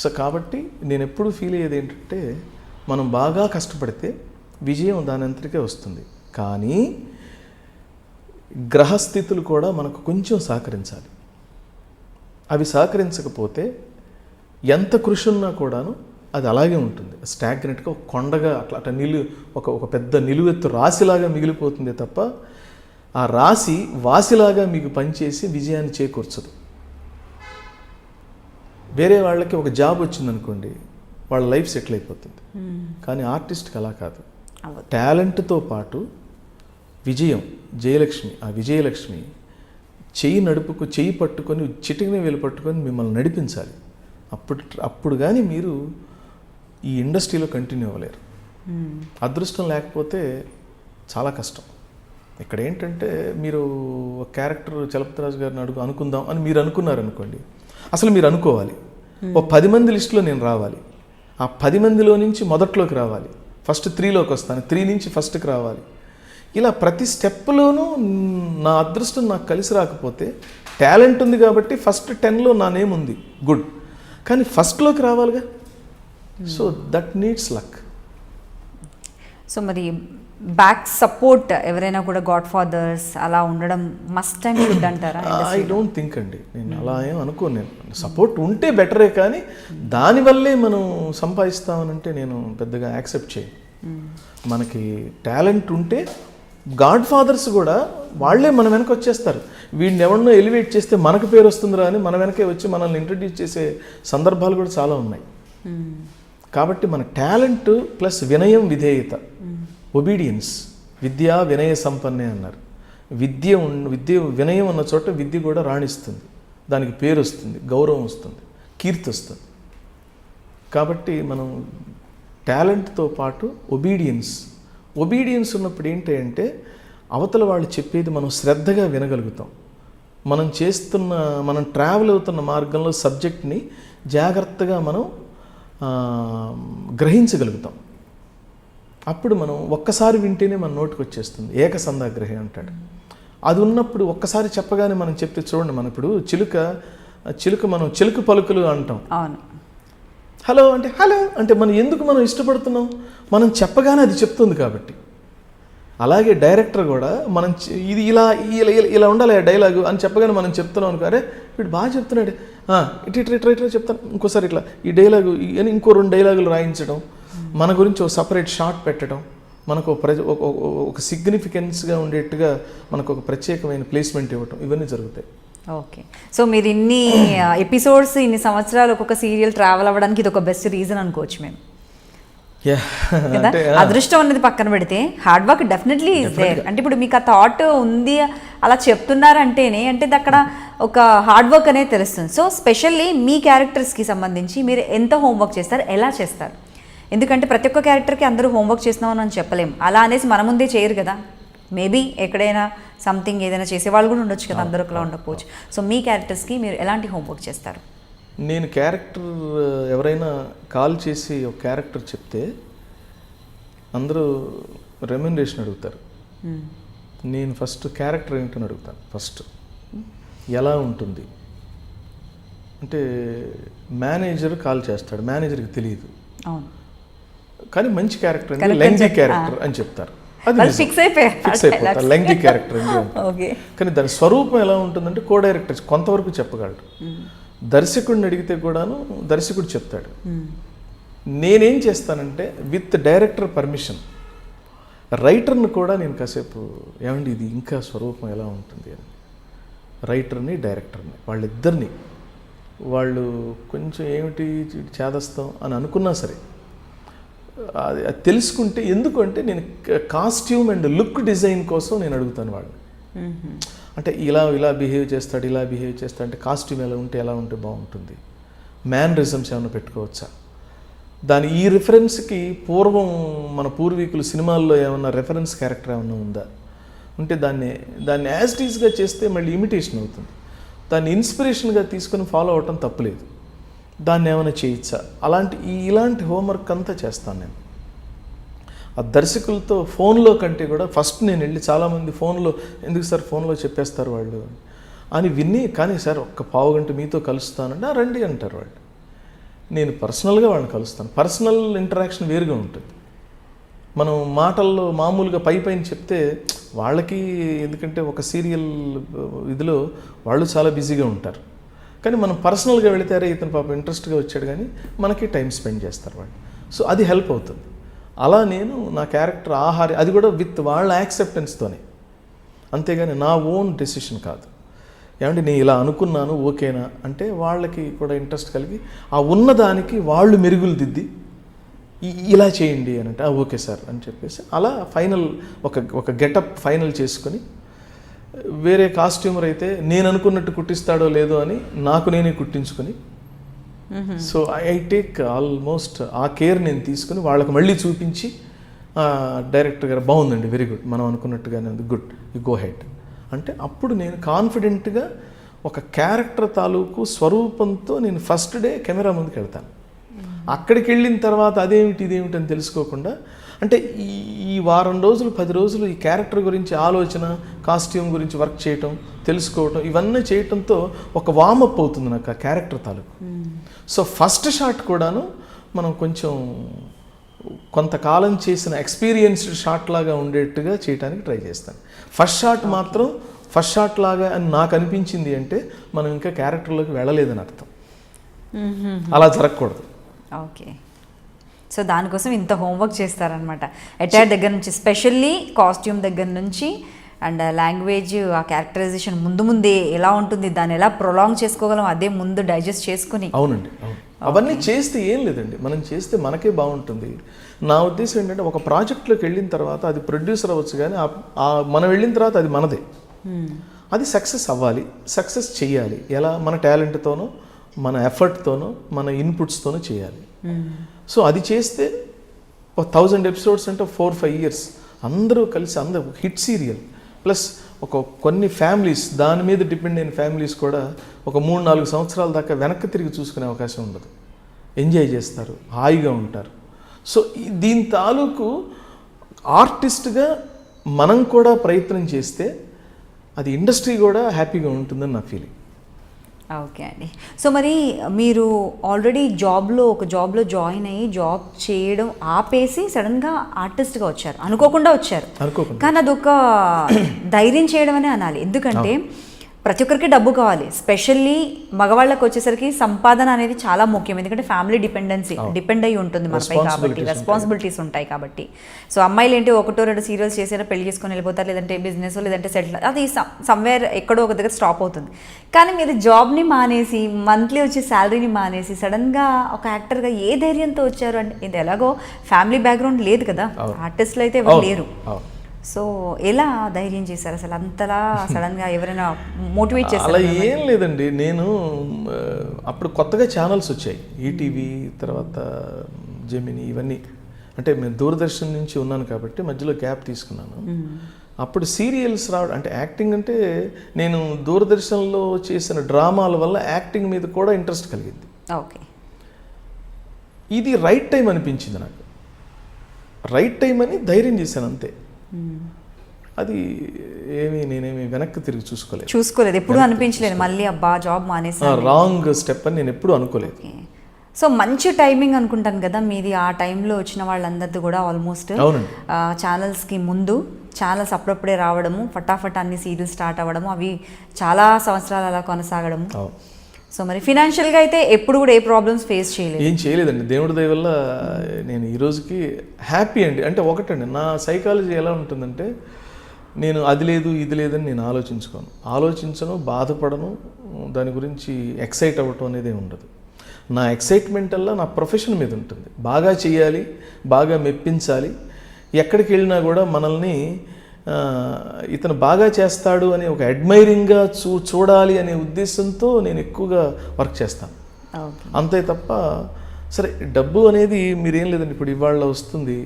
సో కాబట్టి నేను ఎప్పుడు ఫీల్ అయ్యేది ఏంటంటే, మనం బాగా కష్టపడితే విజయం దాని అంతటికే వస్తుంది. కానీ గ్రహస్థితులు కూడా మనకు కొంచెం సహకరించాలి. అవి సహకరించకపోతే ఎంత కృషి ఉన్నా కూడాను అది అలాగే ఉంటుంది, స్టాగ్నెట్గా ఒక కొండగా అట్లా ఒక పెద్ద నిలువెత్తు రాశిలాగా మిగిలిపోతుంది తప్ప ఆ రాశి వాసిలాగా మీకు పనిచేసి విజయాన్ని చేకూర్చదు. వేరే వాళ్ళకి ఒక జాబ్ వచ్చిందనుకోండి, వాళ్ళ లైఫ్ సెటిల్ అయిపోతుంది. కానీ ఆర్టిస్ట్కి అలా కాదు. టాలెంట్తో పాటు విజయం, ఆ విజయలక్ష్మి చెయ్యి పట్టుకొని చిటికిన వేలు పట్టుకొని మిమ్మల్ని నడిపించాలి. అప్పుడు కానీ మీరు ఈ ఇండస్ట్రీలో కంటిన్యూ అవ్వలేరు. అదృష్టం లేకపోతే చాలా కష్టం. ఇక్కడ ఏంటంటే, మీరు ఒక క్యారెక్టర్ చలపతిరాజు గారిని అనుకుందాం అని మీరు అనుకున్నారనుకోండి, అసలు మీరు అనుకోవాలి ఓ 10 మంది లిస్టులో నేను రావాలి, ఆ 10 మందిలో నుంచి మొదట్లోకి రావాలి, ఫస్ట్ 3లోకి వస్తాను, 3 నుంచి ఫస్ట్కి రావాలి. ఇలా ప్రతి స్టెప్లోనూ నా అదృష్టం నాకు కలిసి రాకపోతే, టాలెంట్ ఉంది కాబట్టి ఫస్ట్ 10లో నా నేమ్ ఉంది, గుడ్, కానీ ఫస్ట్లోకి రావాలిగా. So that needs luck. So మరి బ్యాక్ సపోర్ట్ ఎవరైనా కూడా గాడ్ ఫాదర్స్ అలా ఉండడం మస్ట్ అండ్ షుడ్ అంటారా? ఐ డోంట్ థింక్ అండి, నేను అలా ఏం అనుకోను. నేను సపోర్ట్ ఉంటే బెటరే, కానీ దానివల్లే మనం సంపాదిస్తామనంటే నేను పెద్దగా యాక్సెప్ట్ చేయను. మనకి టాలెంట్ ఉంటే గాడ్ ఫాదర్స్ కూడా వాళ్ళే మన వెనక వచ్చేస్తారు. వీడిని ఎవరినో ఎలివేట్ చేస్తే మనకు పేరు వస్తుందిరా అని మన వెనకే వచ్చి మనల్ని ఇంట్రడ్యూస్ చేసే సందర్భాలు కూడా చాలా ఉన్నాయి. కాబట్టి మన టాలెంట్ ప్లస్ వినయం, విధేయత, ఒబీడియన్స్, విద్యా వినయ సంపన్నే అన్నారు. విద్య వినయం ఉన్న చోట విద్య కూడా రాణిస్తుంది, దానికి పేరు వస్తుంది, గౌరవం వస్తుంది, కీర్తి వస్తుంది. కాబట్టి మనం టాలెంట్తో పాటు ఒబీడియన్స్ ఉన్నప్పుడు ఏంటి అంటే, అవతల వాళ్ళు చెప్పేది మనం శ్రద్ధగా వినగలుగుతాం. మనం ట్రావెల్ అవుతున్న మార్గంలో సబ్జెక్ట్ని జాగ్రత్తగా మనం గ్రహించగలుగుతాం. అప్పుడు మనం ఒక్కసారి వింటేనే మన నోటికి వచ్చేస్తుంది. ఏకసంధాగ్రహి అంటాడు. అది ఉన్నప్పుడు ఒక్కసారి చెప్పగానే మనం చెప్తే, చూడండి, మనం ఇప్పుడు చిలుక మనం చిలుక పలుకులు అంటాం. హలో అంటే మనం ఎందుకు మనం ఇష్టపడుతున్నాం? మనం చెప్పగానే అది చెప్తుంది కాబట్టి. అలాగే డైరెక్టర్ కూడా మనం ఇది ఇలా ఉండాలి డైలాగు అని చెప్పగానే మనం చెప్తున్నాం అనుకో, అరే వీడు బాగా చెప్తున్నాడు, ఇట్లా చెప్తాను, ఇంకోసారి ఇట్లా ఈ డైలాగు అని ఇంకో 2 డైలాగులు రాయించడం, మన గురించి ఒక సపరేట్ షాట్ పెట్టడం, మనకు ఒక సిగ్నిఫికెన్స్గా ఉండేట్టుగా మనకు ఒక ప్రత్యేకమైన ప్లేస్మెంట్ ఇవ్వటం, ఇవన్నీ జరుగుతాయి. ఓకే. సో మీరు ఇన్ని ఎపిసోడ్స్, ఇన్ని సంవత్సరాలు ఒక్కొక్క సీరియల్ ట్రావెల్ అవ్వడానికి ఇది ఒక బెస్ట్ రీజన్ అనుకోవచ్చు మేము. అదృష్టం అనేది పక్కన పెడితే hard work definitely is there. అంటే ఇప్పుడు మీకు ఆ థాట్ ఉంది అలా చెప్తున్నారంటేనే అంటే అక్కడ ఒక హార్డ్ వర్క్ అనేది తెలుస్తుంది. సో స్పెషల్లీ మీ క్యారెక్టర్స్కి సంబంధించి మీరు ఎంత హోంవర్క్ చేస్తారు, ఎలా చేస్తారు? ఎందుకంటే ప్రతి ఒక్క క్యారెక్టర్కి అందరూ హోంవర్క్ చేస్తున్నామని అని చెప్పలేము. అలా అనేసి మన ముందే చేయరు కదా. మేబీ ఎక్కడైనా సంథింగ్ ఏదైనా చేసేవాళ్ళు కూడా ఉండొచ్చు కదా, అందరూ ఒకలా ఉండకపోవచ్చు. సో మీ క్యారెక్టర్స్కి మీరు ఎలాంటి హోంవర్క్ చేస్తారు? నేను క్యారెక్టర్ ఎవరైనా కాల్ చేసి ఒక క్యారెక్టర్ చెప్తే అందరూ రెమ్యునరేషన్ అడుగుతారు. నేను ఫస్ట్ క్యారెక్టర్ ఏంటని అడుగుతాను. ఫస్ట్ ఎలా ఉంటుంది అంటే, మేనేజర్ కాల్ చేస్తాడు, మేనేజర్కి తెలియదు, కానీ మంచి క్యారెక్టర్ అంటే లెంగ్జీ క్యారెక్టర్ అని చెప్తారు. అది ఫిక్స్ అయిపోతారు, లెంగ్జీ క్యారెక్టర్ అని. కానీ దాని స్వరూపం ఎలా ఉంటుందంటే కో డైరెక్టర్ కొంతవరకు చెప్పగలడు. దర్శకుడిని అడిగితే కూడాను దర్శకుడు చెప్తాడు. నేనేం చేస్తానంటే విత్ డైరెక్టర్ పర్మిషన్ రైటర్ని కూడా నేను కాసేపు, ఏమండి ఇది ఇంకా స్వరూపం ఎలా ఉంటుంది అని, రైటర్ని డైరెక్టర్ని వాళ్ళిద్దరిని, వాళ్ళు కొంచెం ఏమిటి చేదస్తాం అని అనుకున్నా సరే అది తెలుసుకుంటే, ఎందుకంటే నేను కాస్ట్యూమ్ అండ్ లుక్ డిజైన్ కోసం నేను అడుగుతాను వాళ్ళని. అంటే ఇలా బిహేవ్ చేస్తాడు, ఇలా బిహేవ్ చేస్తాడు అంటే కాస్ట్యూమ్ ఎలా ఉంటే బాగుంటుంది, మ్యానరిజమ్స్ ఏమైనా పెట్టుకోవచ్చా, ఈ రిఫరెన్స్కి పూర్వం మన పూర్వీకులు సినిమాల్లో ఏమన్నా రెఫరెన్స్ క్యారెక్టర్ ఏమన్నా ఉందా, ఉంటే దాన్ని యాజ్ ఇట్ ఈస్గా చేస్తే మళ్ళీ ఇమిటేషన్ అవుతుంది. దాన్ని ఇన్స్పిరేషన్గా తీసుకొని ఫాలో అవటం తప్పులేదు. దాన్ని ఏమైనా చేయొచ్చా, ఇలాంటి హోంవర్క్ అంతా చేస్తాను నేను. ఆ దర్శకులతో ఫోన్లో కంటే కూడా ఫస్ట్ నేను వెళ్ళి, చాలామంది ఫోన్లో ఎందుకు సార్ ఫోన్లో చెప్పేస్తారు వాళ్ళు అని విని, కానీ సార్ ఒక్క పావు గంట మీతో కలుస్తానంటే రండి అంటారు వాళ్ళు. నేను పర్సనల్గా వాళ్ళని కలుస్తాను. పర్సనల్ ఇంటరాక్షన్ వేరుగా ఉంటుంది. మనం మాటల్లో మామూలుగా పైన చెప్తే వాళ్ళకి, ఎందుకంటే ఒక సీరియల్ ఇదిలో వాళ్ళు చాలా బిజీగా ఉంటారు. కానీ మనం పర్సనల్గా వెళితే అరే ఇతను పాప ఇంట్రెస్ట్గా వచ్చాడు కానీ మనకి టైం స్పెండ్ చేస్తారు వాళ్ళు. సో అది హెల్ప్ అవుతుంది. అలా నేను నా క్యారెక్టర్ అది కూడా విత్ వాళ్ళ యాక్సెప్టెన్స్తోనే, అంతేగాని నా ఓన్ డెసిషన్ కాదు. ఏమంటే నేను ఇలా అనుకున్నాను ఓకేనా అంటే వాళ్ళకి కూడా ఇంట్రెస్ట్ కలిగి ఆ ఉన్నదానికి వాళ్ళు మెరుగులు దిద్ది ఇలా చేయండి అని అంటే ఓకే సార్ అని చెప్పేసి అలా ఫైనల్ ఒక గెటప్ ఫైనల్ చేసుకొని, వేరే కాస్ట్యూమర్ అయితే నేను అనుకున్నట్టు కుట్టిస్తాడో లేదో అని నాకు నేనే కుట్టించుకొని, సో ఐ టేక్ ఆల్మోస్ట్ ఆ కేర్ నేను తీసుకుని వాళ్ళకి మళ్ళీ చూపించి డైరెక్టర్ గారు బాగుందండి, వెరీ గుడ్, మనం అనుకున్నట్టుగానే ఉంది, గుడ్, యు గో హెడ్ అంటే అప్పుడు నేను కాన్ఫిడెంట్గా ఒక క్యారెక్టర్ తాలూకు స్వరూపంతో నేను ఫస్ట్ డే కెమెరా ముందుకు వెళ్తాను. అక్కడికి వెళ్ళిన తర్వాత అదేమిటి ఇదేమిటి అని తెలుసుకోకుండా, అంటే ఈ వారం రోజులు 10 రోజులు ఈ క్యారెక్టర్ గురించి ఆలోచన, కాస్ట్యూమ్ గురించి వర్క్ చేయటం, తెలుసుకోవటం, ఇవన్నీ చేయటంతో ఒక వార్మప్ అవుతుంది నాకు ఆ క్యారెక్టర్ తాలూకు. సో ఫస్ట్ షాట్ కూడాను మనం కొంచెం కొంతకాలం చేసిన ఎక్స్పీరియన్స్డ్ షాట్ లాగా ఉండేట్టుగా చేయడానికి ట్రై చేస్తాను. ఫస్ట్ షాట్ మాత్రం ఫస్ట్ షాట్ లాగా అని నాకు అనిపించింది అంటే మనం ఇంకా క్యారెక్టర్లోకి వెళ్ళలేదని అర్థం. అలా జరగకూడదు. ఓకే, సో దానికోసం ఇంత హోంవర్క్ చేస్తారనమాట. అటైర్ దగ్గర నుంచి, స్పెషల్లీ కాస్ట్యూమ్ దగ్గర నుంచి, అండ్ లాంగ్వేజ్, ఆ క్యారెక్టరైజేషన్ ముందే ఎలా ఉంటుంది, దాన్ని ఎలా ప్రొలాంగ్ చేసుకోగలం అదే ముందు డైజెస్ట్ చేసుకుని. అవునండి, అవును. అవన్నీ చేస్తే ఏం లేదండి, మనం చేస్తే మనకే బాగుంటుంది. నా ఉద్దేశం ఏంటంటే ఒక ప్రాజెక్ట్లోకి వెళ్ళిన తర్వాత అది ప్రొడ్యూసర్ అవ్వచ్చు, కానీ మనం వెళ్ళిన తర్వాత అది మనదే. అది సక్సెస్ అవ్వాలి, సక్సెస్ చేయాలి. ఎలా? మన టాలెంట్తోనో, మన ఎఫర్ట్తోనో, మన ఇన్పుట్స్తోనో చేయాలి. సో అది చేస్తే 1000 ఎపిసోడ్స్ అంటే 4-5 years అందరూ కలిసి హిట్ సీరియల్ ప్లస్ కొన్ని ఫ్యామిలీస్, దాని మీద డిపెండ్ అయిన ఫ్యామిలీస్ కూడా ఒక 3-4 సంవత్సరాల దాకా వెనక్కి తిరిగి చూసుకునే అవకాశం ఉండదు. ఎంజాయ్ చేస్తారు, హాయిగా ఉంటారు. సో దీని తాలూకు ఆర్టిస్ట్గా మనం కూడా ప్రయత్నం చేస్తే అది ఇండస్ట్రీ కూడా హ్యాపీగా ఉంటుందని నా ఫీలింగ్. ఓకే అండి. సో మరి మీరు ఆల్రెడీ ఒక జాబ్లో జాయిన్ అయ్యి జాబ్ చేయడం ఆపేసి సడన్గా ఆర్టిస్ట్గా వచ్చారు, అనుకోకుండా వచ్చారు. కానీ అదొక ధైర్యం చేయడం అనే అనాలి. ఎందుకంటే ప్రతి ఒక్కరికి డబ్బు కావాలి. స్పెషల్లీ మగవాళ్ళకి వచ్చేసరికి సంపాదన అనేది చాలా ముఖ్యం. ఎందుకంటే ఫ్యామిలీ డిపెండ్ అయ్యి ఉంటుంది మనపై కాబట్టి, రెస్పాన్సిబిలిటీస్ ఉంటాయి కాబట్టి. సో అమ్మాయిలు ఏంటి 1-2 సీరియల్స్ చేసినా పెళ్లి చేసుకొని వెళ్ళిపోతారు, లేదంటే బిజినెస్, లేదంటే సెటిల్, అది సమ్వేర్ ఎక్కడో ఒక దగ్గర స్టాప్ అవుతుంది. కానీ మీరు జాబ్ని మానేసి, మంత్లీ వచ్చే శాలరీని మానేసి సడన్గా ఒక యాక్టర్గా ఏ ధైర్యంతో వచ్చారు అంటే, ఇది ఎలాగో ఫ్యామిలీ బ్యాక్గ్రౌండ్ లేదు కదా, ఆర్టిస్టులు అయితే ఎవరు లేరు. సో ఎలా ధైర్యం చేశారు అసలు అంతలా సడన్గా? ఎవరైనా మోటివేట్ చేశారు? అలా ఏం లేదండి. నేను అప్పుడు కొత్తగా ఛానల్స్ వచ్చాయి, ఈటీవీ, తర్వాత జెమిని, ఇవన్నీ. అంటే నేను దూరదర్శన్ నుంచి ఉన్నాను కాబట్టి మధ్యలో గ్యాప్ తీసుకున్నాను. అప్పుడు సీరియల్స్ రావడం అంటే, యాక్టింగ్ అంటే నేను దూరదర్శన్లో చేసిన డ్రామాల వల్ల యాక్టింగ్ మీద కూడా ఇంట్రెస్ట్ కలిగింది. ఓకే, ఇది రైట్ టైం అనిపించింది నాకు. రైట్ టైం అని ధైర్యం చేశాను అంతే. అది నేనేమి వెనక్కి తిరిగి చూసుకోలేదు, ఎప్పుడు అనిపించలేదు మళ్ళీ అబ్బా జాబ్ మానేసి రాంగ్ స్టెప్ అని నేను ఎప్పుడు అనుకోలేదు. సో మంచి టైమింగ్ అనుకుంటాను కదా మీది. ఆ టైంలో వచ్చిన వాళ్ళందరిది కూడా ఆల్మోస్ట్ ఛానల్స్కి ముందు ఛానల్స్ అప్పుడప్పుడే రావడము, ఫటాఫట్ అన్ని సీరియల్స్ స్టార్ట్ అవ్వడము, అవి చాలా సంవత్సరాలు అలా కొనసాగడము. సో మరి ఫినాన్షియల్గా అయితే ఎప్పుడు కూడా ఏ ప్రాబ్లమ్స్ ఫేస్ చేయలేదు? ఏం చేయలేదండి, దేవుడి దయ వల్ల నేను ఈ రోజుకి హ్యాపీ అండి. అంటే ఒకటండి, నా సైకాలజీ ఎలా ఉంటుందంటే, నేను అది లేదు ఇది లేదని నేను ఆలోచించను, బాధపడను, దాని గురించి ఎక్సైట్ అవ్వటం అనేది ఉండదు. నా ఎక్సైట్మెంట్ అలా నా ప్రొఫెషన్ మీద ఉంటుంది. బాగా చేయాలి, బాగా మెప్పించాలి. ఎక్కడికి వెళ్ళినా కూడా మనల్ని ఇతను బాగా చేస్తాడు అని ఒక అడ్మైరింగ్గా చూడాలి అనే ఉద్దేశంతో నేను ఎక్కువగా వర్క్ చేస్తాను. అంతే తప్ప సరే డబ్బు అనేది మీరేం లేదండి. ఇప్పుడు ఇవాళ వస్తుంది,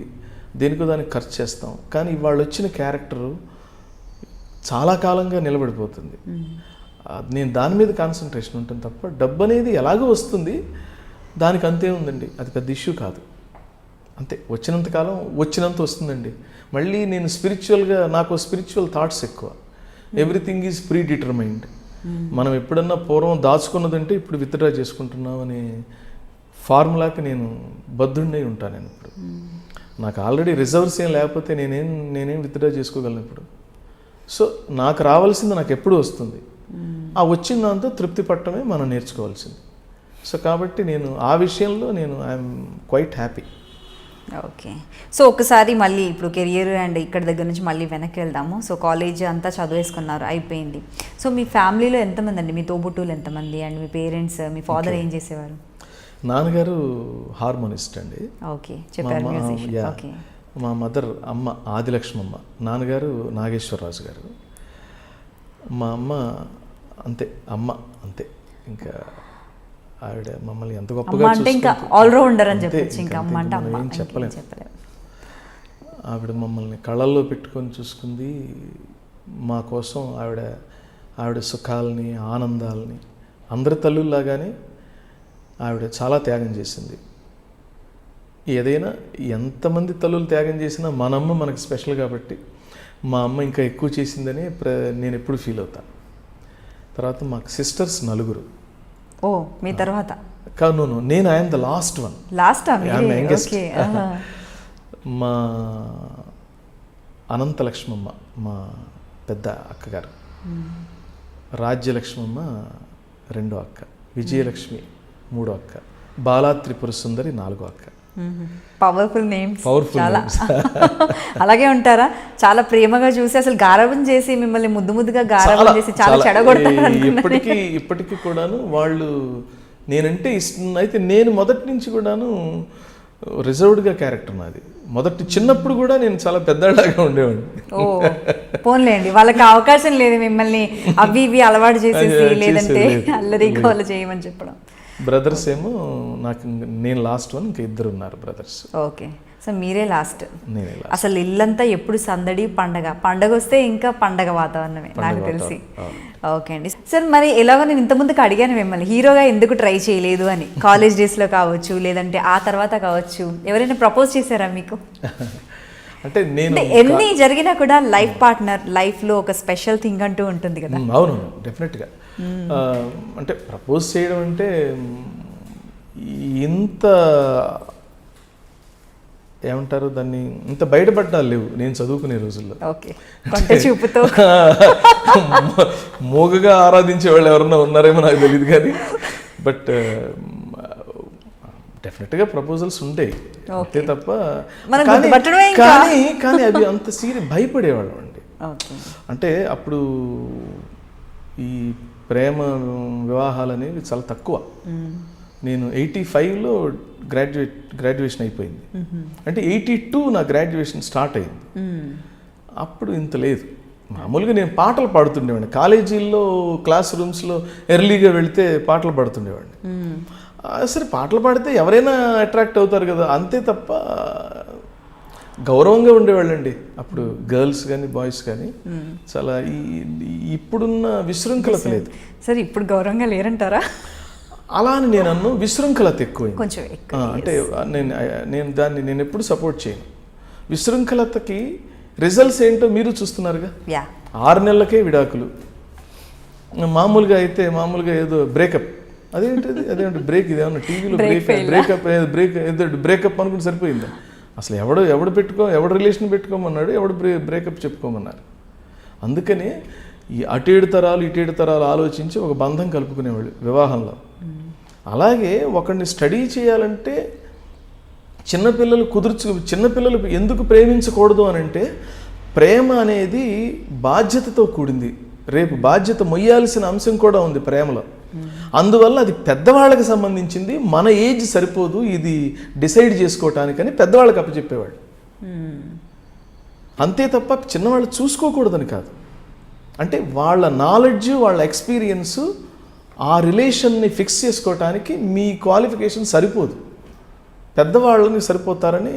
దేనికో దానికి ఖర్చు చేస్తాం, కానీ ఇవాళ వచ్చిన క్యారెక్టరు చాలా కాలంగా నిలబడిపోతుంది. నేను దాని మీద కాన్సన్ట్రేషన్ ఉంటుంది తప్ప డబ్బు అనేది ఎలాగో వస్తుంది, దానికి అంతే ఉందండి, అది పెద్ద ఇష్యూ కాదు. అంతే, వచ్చినంతకాలం వచ్చినంత వస్తుందండి. మళ్ళీ నేను స్పిరిచువల్గా, నాకు స్పిరిచువల్ థాట్స్ ఎక్కువ. Everything is pre determined. మనం ఎప్పుడన్నా పూర్వం దాచుకున్నదంటే ఇప్పుడు విత్డ్రా చేసుకుంటున్నాం అనే ఫార్ములాకి నేను బద్ధుడినై ఉంటాను. నేను ఇప్పుడు నాకు ఆల్రెడీ రిజర్వ్స్ ఏం లేకపోతే నేనేం విత్డ్రా చేసుకోగలను ఇప్పుడు. సో నాకు రావాల్సింది నాకు ఎప్పుడు వస్తుంది. ఆ వచ్చిన దాంతో తృప్తి పట్టడమే మనం నేర్చుకోవాల్సింది. సో కాబట్టి నేను ఆ విషయంలో I'm quite happy. Okay. So ఒకసారి మళ్ళీ ఇప్పుడు కెరియర్ అండ్ ఇక్కడ దగ్గర నుంచి మళ్ళీ వెనక్కి వెళ్దాము. సో కాలేజ్ అంతా చదివేసుకున్నారు, అయిపోయింది. సో మీ ఫ్యామిలీలో ఎంతమంది అండి? మీ తోబుట్టువులు ఎంతమంది? And me parents, me father ఏం చేసేవారు? నాన్నగారు హార్మోనిస్ట్ అండి. ఓకే, చెప్పారు. ఓకే. మా మదర్ అమ్మ ఆదిలక్ష్మమ్మ, నాన్నగారు నాగేశ్వరరాజు గారు. మా అమ్మ అంతే, అమ్మ అంతే. ఇంకా ఆవిడ మమ్మల్ని ఎంత గొప్పగా అంటే ఇంకా ఆల్రౌండర్ అని చెప్పొచ్చు. ఇంకా అమ్మ అంటే అమ్మ, ఏం చెప్పలేము. ఆవిడ మమ్మల్ని కళ్ళల్లో పెట్టుకొని చూసుకుంది. మా కోసం ఆవిడ సుఖాలని, ఆనందాలని అందరి తల్లుల్లాగానే ఆవిడ చాలా త్యాగం చేసింది. ఏదైనా ఎంతమంది తల్లులు త్యాగం చేసినా మన అమ్మ మనకు స్పెషల్ కాబట్టి మా అమ్మ ఇంకా ఎక్కువ చేసిందని నేను ఎప్పుడు ఫీల్ అవుతాను. తర్వాత మాకు సిస్టర్స్ 4. ఓ, మీ తర్వాత? కాను, నేను I'm the last one. Youngest. మా అనంతలక్ష్మమ్మ మా పెద్ద అక్కగారు, రాజ్యలక్ష్మమ్మ 2వ అక్క, విజయలక్ష్మి 3వ అక్క, బాలా త్రిపుర సుందరి 4వ అక్క. Powerful names. చాలా అలాగే ఉంటారా? చాలా ప్రేమగా చూసి అసలు గారాబం చేసి మిమ్మల్ని ముద్దుగా గారాబం చేసి చాలా చెడగొడతారు. ఇప్పటికీ కూడాను వాళ్ళు నేనంటే ఇష్టం. అయితే నేను మొదటి నుంచి కూడాను రిజర్వ్డ్గా క్యారెక్టర్ నాది. చిన్నప్పుడు కూడా నేను చాలా పెద్దలాగా ఉండేవాడిని. ఓ పోన్లేండి, వాళ్ళకి అవకాశం లేదు మిమ్మల్ని అవి ఇవి అలవాటు చేసేసి, లేదంటే అల్లరిగా వాళ్ళు చేయమని చెప్పడం. బ్రదర్స్ ఏమో నేను లాస్ట్ వన్, ఇంకా 2 ఉన్నారు బ్రదర్స్. ఓకే. సో మీరే లాస్ట్. అసలు ఇల్లంతా ఎప్పుడు సందడి, పండగ వస్తే ఇంకా పండగ వాతావరణమే నాకు తెలిసి. ఓకే అండి. సార్ మరి ఎలాగో నేను ఇంతకుముందుకు అడిగాను మిమ్మల్ని హీరోగా ఎందుకు ట్రై చేయలేదు అని. కాలేజ్ డేస్లో కావచ్చు, లేదంటే ఆ తర్వాత కావచ్చు, ఎవరైనా ప్రపోజ్ చేశారా మీకు? అంటే నేను ఎన్ని జరిగినా కూడా లైఫ్ పార్ట్నర్ లైఫ్లో ఒక స్పెషల్ థింగ్ అంటూ ఉంటుంది కదా. అవును, డెఫినెట్గా. అంటే ప్రపోజ్ చేయడం అంటే ఇంత ఏమంటారు దాన్ని, ఇంత బయటపడ్డాలు లేవు నేను చదువుకునే రోజుల్లో. ఓకే, కొంట చూపుతో మోగగా ఆరాధించే వాళ్ళు ఎవరన్నా ఉన్నారేమో నాకు తెలియదు కానీ, బట్ డెఫినెట్గా ప్రపోజల్స్ ఉంటాయి అంతే తప్ప. కానీ అవి అంత భయపడేవాళ్ళం అండి. అంటే అప్పుడు ఈ ప్రేమ వివాహాలు అనేవి చాలా తక్కువ. నేను 85లో గ్రాడ్యుయేషన్ అయిపోయింది. అంటే 82 నా గ్రాడ్యుయేషన్ స్టార్ట్ అయింది. అప్పుడు ఇంత లేదు. మామూలుగా నేను పాటలు పాడుతుండేవాడిని కాలేజీల్లో, క్లాస్ రూమ్స్లో ఎర్లీగా వెళితే పాటలు పాడుతుండేవాడిని. సరే పాటలు పాడితే ఎవరైనా అట్రాక్ట్ అవుతారు కదా, అంతే తప్ప గౌరవంగా ఉండేవాళ్ళండి అప్పుడు గర్ల్స్ కానీ బాయ్స్ కానీ. చాలా ఇప్పుడున్న విశృంఖలత లేదు. సరే ఇప్పుడు గౌరవంగా లేరంటారా? అలా అని నేను అన్ను, విశృంఖలత ఎక్కువైంది కొంచెం. అంటే నేను ఎప్పుడు సపోర్ట్ చేయను. విశృంఖలతకి రిజల్ట్స్ ఏంటో మీరు చూస్తున్నారుగా. 6 నెలలకే విడాకులు. మామూలుగా ఏదో బ్రేకప్. అదేంటి బ్రేక్, ఇదేమన్నా టీవీలో బ్రేకప్ అనుకుంటే సరిపోయిందా? అసలు ఎవడు రిలేషన్ పెట్టుకోమన్నాడు, ఎవడు బ్రేకప్ చెప్పుకోమన్నారు. అందుకని ఈ అటు 7 తరాలు ఆలోచించి ఒక బంధం కలుపుకునేవాళ్ళు వివాహంలో. అలాగే ఒకరిని స్టడీ చేయాలంటే చిన్నపిల్లలు ఎందుకు ప్రేమించకూడదు అని అంటే, ప్రేమ అనేది బాధ్యతతో కూడింది. రేపు బాధ్యత మొయ్యాల్సిన అంశం కూడా ఉంది ప్రేమలో. అందువల్ల అది పెద్దవాళ్ళకి సంబంధించింది. మన ఏజ్ సరిపోదు ఇది డిసైడ్ చేసుకోవటానికని పెద్దవాళ్ళకి అప్పచెప్పేవాళ్ళు. అంతే తప్ప చిన్నవాళ్ళు చూసుకోకూడదని కాదు. అంటే వాళ్ళ నాలెడ్జ్, వాళ్ళ ఎక్స్పీరియన్స్ ఆ రిలేషన్ని ఫిక్స్ చేసుకోవటానికి మీ క్వాలిఫికేషన్ సరిపోదు. పెద్దవాళ్ళని సరిపోతారని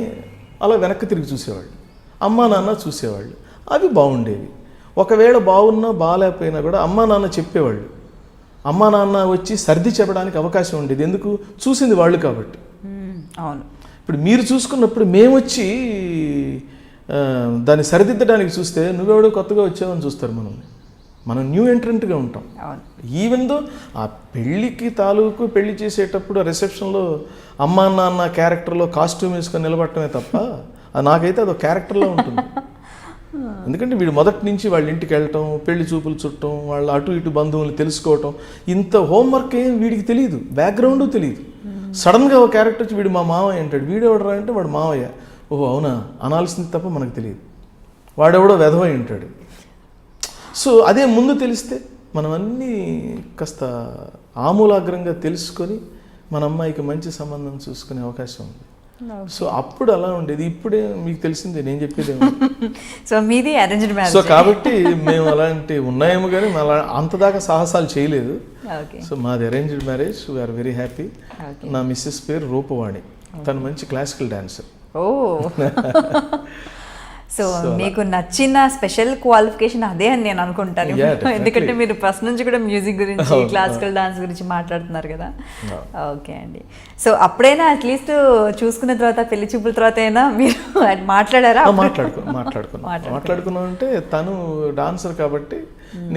అలా వెనక్కి తిరిగి చూసేవాళ్ళు. అమ్మా నాన్న చూసేవాళ్ళు, అవి బాగుండేవి. ఒకవేళ బాగున్నా బాగాలేకపోయినా కూడా అమ్మా నాన్న చెప్పేవాళ్ళు. అమ్మా నాన్న వచ్చి సర్ది చెప్పడానికి అవకాశం ఉండేది. ఎందుకు? చూసింది వాళ్ళు కాబట్టి. అవును. ఇప్పుడు మీరు చూసుకున్నప్పుడు మేము వచ్చి దాన్ని సరిదిద్దడానికి చూస్తే నువ్వెవడో కొత్తగా వచ్చావని చూస్తారు మనం న్యూ ఎంట్రెంట్గా ఉంటాం. ఈవెన్ దో ఆ పెళ్ళికి తాలూకు పెళ్లి చేసేటప్పుడు రిసెప్షన్లో అమ్మా నాన్న క్యారెక్టర్లో కాస్ట్యూమ్ వేసుకొని నిలబడటమే తప్ప నాకైతే అదొక క్యారెక్టర్లో ఉంటుంది. ఎందుకంటే వీడు మొదటి నుంచి వాళ్ళ ఇంటికి వెళ్ళటం, పెళ్లి చూపులు చుట్టం, వాళ్ళ అటు ఇటు బంధువులు తెలుసుకోవటం, ఇంత హోంవర్క్ ఏం వీడికి తెలియదు, బ్యాక్గ్రౌండ్ తెలియదు. సడన్గా ఒక క్యారెక్టర్ వచ్చి వీడు మా మావయ్య అంటాడు. వీడెవడరా అంటే వాడు మావయ్య. ఓహో అవునా అనాల్సింది తప్ప మనకు తెలియదు. వాడెవడో వెధవై ఉంటాడు. సో అదే ముందు తెలిస్తే మనం అన్నీ కాస్త ఆమూలాగ్రంగా తెలుసుకొని మన అమ్మాయికి మంచి సంబంధం చూసుకునే అవకాశం ఉంది. సో అప్పుడు అలా ఉండేది. ఇప్పుడే మీకు తెలిసిందే నేను చెప్పేదేమో. సో మీది అరేంజ్డ్ మ్యారేజ్. సో కాబట్టి మేము అలాంటి ఉన్నాయేమో కానీ అలా అంతదాకా సాహసాలు చేయలేదు. సో మాది arranged marriage. We are very happy. నా మిస్సెస్ పేరు రూపవాణి. తను మంచి క్లాసికల్ డాన్సర్. ఓ సో మీకు నచ్చిన స్పెషల్ క్వాలిఫికేషన్ అదే అని నేను అనుకుంటాను. ఎందుకంటే మీరు ఫస్ట్ నుంచి కూడా మ్యూజిక్ గురించి, క్లాసికల్ డాన్స్ గురించి మాట్లాడుతున్నారు కదా. ఓకే అండి. సో అప్పుడైనా అట్లీస్ట్ చూసుకున్న తర్వాత, పెళ్లి చూపుల తర్వాత అయినా మీరు మాట్లాడారా? మాట్లాడుకున్నాం అంటే తను డాన్సర్ కాబట్టి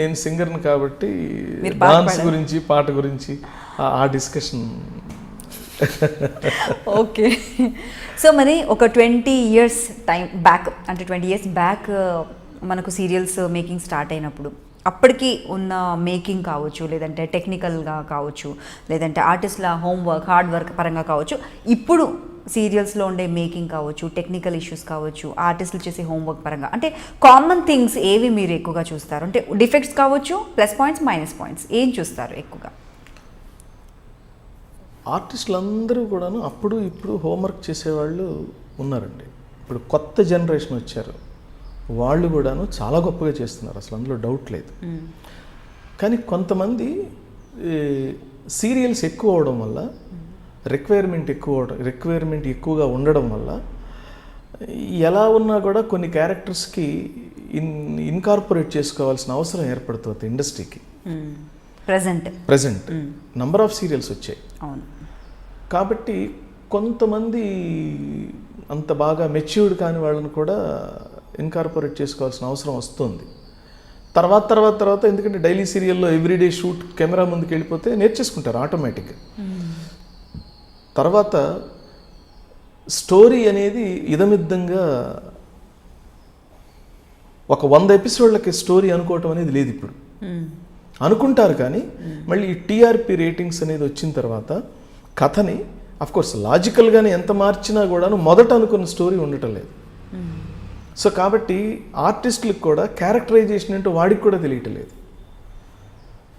నేను సింగర్ని కాబట్టి డాన్స్ గురించి, పాట గురించి ఆ డిస్కషన్. ఓకే. సో మరి ఒక 20 years టైం బ్యాక్, అంటే 20 years బ్యాక్ మనకు సీరియల్స్ మేకింగ్ స్టార్ట్ అయినప్పుడు అప్పటికి ఉన్న మేకింగ్ కావచ్చు, లేదంటే టెక్నికల్గా కావచ్చు, లేదంటే ఆర్టిస్ట్ల హోంవర్క్, హార్డ్ వర్క్ పరంగా కావచ్చు, ఇప్పుడు సీరియల్స్లో ఉండే మేకింగ్ కావచ్చు, టెక్నికల్ ఇష్యూస్ కావచ్చు, ఆర్టిస్టులు చేసే హోంవర్క్ పరంగా, అంటే కామన్ థింగ్స్ ఏవి మీరు ఎక్కువగా చూస్తారు? అంటే డిఫెక్ట్స్ కావచ్చు, ప్లస్ పాయింట్స్, మైనస్ పాయింట్స్, ఏం చూస్తారు ఎక్కువగా? ఆర్టిస్టులు అందరూ కూడాను అప్పుడు ఇప్పుడు హోంవర్క్ చేసేవాళ్ళు ఉన్నారండి. ఇప్పుడు కొత్త జనరేషన్ వచ్చారు, వాళ్ళు కూడాను చాలా గొప్పగా చేస్తున్నారు, అసలు అందులో డౌట్ లేదు. కానీ కొంతమంది సీరియల్స్ ఎక్కువ అవడం వల్ల, రిక్వైర్మెంట్ ఎక్కువగా ఉండడం వల్ల ఎలా ఉన్నా కూడా కొన్ని క్యారెక్టర్స్కి ఇన్కార్పొరేట్ చేసుకోవాల్సిన అవసరం ఏర్పడుతుంది ఇండస్ట్రీకి. ప్రజెంట్ నంబర్ ఆఫ్ సీరియల్స్ వచ్చాయి. కాబట్టి కొంతమంది అంత బాగా మెచ్యూర్డ్ కాని వాళ్ళని కూడా ఇన్కార్పొరేట్ చేసుకోవాల్సిన అవసరం వస్తుంది. తర్వాత ఎందుకంటే డైలీ సీరియల్లో ఎవ్రీడే షూట్ కెమెరా ముందుకు వెళ్ళిపోతే నేర్చేసుకుంటారు ఆటోమేటిక్గా. తర్వాత స్టోరీ అనేది ఇదమిద్దంగా ఒక 100 ఎపిసోడ్లకి స్టోరీ అనుకోవటం అనేది లేదు ఇప్పుడు. అనుకుంటారు కానీ మళ్ళీ ఈ టీఆర్పీ రేటింగ్స్ అనేది వచ్చిన తర్వాత కథని అఫ్కోర్స్ లాజికల్గానే ఎంత మార్చినా కూడాను మొదట అనుకున్న స్టోరీ ఉండటం లేదు. సో కాబట్టి ఆర్టిస్టులకు కూడా క్యారెక్టరైజేషన్ ఏంటో వాడికి కూడా తెలియటం లేదు,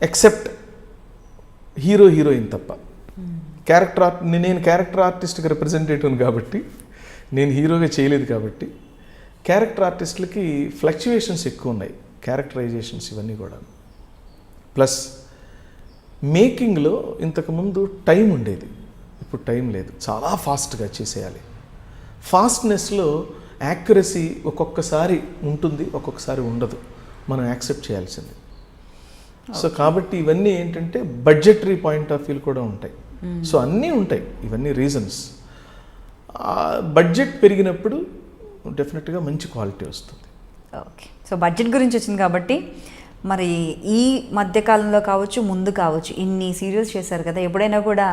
ఎక్సెప్ట్ హీరోయిన్ తప్ప. నేను క్యారెక్టర్ ఆర్టిస్ట్కి రిప్రజెంటేటివ్ కాబట్టి, నేను హీరోగా చేయలేదు కాబట్టి క్యారెక్టర్ ఆర్టిస్టులకి ఫ్లక్చువేషన్స్ ఎక్కువ ఉన్నాయి, క్యారెక్టరైజేషన్స్ ఇవన్నీ కూడా. ప్లస్ మేకింగ్లో ఇంతకుముందు టైం ఉండేది, ఇప్పుడు టైం లేదు, చాలా ఫాస్ట్గా చేసేయాలి. ఫాస్ట్నెస్లో యాక్యురసీ ఒక్కొక్కసారి ఉంటుంది, ఒక్కొక్కసారి ఉండదు, మనం యాక్సెప్ట్ చేయాల్సింది. సో కాబట్టి ఇవన్నీ ఏంటంటే బడ్జెటరీ పాయింట్ ఆఫ్ వ్యూ కూడా ఉంటాయి. సో అన్నీ ఉంటాయి, ఇవన్నీ రీజన్స్. బడ్జెట్ పెరిగినప్పుడు డెఫినెట్గా మంచి క్వాలిటీ వస్తుంది. ఓకే. సో బడ్జెట్ గురించి వచ్చింది కాబట్టి మరి ఈ మధ్యకాలంలో కావచ్చు, ముందు కావచ్చు, ఇన్ని సీరియల్స్ చేశారు కదా, ఎప్పుడైనా కూడా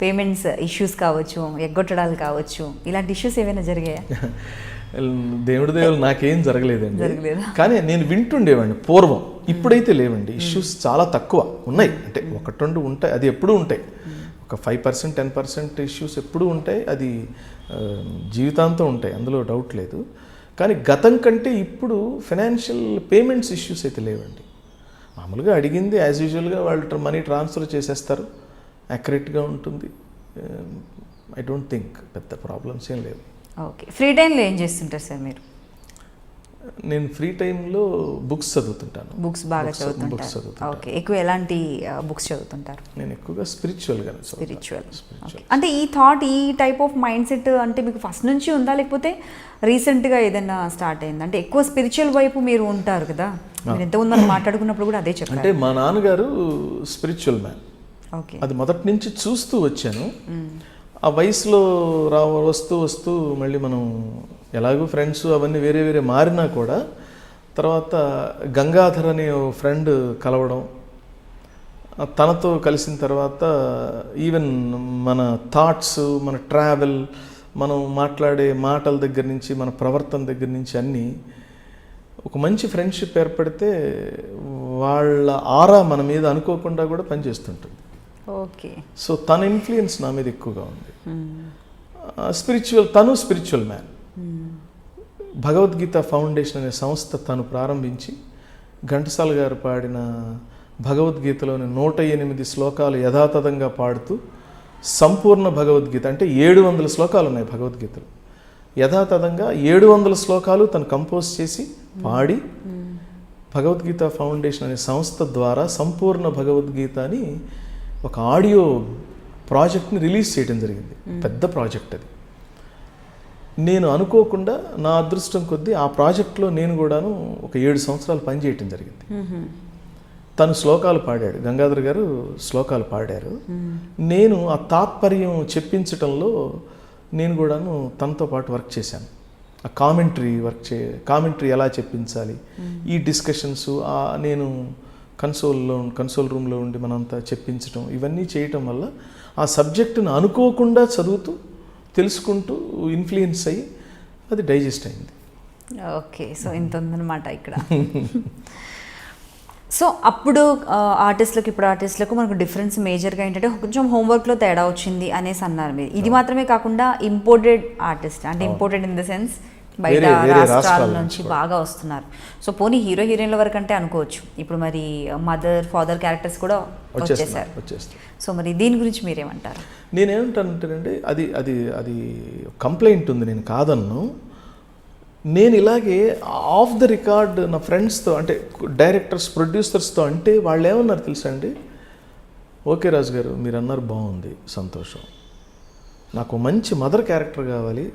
పేమెంట్స్ ఇష్యూస్ కావచ్చు, ఎగ్గొట్టడాలు కావచ్చు, ఇలాంటి ఇష్యూస్ ఏమైనా జరిగాయా? దేవుడి దేవుడు నాకేం జరగలేదండి, కానీ నేను వింటుండేవాడిని పూర్వం. ఇప్పుడైతే లేవండి, ఇష్యూస్ చాలా తక్కువ ఉన్నాయి. అంటే 1-2 ఉంటాయి, అది ఎప్పుడూ ఉంటాయి. ఒక 5%, 10% ఇష్యూస్ ఎప్పుడూ ఉంటాయి, అది జీవితాంతం ఉంటాయి, అందులో డౌట్ లేదు. కానీ గతం కంటే ఇప్పుడు ఫైనాన్షియల్ పేమెంట్స్ ఇష్యూస్ అయితే లేవండి. మామూలుగా అడిగింది యాజ్ యూజువల్గా వాళ్ళు మనీ ట్రాన్స్ఫర్ చేసేస్తారు, యాక్యురేట్గా ఉంటుంది. ఐ డోంట్ థింక్ పెద్ద ప్రాబ్లమ్స్ ఏం లేవు. ఓకే. ఫ్రీ టైంలో ఏం చేస్తుంటారు సార్ మీరు? నేను ఫ్రీ టైంలో బుక్స్ చదువుతుంటాను. బుక్స్ బాగా చదువుతుంటారు. ఓకే. ఎక్కువ ఎలాంటి బుక్స్ చదువుతుంటారు? నేను ఎక్కువగా స్పిరిచువల్. అంటే ఈ థాట్, ఈ టైప్ ఆఫ్ మైండ్ సెట్ అంటే మీకు ఫస్ట్ నుంచి ఉందా, లేకపోతే రీసెంట్గా ఏదైనా స్టార్ట్ అయిందా? అంటే ఎక్కువ స్పిరిచువల్ వైపు మీరు ఉంటారు కదా, మీరు ఎంతమంది మనం మాట్లాడుకున్నప్పుడు కూడా అదే చెప్పారు. అంటే మా నాన్నగారు స్పిరిచువల్ మ్యాన్. ఓకే. అది మొదటి నుంచి చూస్తూ వచ్చాను. ఆ వయసులో వస్తూ వస్తూ మళ్ళీ మనం ఎలాగో ఫ్రెండ్స్ అవన్నీ వేరే వేరే మారినా కూడా తర్వాత గంగాధర్ అనే ఫ్రెండ్ కలవడం, తనతో కలిసిన తర్వాత ఈవెన్ మన థాట్స్, మన ట్రావెల్, మనం మాట్లాడే మాటల దగ్గర నుంచి మన ప్రవర్తన దగ్గర నుంచి అన్నీ ఒక మంచి ఫ్రెండ్షిప్ ఏర్పడితే వాళ్ళ ఆరా మన మీద అనుకోకుండా కూడా పనిచేస్తుంటుంది. ఓకే. సో తన ఇన్ఫ్లుయెన్స్ నా మీద ఎక్కువగా ఉంది. తను స్పిరిచువల్ మ్యాన్. భగవద్గీత ఫౌండేషన్ అనే సంస్థ తను ప్రారంభించి ఘంటసాల గారు పాడిన భగవద్గీతలోని 108 శ్లోకాలు యథాతథంగా పాడుతూ సంపూర్ణ భగవద్గీత అంటే 700 శ్లోకాలు ఉన్నాయి భగవద్గీతలో. యథాతథంగా 700 శ్లోకాలు తను కంపోజ్ చేసి పాడి భగవద్గీత ఫౌండేషన్ అనే సంస్థ ద్వారా సంపూర్ణ భగవద్గీత అని ఒక ఆడియో ప్రాజెక్ట్ని రిలీజ్ చేయడం జరిగింది. పెద్ద ప్రాజెక్ట్ అది. నేను అనుకోకుండా నా అదృష్టం కొద్దీ ఆ ప్రాజెక్ట్లో నేను కూడాను ఒక 7 సంవత్సరాలు పనిచేయటం జరిగింది. తను శ్లోకాలు పాడాడు, గంగాధర్ గారు శ్లోకాలు పాడారు. నేను ఆ తాత్పర్యం చెప్పించటంలో నేను కూడాను తనతో పాటు వర్క్ చేశాను. ఆ కామెంటరీ ఎలా చెప్పించాలి, ఈ డిస్కషన్స్, నేను కన్సోల్ రూమ్లో ఉండి మనంతా చెప్పించడం, ఇవన్నీ చేయటం వల్ల ఆ సబ్జెక్టును అనుకోకుండా చదువుతూ తెలుసుకుంటూ ఇన్ఫ్లుయెన్స్ అయ్యి అది డైజెస్ట్ అయింది. ఓకే. సో ఇంత ఉందన్నమాట ఇక్కడ. సో అప్పుడు ఆర్టిస్టులకు ఇప్పుడు ఆర్టిస్టులకు మనకు డిఫరెన్స్ మేజర్గా ఏంటంటే కొంచెం హోంవర్క్లో తేడా వచ్చింది అనేసి అన్నారు మీరు. ఇది మాత్రమే కాకుండా ఇంపోర్టెడ్ ఆర్టిస్ట్, అంటే ఇంపోర్టెడ్ ఇన్ ద సెన్స్ బయట రాష్ట్రాల నుంచి బాగా వస్తున్నారు. సో పోనీ హీరో హీరోయిన్ల వరకు అంటే అనుకోవచ్చు, ఇప్పుడు మరి మదర్ ఫాదర్ క్యారెక్టర్స్ కూడా వచ్చేసారు. సో మరి దీని గురించి మీరేమంటారు? నేనేమంటానంటేనండి, అది అది అది కంప్లైంట్ ఉంది, నేను కాదన్ను. నేను ఇలాగే ఆఫ్ ద రికార్డ్ నా ఫ్రెండ్స్తో, అంటే డైరెక్టర్స్ ప్రొడ్యూసర్స్తో అంటే వాళ్ళు ఏమన్నారు తెలుసా అండి, ఓకే రాజు గారు మీరు అన్నారు బాగుంది, సంతోషం, నాకు మంచి మదర్ క్యారెక్టర్ కావాలి,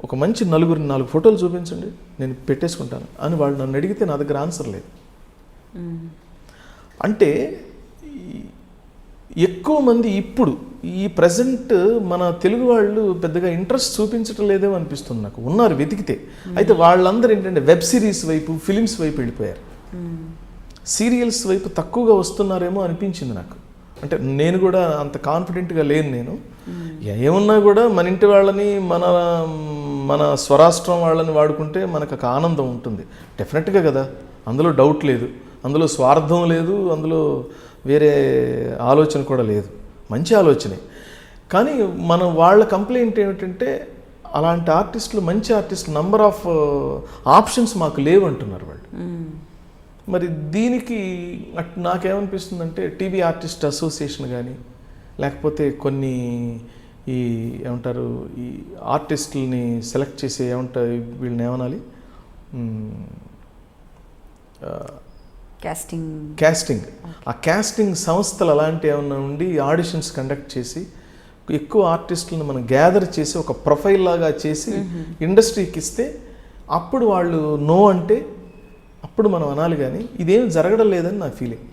ఒక మంచి 4 ఫోటోలు చూపించండి నేను పెట్టేసుకుంటాను అని వాళ్ళు నన్ను అడిగితే నా దగ్గర ఆన్సర్ లేదు. అంటే ఎక్కువ మంది ఇప్పుడు ఈ ప్రజెంట్ మన తెలుగు వాళ్ళు పెద్దగా ఇంట్రెస్ట్ చూపించటం లేదేమో అనిపిస్తుంది నాకు. ఉన్నారు వెతికితే, అయితే వాళ్ళందరూ ఏంటంటే వెబ్ సిరీస్ వైపు, ఫిలిమ్స్ వైపు వెళ్ళిపోయారు. సీరియల్స్ వైపు తక్కువగా వస్తున్నారేమో అనిపించింది నాకు. అంటే నేను కూడా అంత కాన్ఫిడెంట్గా లేను. నేను ఏమున్నా కూడా మన ఇంటి వాళ్ళని, మన స్వరాష్ట్రం వాళ్ళని వాడుకుంటే మనకు ఒక ఆనందం ఉంటుంది డెఫినెట్గా కదా, అందులో డౌట్ లేదు, అందులో స్వార్థం లేదు, అందులో వేరే ఆలోచన కూడా లేదు, మంచి ఆలోచనే. కానీ వాళ్ళ కంప్లైంట్ ఏమిటంటే అలాంటి ఆర్టిస్టులు, మంచి ఆర్టిస్టులు నంబర్ ఆఫ్ ఆప్షన్స్ మాకు లేవు అంటున్నారు వాళ్ళు. మరి దీనికి నాకేమనిపిస్తుందంటే టీవీ ఆర్టిస్ట్ అసోసియేషన్ కానీ, లేకపోతే కొన్ని ఈ ఏమంటారు ఈ ఆర్టిస్టులని సెలెక్ట్ చేసి ఏమంటారు వీళ్ళని ఏమనాలి, క్యాస్టింగ్ ఆ క్యాస్టింగ్ సంస్థలు అలాంటి ఏమన్నా ఉండి ఆడిషన్స్ కండక్ట్ చేసి ఎక్కువ ఆర్టిస్టులను మనం గ్యాదర్ చేసి ఒక ప్రొఫైల్ లాగా చేసి ఇండస్ట్రీకి ఇస్తే అప్పుడు వాళ్ళు నో అంటే అప్పుడు మనం అనాలి. కానీ ఇదేం జరగడం లేదని నా ఫీలింగ్.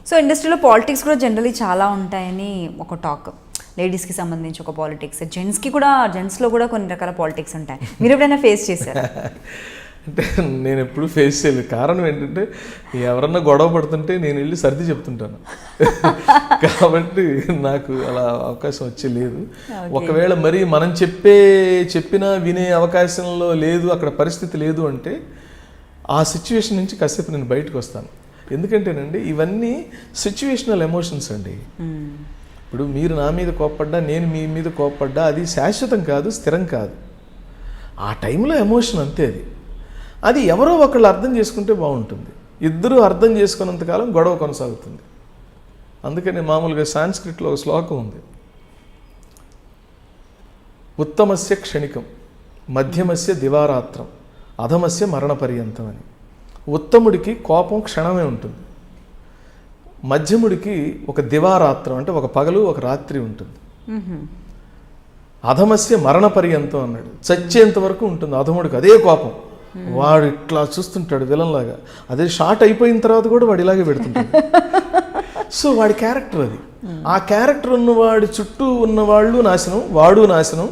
సో ఇండస్ట్రీలో పాలిటిక్స్ కూడా జనరలీ చాలా ఉంటాయని ఒక టాక్. లేడీస్కి సంబంధించి ఒక పాలిటిక్స్, జెంట్స్లో కూడా కొన్ని రకాల పాలిటిక్స్ ఉంటాయి. మీరు ఎప్పుడైనా ఫేస్ చేశారా? అంటే నేను ఎప్పుడు ఫేస్ చేయలేదు. కారణం ఏంటంటే ఎవరన్నా గొడవ పడుతుంటే నేను వెళ్ళి సర్ది చెప్తుంటాను కాబట్టి నాకు అలా అవకాశం వచ్చే లేదు. ఒకవేళ మరి మనం చెప్పినా వినే అవకాశంలో లేదు, అక్కడ పరిస్థితి లేదు అంటే ఆ సిచ్యువేషన్ నుంచి కాసేపు నేను బయటకు వస్తాను. ఎందుకంటేనండి ఇవన్నీ సిచ్యువేషనల్ ఎమోషన్స్ అండి. ఇప్పుడు మీరు నా మీద కోప్పడ్డా, నేను మీ మీద కోప్పడ్డా అది శాశ్వతం కాదు, స్థిరం కాదు. ఆ టైంలో ఎమోషన్ అంతే. అది ఎవరో ఒకళ్ళు అర్థం చేసుకుంటే బాగుంటుంది. ఇద్దరూ అర్థం చేసుకున్నంతకాలం గొడవ కొనసాగుతుంది. అందుకని మామూలుగా సాంస్క్రిట్లో ఒక శ్లోకం ఉంది, ఉత్తమస్య క్షణికం, మధ్యమస్య దివారాత్రం, అధమస్య మరణ పర్యంతం అని. ఉత్తముడికి కోపం క్షణమే ఉంటుంది, మధ్యముడికి ఒక దివారాత్రం అంటే ఒక పగలు ఒక రాత్రి ఉంటుంది, అధమస్య మరణ పర్యంతం అన్నాడు, చచ్చేంత వరకు ఉంటుంది అధముడికి అదే కోపం. వాడు ఇట్లా చూస్తుంటాడు విలన్ లాగా. అదే షార్ట్ అయిపోయిన తర్వాత కూడా వాడు ఇలాగే పెడుతుంటాడు. సో వాడి క్యారెక్టర్ అది. ఆ క్యారెక్టర్ ఉన్నవాడి చుట్టూ ఉన్నవాళ్ళు నాశనం, వాడు నాశనం,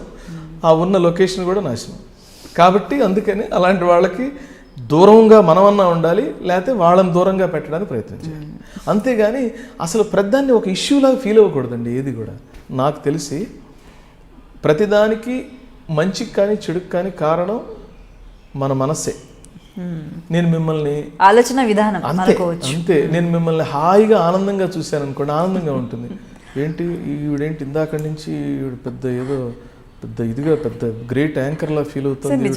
ఆ ఉన్న లొకేషన్ కూడా నాశనం. కాబట్టి అందుకని అలాంటి వాళ్ళకి దూరంగా మనమన్నా ఉండాలి, లేకపోతే వాళ్ళని దూరంగా పెట్టడానికి ప్రయత్నం చేయాలి. అంతేగాని అసలు ప్రధాన్ని ఒక ఇష్యూలాగా ఫీల్ అవ్వకూడదండి ఏది కూడా. నాకు తెలిసి ప్రతిదానికి మంచికి కానీ చెడుకు కానీ కారణం మన మనస్సే. నేను మిమ్మల్ని ఆలోచన విధానం అంతే, నేను మిమ్మల్ని హాయిగా ఆనందంగా చూశాను అనుకోండి, ఆనందంగా ఉంటుంది. ఏంటి ఈవిడేంటి ఇందాక నుంచి ఈవిడ పెద్ద ఏదో పెద్ద ఇదిగా పెద్ద గ్రేట్ యాంకర్లా ఫీల్ అవుతుంది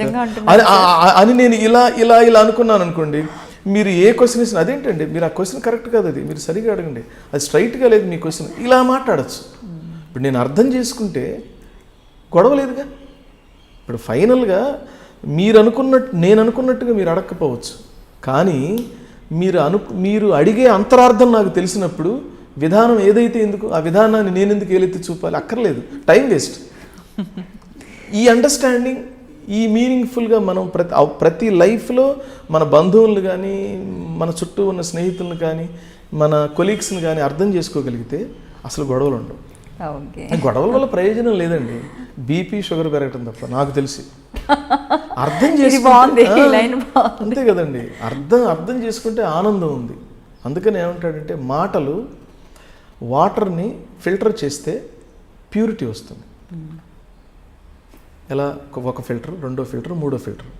అని నేను ఇలా ఇలా ఇలా అనుకున్నాను అనుకోండి. మీరు ఏ క్వశ్చన్ ఇచ్చినా అదేంటండి మీరు ఆ క్వశ్చన్ కరెక్ట్ కాదు, అది మీరు సరిగా అడగండి, అది స్ట్రైట్గా లేదు మీ క్వశ్చన్, ఇలా మాట్లాడచ్చు. ఇప్పుడు నేను అర్థం చేసుకుంటే గొడవ లేదుగా. ఇప్పుడు ఫైనల్గా మీరు అనుకున్నట్టు నేను అనుకున్నట్టుగా మీరు అడగకపోవచ్చు, కానీ మీరు అడిగే అంతరార్థం నాకు తెలిసినప్పుడు విధానం ఏదైతే ఎందుకు ఆ విధానాన్ని నేను ఎందుకు ఏలెత్తి చూపాలి, అక్కర్లేదు, టైం వేస్ట్. ఈ అండర్స్టాండింగ్, ఈ మీనింగ్ఫుల్గా మనం ప్రతి లైఫ్లో మన బంధువులను కానీ మన చుట్టూ ఉన్న స్నేహితులను కానీ మన కొలీగ్స్ని కానీ అర్థం చేసుకోగలిగితే అసలు గొడవలు ఉండవు. గొడవల వల్ల ప్రయోజనం లేదండి, బీపీ షుగర్ పెరగటం తప్ప నాకు తెలిసి. అర్థం చేసుకుంటే అంతే కదండి, అర్థం చేసుకుంటే ఆనందం ఉంది. అందుకని ఏమంటాడంటే మాటలు వాటర్ని ఫిల్టర్ చేస్తే ప్యూరిటీ వస్తుంది. ఎలా? ఒక ఫిల్టర్, రెండో ఫిల్టర్, మూడో ఫిల్టర్.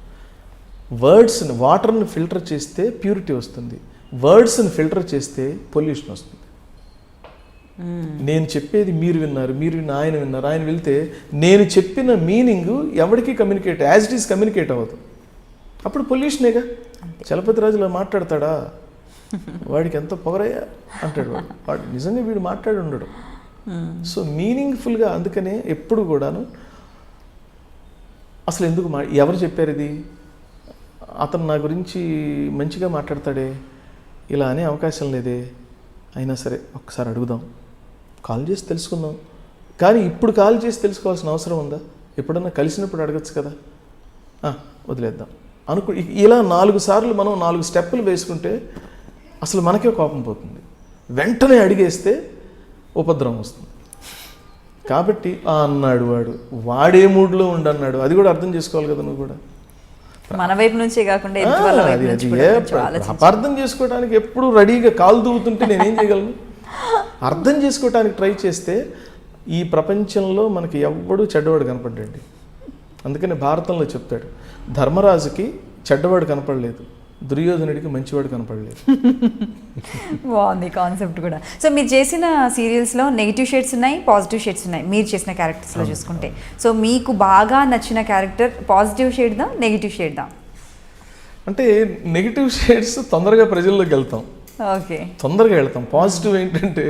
వర్డ్స్ని వాటర్ని ఫిల్టర్ చేస్తే ప్యూరిటీ వస్తుంది, వర్డ్స్ని ఫిల్టర్ చేస్తే పొల్యూషన్ వస్తుంది. నేను చెప్పేది మీరు విన్నారు, మీరు విన్న ఆయన విన్నారు, ఆయన వెళ్తే నేను చెప్పిన మీనింగ్ ఎవరికి communicate as it is communicate అవ్వదు, అప్పుడు పొల్యూషనేగా. చలపతి రాజులా మాట్లాడతాడా, వాడికి ఎంత పొగరయ్యా అంటాడు వాడు నిజంగా వీడు మాట్లాడి ఉండడు. సో మీనింగ్ఫుల్గా, అందుకనే ఎప్పుడు కూడాను అసలు ఎందుకు ఎవరు చెప్పారు ఇది, అతను నా గురించి మంచిగా మాట్లాడతాడే, ఇలా అనే అవకాశం లేదే, అయినా సరే ఒక్కసారి అడుగుదాం, కాల్ చేసి తెలుసుకుందాం. కానీ ఇప్పుడు కాల్ చేసి తెలుసుకోవాల్సిన అవసరం ఉందా? ఎప్పుడన్నా కలిసినప్పుడు అడగచ్చు కదా, వదిలేద్దాం ఇలా 4 సార్లు మనం 4 స్టెప్పులు వేసుకుంటే అసలు మనకే కోపం పోతుంది. వెంటనే అడిగేస్తే ఉపద్రవం వస్తుంది. కాబట్టి అన్నాడు వాడే మూడ్లో ఉండన్నాడు, అది కూడా అర్థం చేసుకోవాలి కదా నువ్వు కూడా. మన వైపు నుంచే కాకుండా అపార్థం చేసుకోవడానికి ఎప్పుడు రెడీగా కాలు దూవుతుంటే నేనేం చేయగలను? అర్థం చేసుకోవడానికి ట్రై చేస్తే ఈ ప్రపంచంలో మనకి ఎవ్వడూ చెడ్డవాడు కనపడ్డండి. అందుకని భారతంలో చెప్తాడు, ధర్మరాజుకి చెడ్డవాడు కనపడలేదు, దుర్యోధనుడికి మంచివాడు కనపడలేదు. బాగుంది కాన్సెప్ట్ కూడా. సో మీరు చేసిన సీరియల్స్లో నెగిటివ్ షేడ్స్ ఉన్నాయి, పాజిటివ్ షేడ్స్ ఉన్నాయి మీరు చేసిన క్యారెక్టర్స్లో చూసుకుంటే. సో మీకు బాగా నచ్చిన క్యారెక్టర్ పాజిటివ్ షేడ్దా నెగిటివ్ షేడ్దా? అంటే నెగిటివ్ షేడ్స్ తొందరగా ప్రజల్లోకి వెళ్తాం, తొందరగా వెళ్తాం. పాజిటివ్ ఏంటంటే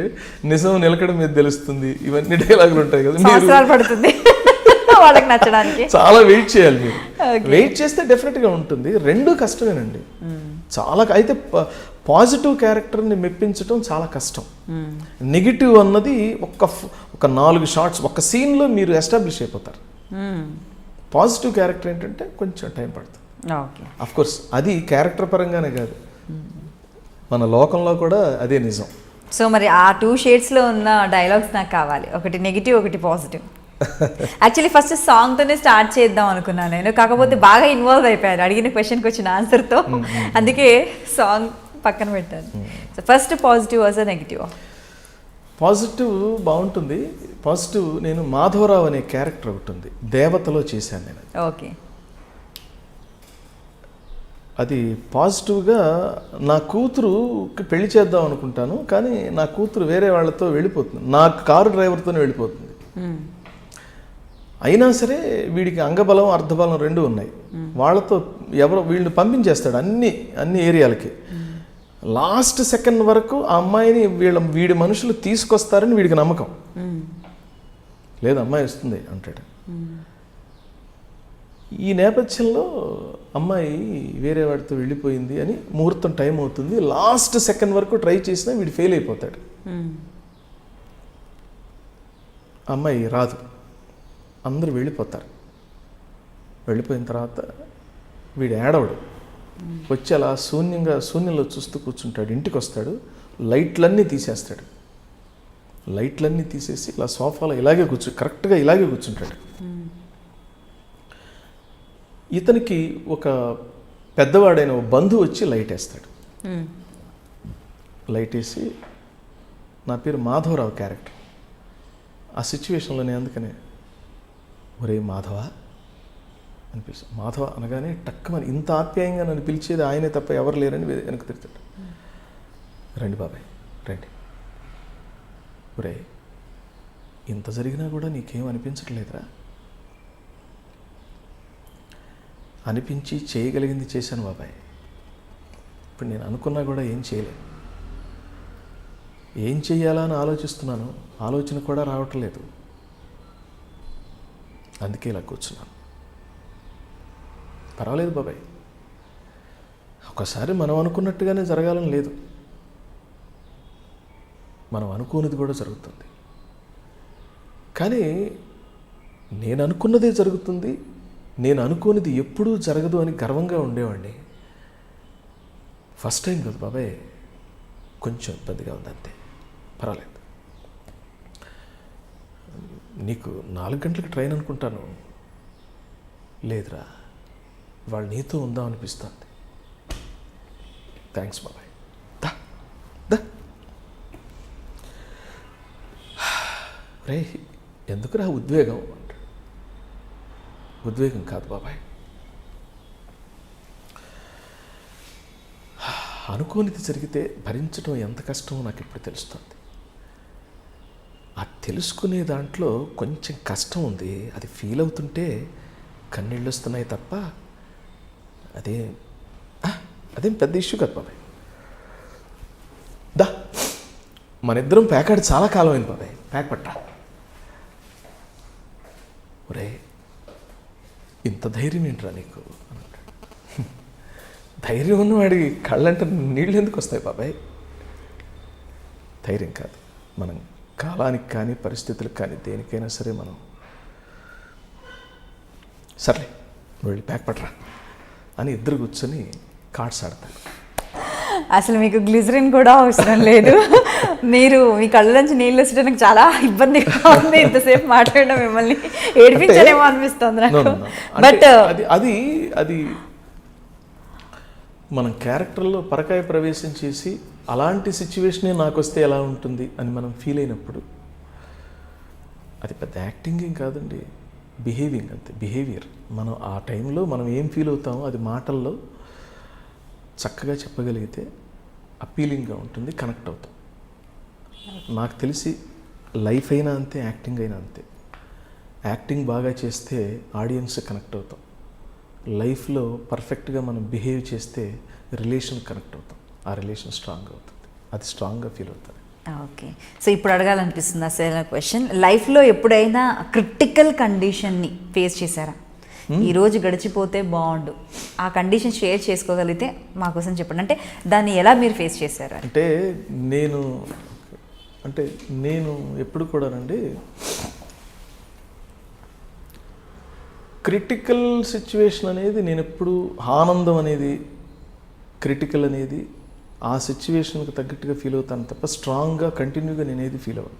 నిజం నిలకడ మీద తెలుస్తుంది, ఇవన్నీ డైలాగులు ఉంటాయి కదా, పడుతుంది వాళ్ళకి నచ్చడానికి చాలా వెయిట్ చేయాలి మీరు. వెయిట్ చేస్తే డెఫినెట్గా ఉంటుంది. రెండు కష్టమేనండి చాలా. అయితే పాజిటివ్ క్యారెక్టర్ని మెప్పించడం చాలా కష్టం. నెగిటివ్ అన్నది ఒక 4 షార్ట్స్ ఒక సీన్లో మీరు ఎస్టాబ్లిష్ అయిపోతారు. పాజిటివ్ క్యారెక్టర్ ఏంటంటే కొంచెం టైం పడుతుంది. అఫ్ కోర్స్ అది క్యారెక్టర్ పరంగానే కాదు, మన లోకంలో కూడా అదే నిజం. సో మరి ఆ 2 షేడ్స్లో ఉన్న డైలాగ్స్ నాకు కావాలి, ఒకటి నెగిటివ్ ఒకటి పాజిటివ్. యాక్చువల్లీ ఫస్ట్ సాంగ్తోనే స్టార్ట్ చేద్దాం అనుకున్నాను నేను, కాకపోతే బాగా ఇన్వాల్వ్ అయిపోయాను అడిగిన క్వశ్చన్కి వచ్చిన ఆన్సర్తో, అందుకే సాంగ్ పక్కన పెట్టాను. So first positive was negative? Positive బాగుంటుంది. పాజిటివ్ నేను మాధవరావు అనే క్యారెక్టర్ ఒకటి ఉంది, దేవతలో చేశాను నేను. ఓకే. అది పాజిటివ్గా నా కూతురుకి పెళ్లి చేద్దాం అనుకుంటాను, కానీ నా కూతురు వేరే వాళ్ళతో వెళ్ళిపోతుంది, నా కారు డ్రైవర్తోనే వెళ్ళిపోతుంది. అయినా సరే వీడికి అంగబలం అర్ధబలం 2 ఉన్నాయి. వాళ్ళతో వీళ్ళని పంపించేస్తాడు అన్ని ఏరియాలకి. లాస్ట్ సెకండ్ వరకు ఆ అమ్మాయిని వీడి మనుషులు తీసుకొస్తారని వీడికి నమ్మకం లేదు, అమ్మాయి వస్తుంది అంటాడు. ఈ నేపథ్యంలో అమ్మాయి వేరే వాడితో వెళ్ళిపోయింది అని ముహూర్తం టైం అవుతుంది, లాస్ట్ సెకండ్ వరకు ట్రై చేసినా వీడు ఫెయిల్ అయిపోతాడు. అమ్మాయి రాదు, అందరూ వెళ్ళిపోతారు. వెళ్ళిపోయిన తర్వాత వీడు ఏడవడు, వచ్చి అలా శూన్యంలో చూస్తూ కూర్చుంటాడు. ఇంటికి వస్తాడు, లైట్లన్నీ తీసేస్తాడు. లైట్లన్నీ తీసేసి ఇలా సోఫాలో కరెక్ట్గా ఇలాగే కూర్చుంటాడు. ఇతనికి ఒక పెద్దవాడైన ఒక బంధువు వచ్చి లైట్ వేస్తాడు. లైట్ వేసి, నా పేరు మాధవరావు క్యారెక్టర్. ఆ సిచ్యువేషన్లో నేను అందుకనే ఒరే మాధవ అనిపిస్తుంది. మాధవ అనగానే టక్కుమని ఇంత ఆప్యాయంగా నన్ను పిలిచేది ఆయనే తప్ప ఎవరు లేరని వెనక్కి తిరుగుతాడు. రండి బాబాయ్ రండి. ఒరే ఇంత జరిగినా కూడా నీకేం అనిపించట్లేదురా? అనిపించి చేయగలిగింది చేశాను బాబాయ్. ఇప్పుడు నేను అనుకున్నా కూడా ఏం చేయలేదు. ఏం చెయ్యాలా అని ఆలోచిస్తున్నాను, ఆలోచన కూడా రావట్లేదు. అందుకే ఇలా కూర్చున్నాను. పర్వాలేదు బాబాయ్, ఒకసారి మనం అనుకున్నట్టుగానే జరగాలని లేదు, మనం అనుకోనిది కూడా జరుగుతుంది. కానీ నేను అనుకున్నదే జరుగుతుంది, నేను అనుకోనిది ఎప్పుడూ జరగదు అని గర్వంగా ఉండేవాడిని. ఫస్ట్ టైం కదా బాబాయ్, కొంచెం ఇబ్బందిగా ఉంది అంతే, పర్వాలేదు. నీకు 4 గంటలకు ట్రైన్ అనుకుంటాను. లేదురా, వాళ్ళు నీతో ఉందాం అనిపిస్తుంది. థ్యాంక్స్ బాబాయ్, దా దా. రే ఎందుకురా ఉద్వేగం అంటాడు. ఉద్వేగం కాదు బాబాయ్, అనుకోనిది జరిగితే భరించడం ఎంత కష్టమో నాకు ఇప్పుడు తెలుస్తుంది. ఆ తెలుసుకునే దాంట్లో కొంచెం కష్టం ఉంది. అది ఫీల్ అవుతుంటే కన్నీళ్ళు వస్తున్నాయి తప్ప అదేం పెద్ద ఇష్యూ కాదు బాబాయ్. దా, మన ఇద్దరం ప్యాకాడి చాలా కాలం అయింది బాబాయ్, ప్యాక్ పట్టా. ఒరే ఇంత ధైర్యం ఏంట్రా నీకు అని అంటాడు. ధైర్యం ఉన్నవాడి కళ్ళంటే నీళ్ళు ఎందుకు వస్తాయి బాబాయ్? ధైర్యం కాదు, మనం కాలానికి కానీ పరిస్థితులకు కానీ దేనికైనా సరే మనం సర్లే వెళ్ళి ప్యాక్ పట్టరా అని ఇద్దరు కూర్చొని కార్డ్స్ ఆడతారు. అసలు మీకు గ్లిజరిన్ కూడా అవసరం లేదు. మీరు మీ కళ్ళ నుంచి నీళ్ళు వచ్చడానికి చాలా ఇబ్బందిగా ఉంది. ఇంతసేపు మాట్లాడడం మిమ్మల్ని ఏడిపించలేమో అనిపిస్తుంది నాకు. బట్ అది మనం క్యారెక్టర్లో పరకాయ ప్రవేశం చేసి అలాంటి సిచ్యువేషనే నాకు వస్తే ఎలా ఉంటుంది అని మనం ఫీల్ అయినప్పుడు అది పెద్ద యాక్టింగ్ ఏం కాదండి, బిహేవింగ్ అంతే, బిహేవియర్. మనం ఆ టైంలో మనం ఏం ఫీల్ అవుతామో అది మాటల్లో చక్కగా చెప్పగలిగితే అప్పీలింగ్గా ఉంటుంది, కనెక్ట్ అవుతాం. నాకు తెలిసి లైఫ్ అయినా అంతే, యాక్టింగ్ అయినా అంతే. యాక్టింగ్ బాగా చేస్తే ఆడియన్స్ కనెక్ట్ అవుతాం. లైఫ్లో పర్ఫెక్ట్గా మనం బిహేవ్ చేస్తే రిలేషన్ కనెక్ట్ అవుతాం, ఆ రిలేషన్ స్ట్రాంగ్ అవుతుంది, అది స్ట్రాంగ్గా ఫీల్ అవుతుంది. ఓకే, సో ఇప్పుడు అడగాలనిపిస్తుంది అసలు క్వశ్చన్, లైఫ్లో ఎప్పుడైనా క్రిటికల్ కండిషన్ని ఫేస్ చేశారా? ఈరోజు గడిచిపోతే బాగుండు, ఆ కండిషన్ షేర్ చేసుకోగలిగితే మా కోసం చెప్పండి. అంటే దాన్ని ఎలా మీరు ఫేస్ చేశారు? అంటే నేను ఎప్పుడు కూడానండి క్రిటికల్ సిచ్యువేషన్ అనేది నేను ఎప్పుడు ఆనందం అనేది క్రిటికల్ అనేది ఆ సిచ్యువేషన్కి తగ్గట్టుగా ఫీల్ అవుతాను తప్ప స్ట్రాంగ్గా కంటిన్యూగా నేనేది ఫీల్ అవ్వను.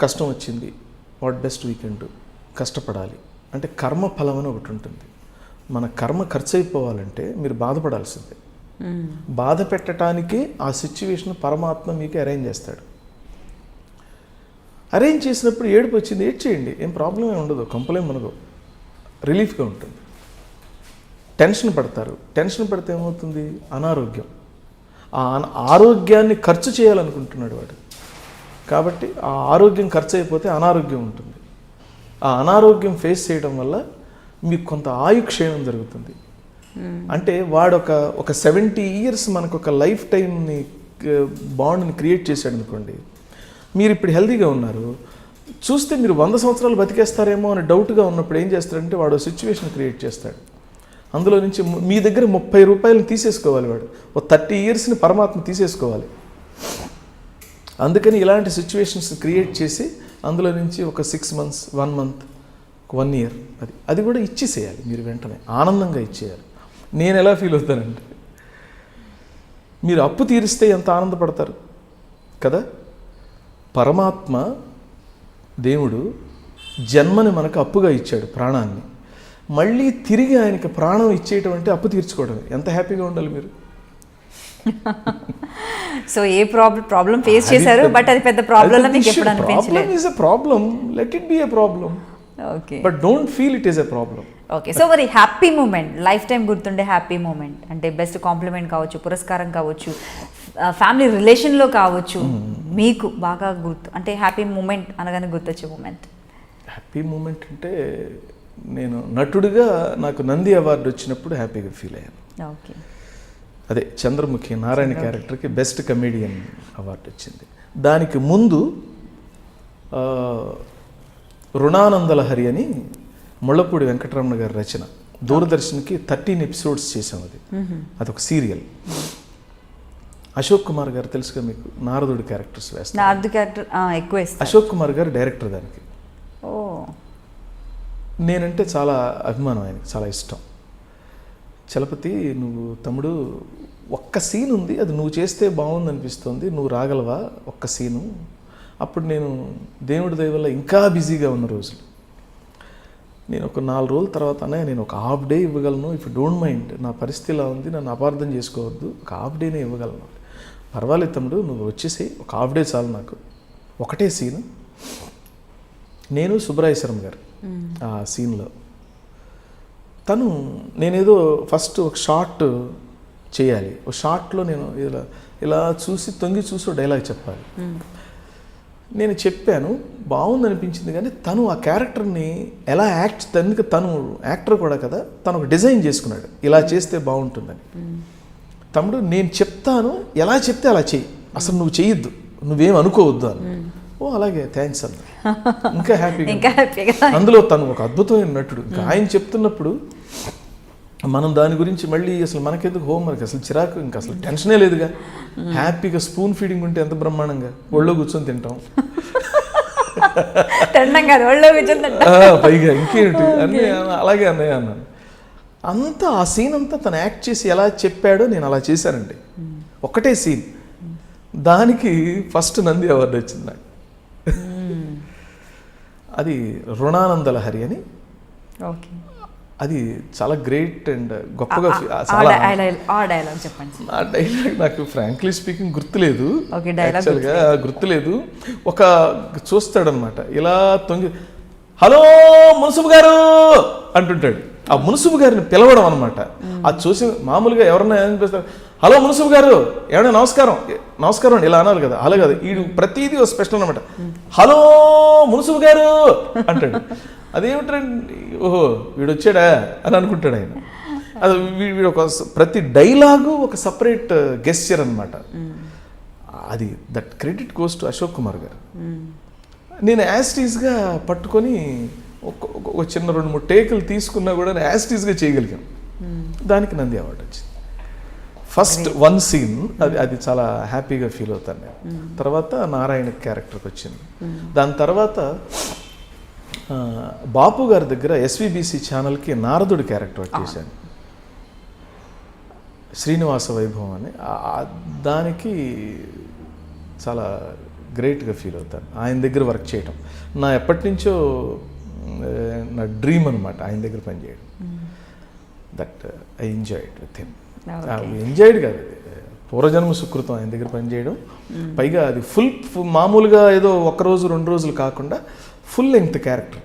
కష్టం వచ్చింది, వాట్ బెస్ట్ వీకెండ్, కష్టపడాలి అంటే కర్మ ఫలం అని ఒకటి ఉంటుంది. మన కర్మ ఖర్చు అయిపోవాలంటే మీరు బాధపడాల్సిందే. బాధ పెట్టడానికే ఆ సిచ్యువేషన్ పరమాత్మ మీకు అరేంజ్ చేస్తాడు. అరేంజ్ చేసినప్పుడు ఏడుపు వచ్చింది, ఏడ్చేయండి, ఏం ప్రాబ్లం ఏమి ఉండదు, కంప్లైంట్ మనకు రిలీఫ్గా ఉంటుంది. టెన్షన్ పడతారు, టెన్షన్ పడితే ఏమవుతుంది, అనారోగ్యం. ఆ ఆరోగ్యాన్ని ఖర్చు చేయాలనుకుంటున్నాడు వాడు, కాబట్టి ఆ ఆరోగ్యం ఖర్చు అయిపోతే అనారోగ్యం ఉంటుంది. ఆ అనారోగ్యం ఫేస్ చేయడం వల్ల మీకు కొంత ఆయుక్షేణం జరుగుతుంది. అంటే వాడు ఒక 70 years మనకు ఒక లైఫ్ టైంని బాండ్ని క్రియేట్ చేశాడు అనుకోండి. మీరు ఇప్పుడు హెల్తీగా ఉన్నారు, చూస్తే మీరు 100 సంవత్సరాలు బతికేస్తారేమో అని డౌట్గా ఉన్నప్పుడు ఏం చేస్తాడంటే వాడు సిచ్యువేషన్ క్రియేట్ చేస్తాడు. అందులో నుంచి మీ దగ్గర 30 రూపాయలను తీసేసుకోవాలి వాడు, ఒక 30 yearsని పరమాత్మ తీసేసుకోవాలి. అందుకని ఇలాంటి సిచ్యువేషన్స్ క్రియేట్ చేసి అందులో నుంచి ఒక 6 months 1 month 1 year అది కూడా ఇచ్చేసేయాలి మీరు వెంటనే, ఆనందంగా ఇచ్చేయాలి. నేను ఎలా ఫీల్ అవుతానంటే, మీరు అప్పు తీరిస్తే ఎంత ఆనందపడతారు కదా. పరమాత్మ దేవుడు జన్మని మనకు అప్పుగా ఇచ్చాడు, ప్రాణాన్ని. మళ్ళీ తిరిగి ఆయనకి ప్రాణం ఇచ్చేయటం అంటే అప్పు తీర్చుకోవడమే. ఎంత హ్యాపీగా ఉండాలి మీరు. సో ఏ ప్రాబ్లం ఫేస్ చేశారు, బట్ అది పెద్ద ప్రాబ్లం మీకు ఎప్పుడు అనిపించలేదు. Problem is a problem, let it be a problem, okay, but don't feel it is a problem. Okay. So మరి హ్యాపీ మూమెంట్, లైఫ్ టైం గుర్తుండే హ్యాపీ మూమెంట్ అంటే బెస్ట్ కాంప్లిమెంట్ కావచ్చు, పురస్కారం కావచ్చు, ఫ్యామిలీ రిలేషన్లో కావచ్చు, మీకు బాగా గుర్తు అంటే హ్యాపీ మూమెంట్ అనగానే గుర్తొచ్చే మూమెంట్. హ్యాపీ మూమెంట్ అంటే నేను నటుడిగా నాకు నంది అవార్డు వచ్చినప్పుడు హ్యాపీగా ఫీల్ అయ్యాను. ఓకే, అదే చంద్రముఖి నారాయణ క్యారెక్టర్కి బెస్ట్ కమెడియన్ అవార్డు వచ్చింది. దానికి ముందు రుణానందలహరి అని ముళ్ళపూడి వెంకటరమణ గారి రచన, దూరదర్శన్కి 13 ఎపిసోడ్స్ చేసాం. అదొక సీరియల్. అశోక్ కుమార్ గారు తెలుసుగా మీకు, నారదుడి క్యారెక్టర్స్ వేస్తారు. నారదు క్యారెక్టర్ ఎక్కువ వేస్తారు. అశోక్ కుమార్ గారు డైరెక్టర్ దానికి. ఓ, నేనంటే చాలా అభిమానం, ఆయనకి చాలా ఇష్టం. చలపతి, నువ్వు తమ్ముడు ఒక్క సీన్ ఉంది, అది నువ్వు చేస్తే బాగుంది అనిపిస్తుంది, నువ్వు రాగలవా ఒక్క సీను. అప్పుడు నేను దేవుడి దయ వల్ల ఇంకా బిజీగా ఉన్న రోజులు, నేను ఒక 4 రోజుల తర్వాత అన్నయ్య నేను ఒక హాఫ్ డే ఇవ్వగలను, ఇఫ్ డోంట్ మైండ్, నా పరిస్థితి ఇలా ఉంది, నన్ను అపార్థం చేసుకోవద్దు, ఒక హాఫ్ డేనే ఇవ్వగలను. పర్వాలేదు తమ్ముడు, నువ్వు వచ్చేసి ఒక హాఫ్ డే చాలు నాకు, ఒకటే సీను, నేను సుబ్రాయశ్వరం గారు ఆ సీన్లో. తను నేనేదో ఫస్ట్ ఒక షార్ట్ చేయాలి, ఒక షార్ట్లో నేను ఇలా చూసి తొంగి చూసి డైలాగ్ చెప్పాలి. నేను చెప్పాను, బాగుంది అనిపించింది, కానీ తను ఆ క్యారెక్టర్ని ఎలా తను యాక్టర్ కూడా కదా, తను ఒక డిజైన్ చేసుకున్నాడు, ఇలా చేస్తే బాగుంటుందని. తమ్ముడు నేను చెప్తాను, ఎలా చెప్తే అలా చెయ్యి, అసలు నువ్వు చెయ్యొద్దు, నువ్వేం అనుకోవద్దు అని. ఓ అలాగే, థ్యాంక్స్ అన్న. ఇంకా హ్యాపీగా. అందులో తను ఒక అద్భుతమైన నటుడు. ఇంకా ఆయన చెప్తున్నప్పుడు మనం దాని గురించి మళ్ళీ అసలు మనకెందుకు హోంవర్క్, అసలు చిరాకు, ఇంకా అసలు టెన్షనే లేదుగా. హ్యాపీగా స్పూన్ ఫీడింగ్ ఉంటే ఎంత బ్రహ్మాండంగా ఒళ్ళో కూర్చొని తింటాం. పైగా ఇంకేంటి అన్నీ అలాగే అన్నయ్య అన్నాను. అంతా ఆ సీన్ అంతా తను యాక్ట్ చేసి ఎలా చెప్పాడో నేను అలా చేశానండి. ఒకటే సీన్, దానికి ఫస్ట్ నంది అవార్డు వచ్చింది నాకు. అది రుణానందలహరి అని. అది చాలా గ్రేట్ అండ్ గొప్పగా ఆ డైలాగ్ చెప్పండి. ఆ డైలాగ్ నాకు ఫ్రాంక్లీ స్పీకింగ్ గుర్తులేదు, యాక్చువల్గా గుర్తులేదు. ఒక చూస్తాడనమాట, ఇలా తొంగి హలో మున్సిపు గారు అంటుంటాడు. ఆ మున్సిపు గారిని పిలవడం అనమాట. అది చూసి మామూలుగా ఎవరన్నా అనిపిస్తారు, హలో మున్సిపు గారు ఏమన్నా నమస్కారం అండి ఇలా అనాలి కదా. అలా కాదు, వీడు ప్రతిదీ ఒక స్పెషల్ అనమాట. హలో మున్సిపు గారు అంటాడు. అదేమిటండి, ఓహో వీడు వచ్చాడా అని అనుకుంటాడు ఆయన. అది వీడు ఒక ప్రతి డైలాగు ఒక సపరేట్ గెస్చర్ అనమాట. అది that credit goes to Ashok Kumar గారు. నేను యాస్టీస్గా పట్టుకొని ఒక చిన్న 2-3 టేకులు తీసుకున్నా కూడా యాస్టీస్గా చేయగలిగాను. దానికి నంది అవార్డు వచ్చింది. ఫస్ట్ 1 సీన్ అది చాలా హ్యాపీగా ఫీల్ అవుతాను నేను. తర్వాత నారాయణ క్యారెక్టర్కి వచ్చింది. దాని తర్వాత బాపు గారి దగ్గర ఎస్విబిసి ఛానల్కి నారదుడి క్యారెక్టర్ చేశాను, శ్రీనివాస వైభవం అని. దానికి చాలా గ్రేట్గా ఫీల్ అవుతాను ఆయన దగ్గర వర్క్ చేయడం. నా ఎప్పటి నుంచో నా డ్రీమ్ అనమాట ఆయన దగ్గర పనిచేయడం. That I enjoyed with him. Enjoyed కాదు, పూర్వజన్మ సుకృతం ఆయన దగ్గర పనిచేయడం. పైగా అది ఫుల్ మామూలుగా ఏదో 1 రోజు 2 రోజులు కాకుండా ఫుల్ లెంగ్త్ క్యారెక్టర్.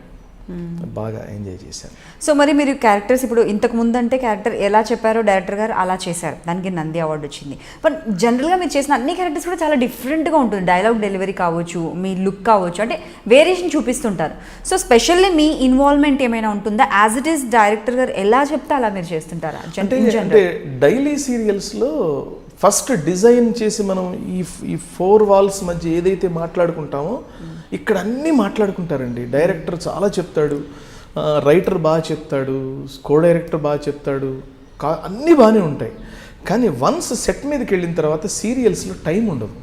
బాగా ఎంజాయ్ చేశాను. సో మరి మీరు క్యారెక్టర్స్ ఇప్పుడు ఇంతకు ముందు అంటే క్యారెక్టర్ ఎలా చెప్పారో డైరెక్టర్ గారు అలా చేశారు, దానికి నంది అవార్డు వచ్చింది. బట్ జనరల్గా మీరు చేసిన అన్ని క్యారెక్టర్స్ కూడా చాలా డిఫరెంట్గా ఉంటుంది. డైలాగ్ డెలివరీ కావచ్చు, మీ లుక్ కావచ్చు, అంటే వేరియేషన్ చూపిస్తుంటారు. సో స్పెషల్లీ మీ ఇన్వాల్వ్మెంట్ ఏమైనా ఉంటుందా? యాజ్ ఇట్ ఈస్ డైరెక్టర్ గారు ఎలా చెప్తే అలా మీరు చేస్తుంటారా? అంటే డైలీ సీరియల్స్లో ఫస్ట్ డిజైన్ చేసి మనం ఈ 4 వాల్స్ మధ్య ఏదైతే మాట్లాడుకుంటామో ఇక్కడ అన్నీ మాట్లాడుకుంటారండి. డైరెక్టర్ చాలా చెప్తాడు, రైటర్ బాగా చెప్తాడు, కో డైరెక్టర్ బాగా చెప్తాడు, అన్నీ బాగానే ఉంటాయి. కానీ వన్స్ సెట్ మీదకి వెళ్ళిన తర్వాత సీరియల్స్లో టైం ఉండదు.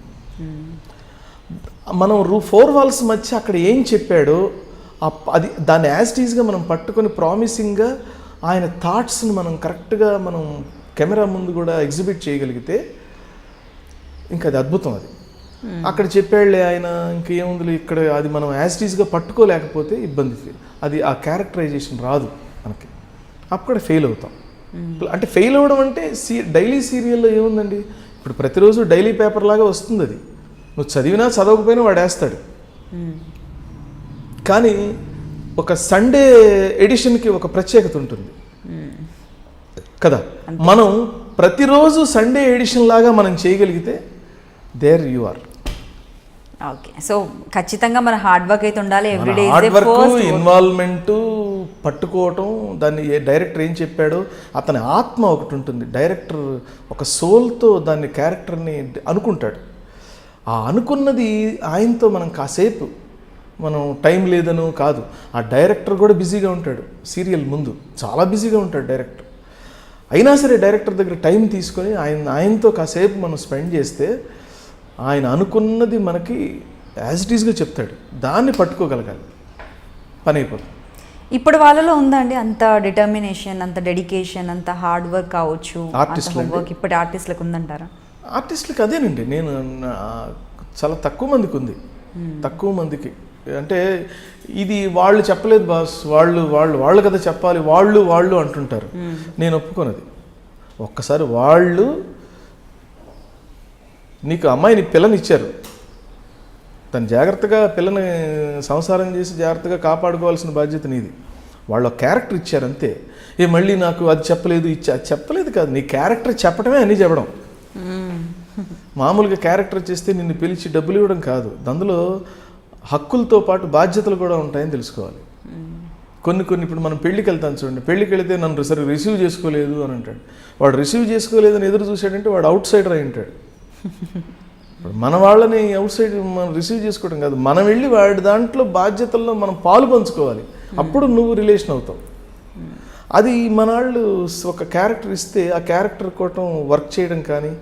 మనం 4 వాల్స్ మధ్య అక్కడ ఏం చెప్పాడో అది దాన్ని యాజ్ టీజ్గా మనం పట్టుకొని ప్రామిసింగ్గా ఆయన థాట్స్ని మనం కరెక్ట్గా మనం కెమెరా ముందు కూడా ఎగ్జిబిట్ చేయగలిగితే ఇంకా అది అద్భుతం. అది అక్కడ చెప్పాడులే ఆయన, ఇంకేముంది ఇక్కడ, అది మనం యాజ్ టీజ్గా పట్టుకోలేకపోతే ఇబ్బంది. అది ఆ క్యారెక్టరైజేషన్ రాదు మనకి, అప్పుడు ఫెయిల్ అవుతాం. అంటే ఫెయిల్ అవ్వడం అంటే డైలీ సీరియల్లో ఏముందండి, ఇప్పుడు ప్రతిరోజు డైలీ పేపర్ లాగా వస్తుంది. అది నువ్వు చదివినా చదవకపోయినా వాడు వేస్తాడు. కానీ ఒక సండే ఎడిషన్కి ఒక ప్రత్యేకత ఉంటుంది కదా. మనం ప్రతిరోజు సండే ఎడిషన్ లాగా మనం చేయగలిగితే there you are. Okay, so ఖచ్చితంగా మన హార్డ్ వర్క్ అయితే ఉండాలి. ఎవ్రీడే హార్డ్ వర్క్, ఇన్వాల్వ్మెంట్, పట్టుకోవటం, దాన్ని డైరెక్టర్ ఏం చెప్పాడో అతని ఆత్మ ఒకటి ఉంటుంది. డైరెక్టర్ ఒక సోల్తో దాన్ని క్యారెక్టర్ని అనుకుంటాడు. ఆ అనుకున్నది ఆయనతో మనం కాసేపు మనం టైం లేదనో కాదు, ఆ డైరెక్టర్ కూడా బిజీగా ఉంటాడు. సీరియల్ ముందు చాలా బిజీగా ఉంటాడు డైరెక్టర్. అయినా సరే డైరెక్టర్ దగ్గర టైం తీసుకొని ఆయనతో కాసేపు మనం స్పెండ్ చేస్తే ఆయన అనుకున్నది మనకి యాజ్ ఇట్ ఈస్గా చెప్తాడు. దాన్ని పట్టుకోగలగాలి, పని అయిపోతుంది. ఇప్పుడు వాళ్ళలో ఉందా అండి అంత డిటర్మినేషన్, అంత డెడికేషన్, అంత హార్డ్ వర్క్ కావచ్చు, వర్క్ ఇప్పటి ఆర్టిస్టులకు ఉందంటారా? ఆర్టిస్టులకు అదేనండి, నేను చాలా తక్కువ మందికి ఉంది. తక్కువ మందికి అంటే ఇది వాళ్ళు చెప్పలేదు బాస్, వాళ్ళు కదా చెప్పాలి, వాళ్ళు అంటుంటారు. నేను ఒప్పుకోనది. ఒక్కసారి వాళ్ళు నీకు అమ్మాయిని పిల్లని ఇచ్చారు, తను జాగ్రత్తగా పిల్లని సంసారం చేసి జాగ్రత్తగా కాపాడుకోవాల్సిన బాధ్యత నీది. వాళ్ళు క్యారెక్టర్ ఇచ్చారు అంతే. మళ్ళీ నాకు అది చెప్పలేదు అది చెప్పలేదు కాదు, నీ క్యారెక్టర్ చెప్పడమే అన్నీ చెప్పడం. మామూలుగా క్యారెక్టర్ చేస్తే నిన్ను పిలిచి డబ్బులు ఇవ్వడం కాదు, అందులో హక్కులతో పాటు బాధ్యతలు కూడా ఉంటాయని తెలుసుకోవాలి. కొన్ని ఇప్పుడు మనం పెళ్ళికి వెళ్తాం చూడండి, పెళ్ళికి వెళితే నన్ను సరే రిసీవ్ చేసుకోలేదు అని అంటాడు. వాడు రిసీవ్ చేసుకోలేదని ఎదురు చూశాడంటే వాడు అవుట్ సైడర్ అయి ఉంటాడు. మన వాళ్ళని అవుట్ సైడ్ మనం రిసీవ్ చేసుకోవడం కాదు, మనం వెళ్ళి వాడి దాంట్లో బాధ్యతల్లో మనం పాలు పంచుకోవాలి. అప్పుడు నువ్వు రిలేషన్ అవుతావు. అది మన వాళ్ళు ఒక క్యారెక్టర్ ఇస్తే ఆ క్యారెక్టర్ కోసం వర్క్ చేయడం కానీ,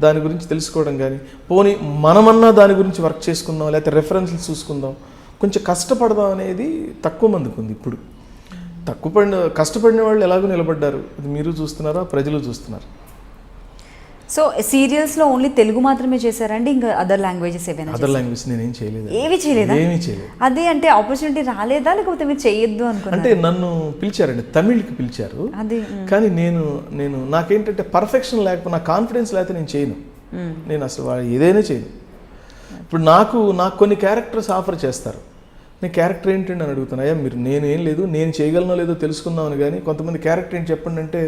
దాని గురించి తెలుసుకోవడం కానీ, పోనీ మనమన్నా దాని గురించి వర్క్ చేసుకుందాం, లేకపోతే రెఫరెన్స్లు చూసుకుందాం, కొంచెం కష్టపడదాం అనేది తక్కువ మందికి ఉంది. ఇప్పుడు కష్టపడిన వాళ్ళు ఎలాగో నిలబడ్డారు, అది మీరు చూస్తున్నారా, ప్రజలు చూస్తున్నారు. సో సీరియల్స్లో ఓన్లీ తెలుగు మాత్రమే చేశారండి, ఇంకా అదర్ లాంగ్వేజెస్ ఏమైనా? అదర్ లాంగ్వేజ్ నేనేం చేయలేదు. ఏమీ చేయలేదు. అదే అంటే ఆపర్చునిటీ రాలేదా, లేకపోతే మీరు చేయొద్దు అనుకున్నా? అంటే నన్ను పిలిచారండి, తమిళ్కి పిలిచారు. అదే కానీ నేను నాకేంటంటే పర్ఫెక్షన్ లేకపోతే, నా కాన్ఫిడెన్స్ లేకపోతే నేను చేయను. నేను అసలు ఏదైనా చేయను. ఇప్పుడు నాకు కొన్ని క్యారెక్టర్స్ ఆఫర్ చేస్తారు, నేను క్యారెక్టర్ ఏంటండి అని అడుగుతాను. అయ్యా మీరు నేనేం లేదు, నేను చేయగలనో లేదో తెలుసుకుందామని. కానీ కొంతమంది క్యారెక్టర్ ఏంటి చెప్పండి అంటే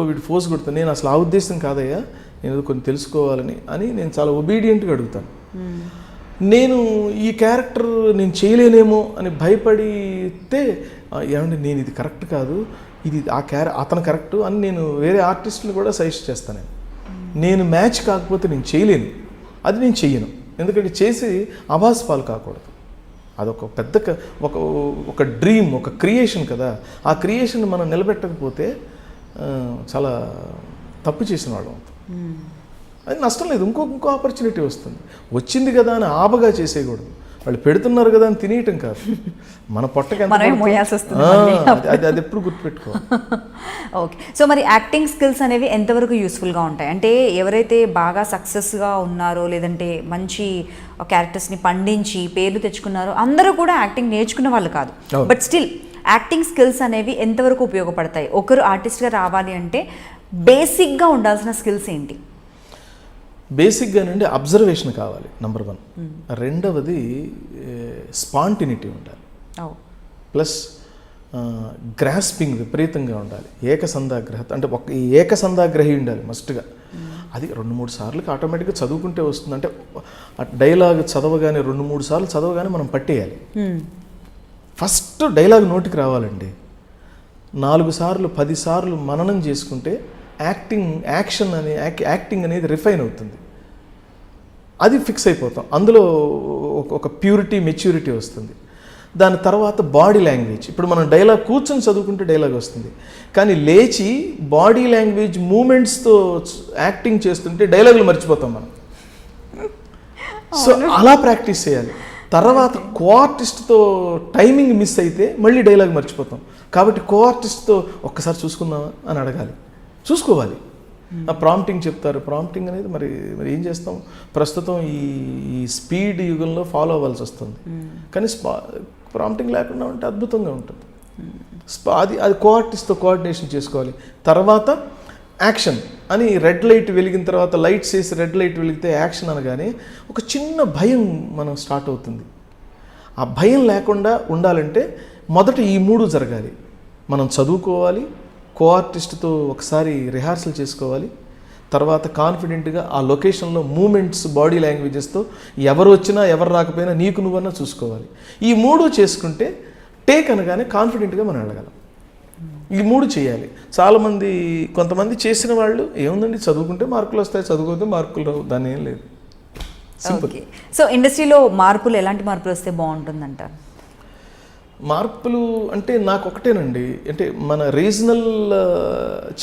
వీడు ఫోర్స్ కొడతాను. నేను అసలు ఆ ఉద్దేశం కాదయ్యా, నేను కొన్ని తెలుసుకోవాలని నేను చాలా ఒబీడియంట్గా అడుగుతాను. నేను ఈ క్యారెక్టర్ నేను చేయలేనేమో అని భయపడితే ఏమంటే నేను ఇది కరెక్ట్ కాదు, ఇది అతను కరెక్టు అని నేను వేరే ఆర్టిస్టులు కూడా సజెస్ట్ చేస్తాను. నేను మ్యాచ్ కాకపోతే నేను చేయలేను, అది నేను చెయ్యను. ఎందుకంటే చేసి అభాస్ పాలు కాకూడదు. అదొక పెద్ద ఒక డ్రీమ్, ఒక క్రియేషన్ కదా. ఆ క్రియేషన్ మనం నిలబెట్టకపోతే చాలా తప్పు చేసిన వాళ్ళం. అది నష్టం లేదు, ఇంకో ఆపర్చునిటీ వస్తుంది. వచ్చింది కదా అని ఆబగా చేసేయకూడదు. వాళ్ళు పెడుతున్నారు కదా అని తినేయటం కాదు, మన పొట్టకి అది ఎప్పుడు గుర్తుపెట్టుకోవాలి. ఓకే, సో మరి యాక్టింగ్ స్కిల్స్ అనేవి ఎంతవరకు యూస్ఫుల్గా ఉంటాయి? అంటే ఎవరైతే బాగా సక్సెస్గా ఉన్నారో, లేదంటే మంచి క్యారెక్టర్స్ని పండించి పేర్లు తెచ్చుకున్నారో, అందరూ కూడా యాక్టింగ్ నేర్చుకున్న వాళ్ళు కాదు. బట్ స్టిల్ యాక్టింగ్ స్కిల్స్ అనేవి ఎంతవరకు ఉపయోగపడతాయి? ఒకరు ఆర్టిస్ట్గా రావాలి అంటే బేసిక్గా ఉండాల్సిన స్కిల్స్ ఏంటి? బేసిక్గా నుండి అబ్జర్వేషన్ కావాలి, నెంబర్ 1. రెండవది స్పాంటినిటీ ఉండాలి, ప్లస్ గ్రాస్పింగ్ విపరీతంగా ఉండాలి. ఏకసంధాగ్రహత అంటే ఏకసంధాగ్రహి ఉండాలి మస్ట్గా. అది 2-3 సార్లకి ఆటోమేటిక్గా చదువుకుంటే వస్తుంది. అంటే డైలాగ్ చదవగానే 2-3 సార్లు చదవగానే మనం పట్టేయాలి. ఫస్ట్ డైలాగ్ నోటికి రావాలండి. 4 సార్లు 10 సార్లు మననం చేసుకుంటే యాక్టింగ్ అనేది రిఫైన్ అవుతుంది. అది ఫిక్స్ అయిపోతాం. అందులో ఒక ప్యూరిటీ, మెచ్యూరిటీ వస్తుంది. దాని తర్వాత బాడీ లాంగ్వేజ్. ఇప్పుడు మనం డైలాగ్ కూర్చొని చదువుకుంటే డైలాగ్ వస్తుంది, కానీ లేచి బాడీ లాంగ్వేజ్ మూమెంట్స్తో యాక్టింగ్ చేస్తుంటే డైలాగులు మర్చిపోతాం మనం. సో అలా ప్రాక్టీస్ చేయాలి. తర్వాత కో ఆర్టిస్ట్తో టైమింగ్ మిస్ అయితే మళ్ళీ డైలాగ్ మర్చిపోతాం. కాబట్టి కో ఆర్టిస్ట్తో ఒక్కసారి చూసుకుందామా అని అడగాలి, చూసుకోవాలి. ఆ ప్రాంప్టింగ్ చెప్తారు. ప్రాంప్టింగ్ అనేది మరి ఏం చేస్తాం, ప్రస్తుతం ఈ స్పీడ్ యుగంలో ఫాలో అవ్వాల్సి వస్తుంది. కానీ ప్రాంప్టింగ్ లేకుండా ఉంటే అద్భుతంగా ఉంటుంది. అది కో ఆర్టిస్ట్తో కోఆర్డినేషన్ చేసుకోవాలి. తర్వాత యాక్షన్ అని రెడ్ లైట్ వెలిగిన తర్వాత లైట్స్ వేసి రెడ్ లైట్ వెలిగితే యాక్షన్ అనగానే ఒక చిన్న భయం మనం స్టార్ట్ అవుతుంది. ఆ భయం లేకుండా ఉండాలంటే మొదట ఈ 3 జరగాలి. మనం చదువుకోవాలి, కో ఆర్టిస్ట్తో ఒకసారి రిహార్సల్ చేసుకోవాలి, తర్వాత కాన్ఫిడెంట్గా ఆ లొకేషన్లో మూమెంట్స్, బాడీ లాంగ్వేజెస్తో ఎవరు వచ్చినా ఎవరు రాకపోయినా నీకు నువ్వన్నా చూసుకోవాలి. ఈ 3 చేసుకుంటే టేక్ అనగానే కాన్ఫిడెంట్గా మనం వెళ్ళగలం. ఈ 3 చేయాలి. చాలామంది, కొంతమంది చేసిన వాళ్ళు ఏముందండి చదువుకుంటే మార్కులు వస్తాయి, చదువుకుంటే మార్కులు రావు, దాని ఏం లేదు. ఓకే. సో ఇండస్ట్రీలో మార్పులు, ఎలాంటి మార్పులు వస్తే బాగుంటుందంటారు? మార్పులు అంటే నాకు ఒకటేనండి, అంటే మన రీజనల్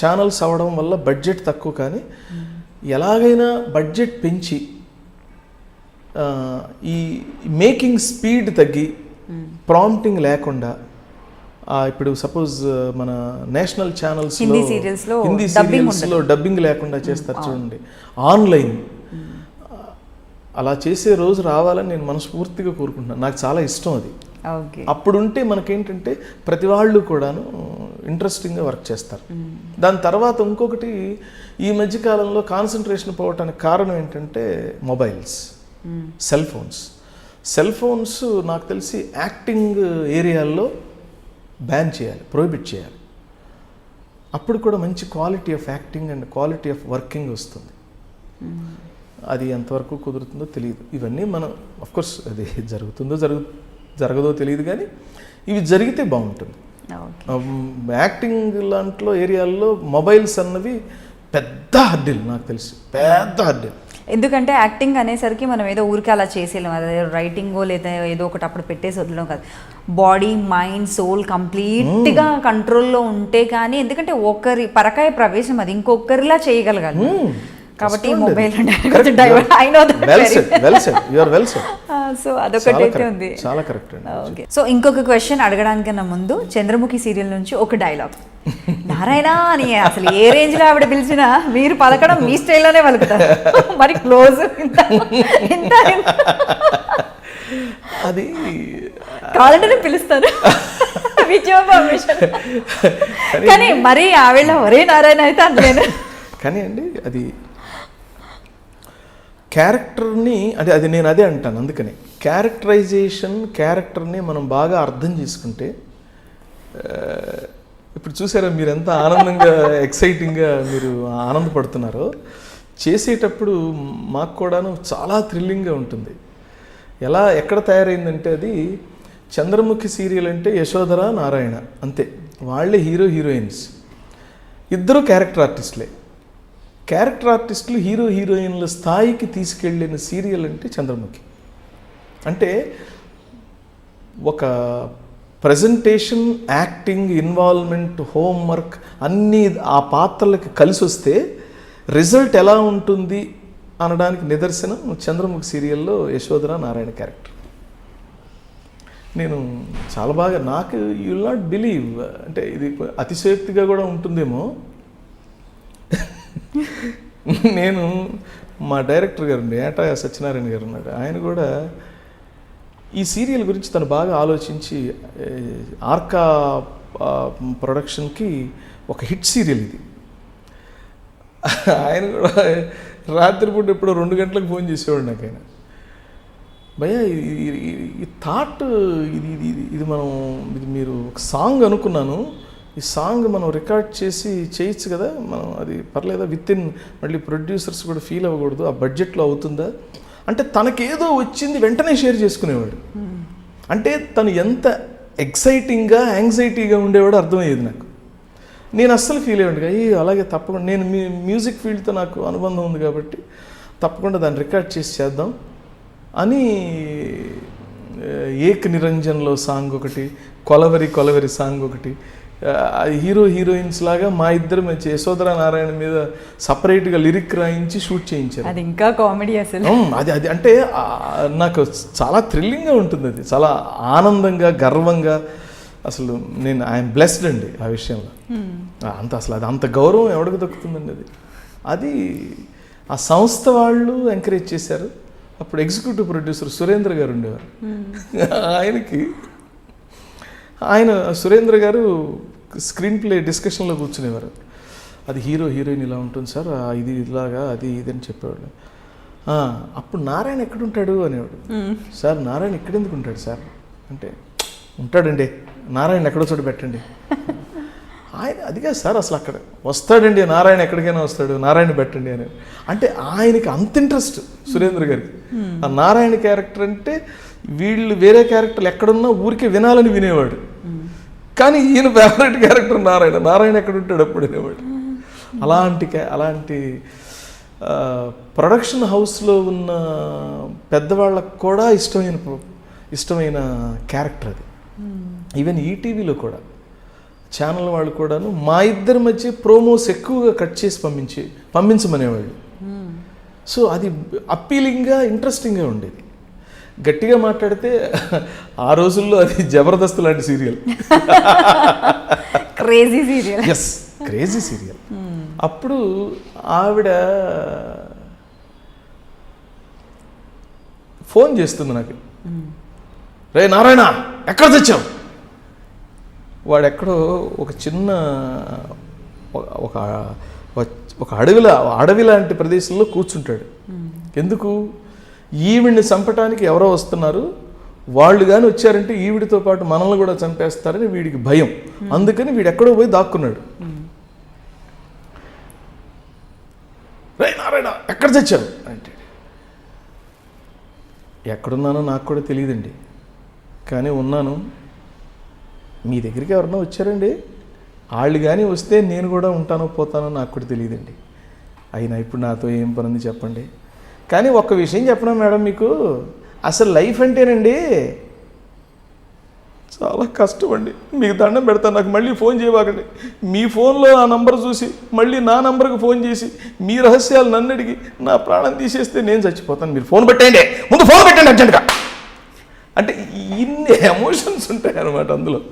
ఛానల్స్ అవ్వడం వల్ల బడ్జెట్ తక్కువ, కానీ ఎలాగైనా బడ్జెట్ పెంచి ఈ మేకింగ్ స్పీడ్ తగ్గి ప్రాంప్టింగ్ లేకుండా, ఇప్పుడు సపోజ్ మన నేషనల్ ఛానల్స్ హిందీ సీరియల్స్లో డబ్బింగ్ లేకుండా చేస్తారు చూడండి, ఆన్లైన్ అలా చేసే రోజు రావాలని నేను మనస్ఫూర్తిగా కోరుకుంటున్నాను. నాకు చాలా ఇష్టం అది. అప్పుడుంటే మనకేంటంటే ప్రతి వాళ్ళు కూడాను ఇంట్రెస్టింగ్గా వర్క్ చేస్తారు. దాని తర్వాత ఇంకొకటి, ఈ మధ్యకాలంలో కాన్సన్ట్రేషన్ పోవటానికి కారణం ఏంటంటే మొబైల్స్, సెల్ ఫోన్స్ నాకు తెలిసి యాక్టింగ్ ఏరియాల్లో బ్యాన్ చేయాలి, ప్రొహిబిట్ చేయాలి. అప్పుడు కూడా మంచి quality of acting and quality of working వస్తుంది. అది ఎంతవరకు కుదురుతుందో తెలియదు. ఇవన్నీ మనం అఫ్కోర్స్ అది జరగదో తెలియదు, కానీ ఇవి జరిగితే బాగుంటుంది. యాక్టింగ్ లాంట్లో ఏరియాల్లో మొబైల్స్ అన్నవి పెద్ద హర్డిల్, నాకు తెలిసి పెద్ద హర్డిల్. ఎందుకంటే యాక్టింగ్ అనేసరికి మనం ఏదో ఊరికే అలా చేసేయలేం, అదే రైటింగో లేదా ఏదో ఒకటి అప్పుడు పెట్టేసి వదలడం కాదు. బాడీ, మైండ్, సోల్ కంప్లీట్గా కంట్రోల్లో ఉంటే కానీ, ఎందుకంటే ఒకరి పరకాయ ప్రవేశం అది ఇంకొకరిలా చేయగలగాలి. కాబట్టి మొబైల్ సో అదొకటి అయితే ఉంది. చాలా కరెక్ట్. ఓకే. సో ఇంకొక క్వశ్చన్ అడగడానికన్నా ముందు, చంద్రముఖి సీరియల్ నుంచి ఒక డైలాగ్, నారాయణ అని అసలు ఏ రేంజ్ లో ఆవిడ పిలిచినా మీరు పలకడం మీ స్టైల్లోనే పలుకుతారు, మరి క్లోజ్ ఇంత అది కావాలంటే పిలుస్తారు కానీ మరి ఆవిడ ఒరే నారాయణ అయితే అనలేను. కానీ అండి అది క్యారెక్టర్ని, అంటే అది నేను అదే అంటాను. అందుకని క్యారెక్టర్ని మనం బాగా అర్థం చేసుకుంటే, ఇప్పుడు చూసారా మీరు ఎంత ఆనందంగా ఎక్సైటింగ్గా మీరు ఆనందపడుతున్నారో, చేసేటప్పుడు మాకు కూడాను చాలా థ్రిల్లింగ్గా ఉంటుంది. ఎక్కడ తయారైందంటే అది చంద్రముఖి సీరియల్ అంటే యశోధర, నారాయణ అంతే, వాళ్ళే హీరో హీరోయిన్స్, ఇద్దరు క్యారెక్టర్ ఆర్టిస్టులు హీరో హీరోయిన్ల స్థాయికి తీసుకెళ్ళిన సీరియల్ అంటే చంద్రముఖి. అంటే ఒక ప్రజెంటేషన్, యాక్టింగ్, ఇన్వాల్వ్మెంట్, హోంవర్క్ అన్నీ ఆ పాత్రలకి కలిసి వస్తే రిజల్ట్ ఎలా ఉంటుంది అనడానికి నిదర్శనం చంద్రముఖి సీరియల్లో యశోధర, నారాయణ క్యారెక్టర్. నేను చాలా బాగా, నాకు యు విల్ నాట్ బిలీవ్, అంటే ఇది అతిశయోక్తిగా కూడా ఉంటుందేమో, నేను మా డైరెక్టర్ గారు ఏటా సత్యనారాయణ గారు ఉన్నాడు, ఆయన కూడా ఈ సీరియల్ గురించి తను బాగా ఆలోచించి ఆర్కా ప్రొడక్షన్కి ఒక హిట్ సీరియల్ ఇది. ఆయన కూడా రాత్రిపూట ఎప్పుడో 2 గంటలకు ఫోన్ చేసేవాడు నాకు. ఆయన భయ్యా ఈ థాట్ ఇది మీరు ఒక సాంగ్ అనుకున్నాను, ఈ సాంగ్ మనం రికార్డ్ చేసి చేయొచ్చు కదా, మనం అది పర్లేదా, విత్-ఇన్ మళ్ళీ ప్రొడ్యూసర్స్ కూడా ఫీల్ అవ్వకూడదు, ఆ బడ్జెట్లో అవుతుందా అంటే, తనకేదో వచ్చింది వెంటనే షేర్ చేసుకునేవాడు. అంటే తను ఎంత ఎక్సైటింగ్గా, యాంగ్జైటీగా ఉండేవాడు అర్థమయ్యేది నాకు. నేను అస్సలు ఫీల్ అయ్యాడు, అలాగే తప్పకుండా, నేను మ్యూజిక్ ఫీల్డ్తో నాకు అనుబంధం ఉంది కాబట్టి తప్పకుండా దాన్ని రికార్డ్ చేసి చేద్దాం అని ఏక్ నిరంజన్లో సాంగ్ ఒకటి, కొలవరి సాంగ్ ఒకటి, హీరో హీరోయిన్స్ లాగా మా ఇద్దరు మంచి యశోధరా నారాయణ మీద సపరేట్గా లిరిక్ రాయించి షూట్ చేయించారు. అది ఇంకా కామెడీ అసలు. అది అంటే నాకు చాలా థ్రిల్లింగ్గా ఉంటుంది, అది చాలా ఆనందంగా గర్వంగా. అసలు నేను ఐఎమ్ బ్లెస్డ్ అండి ఆ విషయంలో. అంత అసలు అది అంత గౌరవం ఎవరికి దక్కుతుందండి. అది ఆ సంస్థ వాళ్ళు ఎంకరేజ్ చేశారు. అప్పుడు ఎగ్జిక్యూటివ్ ప్రొడ్యూసర్ సురేంద్ర గారు ఉండేవారు. ఆయన సురేంద్ర గారు స్క్రీన్ ప్లే డిస్కషన్లో కూర్చునేవారు. అది హీరో హీరోయిన్ ఇలా ఉంటుంది సార్, ఇది ఇలాగా అది ఇది అని చెప్పేవాడు. అప్పుడు నారాయణ ఎక్కడుంటాడు అనేవాడు. సార్ నారాయణ ఎక్కడెందుకు ఉంటాడు సార్ అంటే, ఉంటాడండి నారాయణ ఎక్కడో చోటు పెట్టండి. ఆయన అదిగా సార్ అసలు అక్కడ వస్తాడండి నారాయణ, ఎక్కడికైనా వస్తాడు, నారాయణ పెట్టండి అని. అంటే ఆయనకి అంత ఇంట్రెస్ట్ సురేంద్ర గారికి ఆ నారాయణ క్యారెక్టర్ అంటే. వీళ్ళు వేరే క్యారెక్టర్లు ఎక్కడున్నా ఊరికే వినాలని వినేవాడు, కానీ ఈయన ఫేవరెట్ క్యారెక్టర్ నారాయణ. నారాయణ ఎక్కడ ఉంటాడు అప్పుడు వినేవాడు. అలాంటి ప్రొడక్షన్ హౌస్లో ఉన్న పెద్దవాళ్ళకు కూడా ఇష్టమైన క్యారెక్టర్ అది. ఈవెన్ ఈటీవీలో కూడా ఛానల్ వాళ్ళు కూడాను మా ఇద్దరి మధ్య ప్రోమోస్ ఎక్కువగా కట్ చేసి పంపించమనేవాళ్ళు. సో అది అప్పీలింగ్గా ఇంట్రెస్టింగ్గా ఉండేది. గట్టిగా మాట్లాడితే ఆ రోజుల్లో అది జబర్దస్త్ లాంటి serial, crazy serial. Yes, crazy serial. అప్పుడు ఆవిడ ఫోన్ చేస్తుంది నాకు, రే నారాయణ ఎక్కడ తెచ్చావు. వాడెక్కడో ఒక చిన్న ఒక అడవి లాంటి ప్రదేశంలో కూర్చుంటాడు. ఎందుకు? ఈవిడ్ని చంపటానికి ఎవరో వస్తున్నారు, వాళ్ళు కానీ వచ్చారంటే ఈవిడితో పాటు మనల్ని కూడా చంపేస్తారని వీడికి భయం. అందుకని వీడు ఎక్కడో పోయి దాక్కున్నాడు. రే నారాయణ ఎక్కడ తెచ్చావు అంటే, ఎక్కడున్నానో నాకు కూడా తెలియదండి, కానీ ఉన్నాను. మీ దగ్గరికి ఎవరన్నా వచ్చారండి? వాళ్ళు కానీ వస్తే నేను కూడా ఉంటానో పోతానో నాకు కూడా తెలియదండి. అయినా ఇప్పుడు నాతో ఏం పనుంది చెప్పండి. కానీ ఒక్క విషయం చెప్పనా మేడం, మీకు అసలు లైఫ్ అంటేనండి చాలా కష్టం అండి. మీకు దండం పెడతాను, నాకు మళ్ళీ ఫోన్ చేయబాకండి. మీ ఫోన్లో ఆ నంబర్ చూసి మళ్ళీ నా నంబర్కి ఫోన్ చేసి మీ రహస్యాలు నన్ను అడిగి నా ప్రాణం తీసేస్తే నేను చచ్చిపోతాను. మీరు ఫోన్ పెట్టండి, ముందు ఫోన్ పెట్టండి అర్జెంట్గా. అంటే ఇన్ని ఎమోషన్స్ ఉంటాయి అన్నమాట అందులో.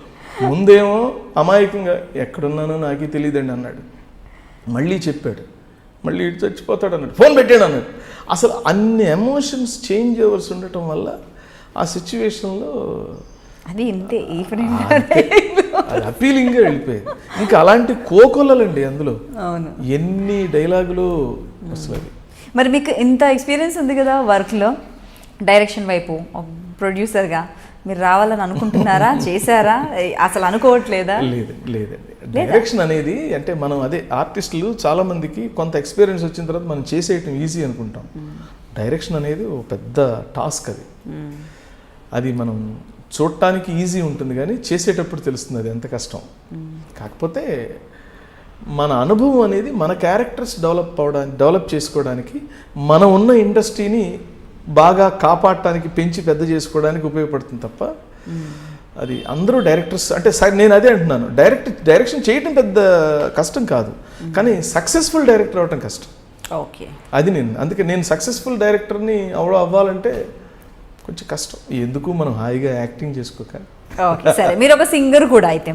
ముందేమో అమాయకంగా ఎక్కడున్నానో నాకే తెలియదండి అన్నాడు, మళ్ళీ చెప్పాడు, మళ్ళీ ఇటు చచ్చిపోతాడు అన్నాడు, ఫోన్ పెట్టాడు అన్నాడు. అసలు అన్ని ఎమోషన్స్ చేంజ్ ఓవర్స్ ఉండటం వల్ల ఆ సిచ్యువేషన్లో అది ఇంతే, అది అపీలింగ్గా వెళ్ళిపోయేది. ఇంకా అలాంటి కోకొల్లలండి అందులో. అవును, ఎన్ని డైలాగులు అసలు. మరి మీకు ఇంత ఎక్స్పీరియన్స్ ఉంది కదా వర్క్లో, డైరెక్షన్ వైపు ప్రొడ్యూసర్గా మీరు రావాలని అనుకుంటున్నారా? చేశారా? అసలు అనుకోవట్లేదా? లేదండి. డైరెక్షన్ అనేది అంటే మనం అదే ఆర్టిస్టులు చాలామందికి కొంత ఎక్స్పీరియన్స్ వచ్చిన తర్వాత మనం చేసేయటం ఈజీ అనుకుంటాం. డైరెక్షన్ అనేది ఒక పెద్ద టాస్క్. అది మనం చూడటానికి ఈజీ ఉంటుంది కానీ చేసేటప్పుడు తెలుస్తుంది అది ఎంత కష్టం. కాకపోతే మన అనుభవం అనేది మన క్యారెక్టర్స్ డెవలప్ చేసుకోవడానికి, మనం ఉన్న ఇండస్ట్రీని బాగా కాపాడటానికి, పెంచి పెద్ద చేసుకోవడానికి ఉపయోగపడుతుంది తప్ప అది అందరూ డైరెక్టర్స్ అంటే నేను అదే అంటున్నాను, డైరెక్షన్ చేయటం పెద్ద కష్టం కాదు, కానీ సక్సెస్ఫుల్ డైరెక్టర్ అవ్వటం కష్టం. ఓకే, అది అందుకే నేను సక్సెస్ఫుల్ డైరెక్టర్ని అవ్వాలంటే కొంచెం కష్టం. ఎందుకు మనం హాయిగా యాక్టింగ్ చేసుకోక. ఓకే, సరే. మీరు ఒక సింగర్ కూడా అయితే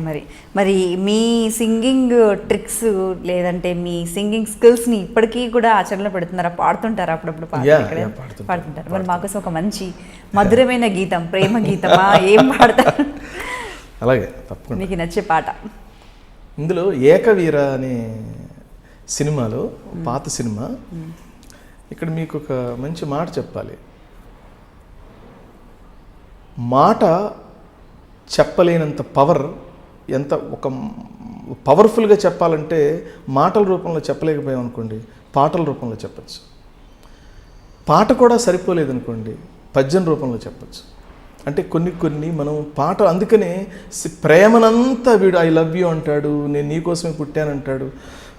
మరి మీ సింగింగ్ ట్రిక్స్ లేదంటే మీ సింగింగ్ స్కిల్స్ని ఇప్పటికీ కూడా ఆచరణలో పెడుతున్నారా? పాడుతుంటారా? అప్పుడప్పుడు పాడుతుంటారు. మరి మాకోసం ఒక మంచి మధురమైన గీతం, ప్రేమ గీతమా, ఏం పాడతారు? అలాగే, తప్పకుండా. మీకు నచ్చే పాట? ఇందులో ఏకవీర అనే సినిమాలో, పాత సినిమా, ఇక్కడ మీకు ఒక మంచి మాట చెప్పాలి. మాట చెప్పలేనంత పవర్, ఎంత ఒక పవర్ఫుల్గా చెప్పాలంటే మాటల రూపంలో చెప్పలేకపోయాం అనుకోండి, పాటల రూపంలో చెప్పచ్చు. పాట కూడా సరిపోలేదనుకోండి, పద్యం రూపంలో చెప్పచ్చు. అంటే కొన్ని మనం పాట, అందుకనే ప్రేమనంతా వీడు ఐ లవ్ యూ అంటాడు, నేను నీకోసమే పుట్టానంటాడు,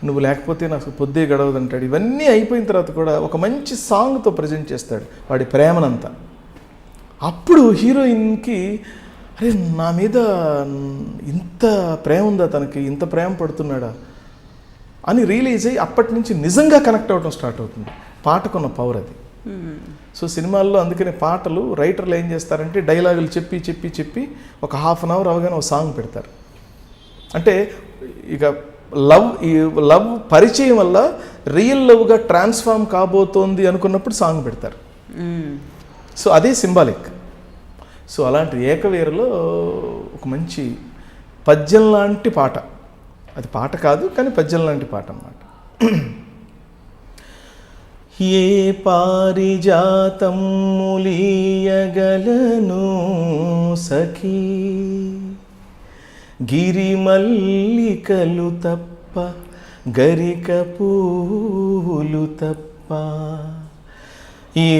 నువ్వు లేకపోతే నాకు పొద్దే గడవదు అంటాడు. ఇవన్నీ అయిపోయిన తర్వాత కూడా ఒక మంచి సాంగ్తో ప్రజెంట్ చేస్తాడు వాడి ప్రేమనంతా. అప్పుడు హీరోయిన్కి అరే నా మీద ఇంత ప్రేమ ఉందా, తనకి ఇంత ప్రేమ పడుతున్నాడా అని రియలైజ్ అయ్యి అప్పటి నుంచి నిజంగా కనెక్ట్ అవ్వడం స్టార్ట్ అవుతుంది. పాటకున్న పవర్ అది. సో సినిమాల్లో అందుకనే పాటలు రైటర్లు ఏం చేస్తారంటే డైలాగులు చెప్పి చెప్పి చెప్పి ఒక హాఫ్ అన్ అవర్ అవగానే ఒక సాంగ్ పెడతారు. అంటే ఇక లవ్ పరిచయం వల్ల రియల్ లవ్గా ట్రాన్స్ఫార్మ్ కాబోతోంది అనుకున్నప్పుడు సాంగ్ పెడతారు. సో అదే సింబాలిక్. సో అలాంటి ఏకవీరలో ఒక మంచి పద్యం లాంటి పాట, అది పాట కాదు కానీ పద్యం లాంటి పాట అన్నమాట. ఏ పారిజాతం ములియగలను సఖీ, గిరిమల్లికలు తప్ప గరిక పూలు తప్ప, ఏ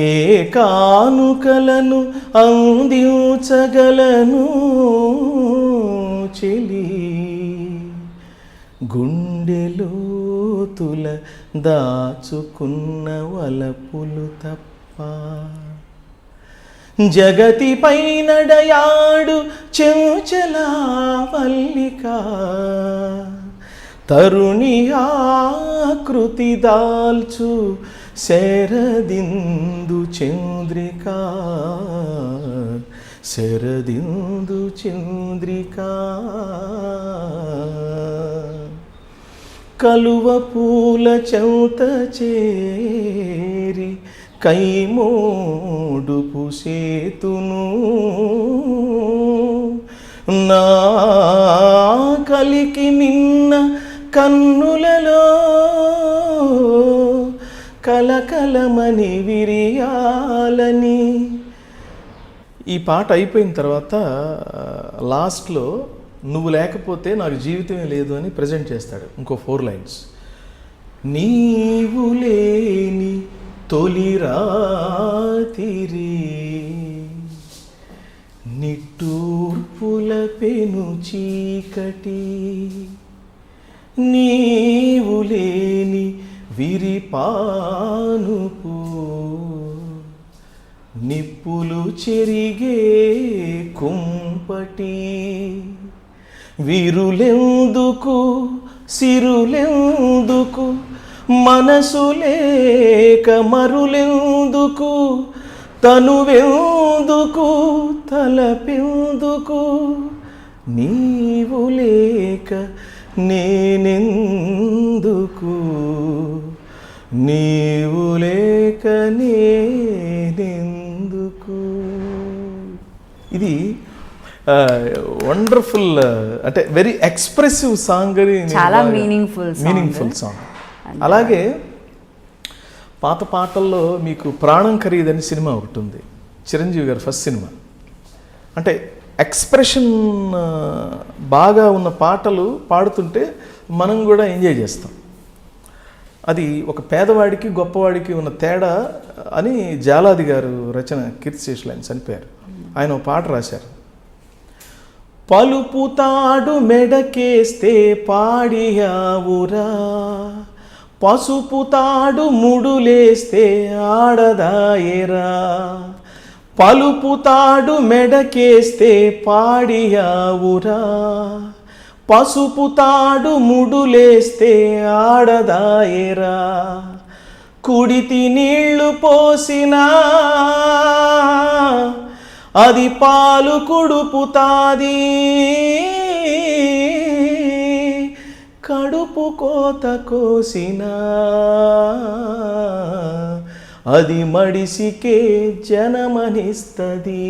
కానుకలను అందించగలను చెలి, గుండెలోతుల దాచుకున్న వలపులు తప్ప, జగతిపై నడయాడు చెంచలా మల్లిక, తరుణి ఆకృతి దాల్చు శరదిందు చంద్రిక, శరదిందు చంద్రిక, కలువ పూల చెంత చేరి కైమోడుపు సేతును, నా కలికి మిన్న కన్నులలో కలకలమని విరియాలని. ఈ పాట అయిపోయిన తర్వాత లాస్ట్లో నువ్వు లేకపోతే నాకు జీవితమే లేదు అని ప్రజెంట్ చేస్తాడు. ఇంకో 4 లైన్స్. నీవు లేని తొలి రాతిరి, నిట్టూర్పుల పెను చీకటి, నీవు లేని విరిపానుపు, నిప్పులు చెరిగే కుంపటి, వీరులెందుకు సిరులెందుకు, మనసు లేక మరులెందుకు, తనువెందుకు తలపెందుకు, నీవు లేక నేనెందుకు, నీవు లేక నేనెందుకు. ఇది వండర్ఫుల్, అంటే వెరీ ఎక్స్ప్రెసివ్ సాంగ్ అని, చాలా మీనింగ్ఫుల్ సాంగ్. అలాగే పాత పాటల్లో మీకు ప్రాణం ఖరీదని సినిమా ఒకటి ఉంది, చిరంజీవి గారు ఫస్ట్ సినిమా. అంటే ఎక్స్ప్రెషన్ బాగా ఉన్న పాటలు పాడుతుంటే మనం కూడా ఎంజాయ్ చేస్తాం. అది ఒక పేదవాడికి గొప్పవాడికి ఉన్న తేడా అని జాలాది గారు రచన, కీర్తిశేషులు ఆయన చనిపోయారు, ఆయన ఒక పాట రాశారు. పలుపుతాడు మెడకేస్తే పాడియావురా, పసుపుతాడు ముడులేస్తే ఆడదాయరా, పలుపుతాడు మెడకేస్తే పాడియావురా, పసుపుతాడు ముడులేస్తే ఆడదాయరా, కుడితి నీళ్లు పోసినా అది పాలు కుడుపుతాది, కడుపు కోత కోసినా అది మడిసికే జనమనిస్తది,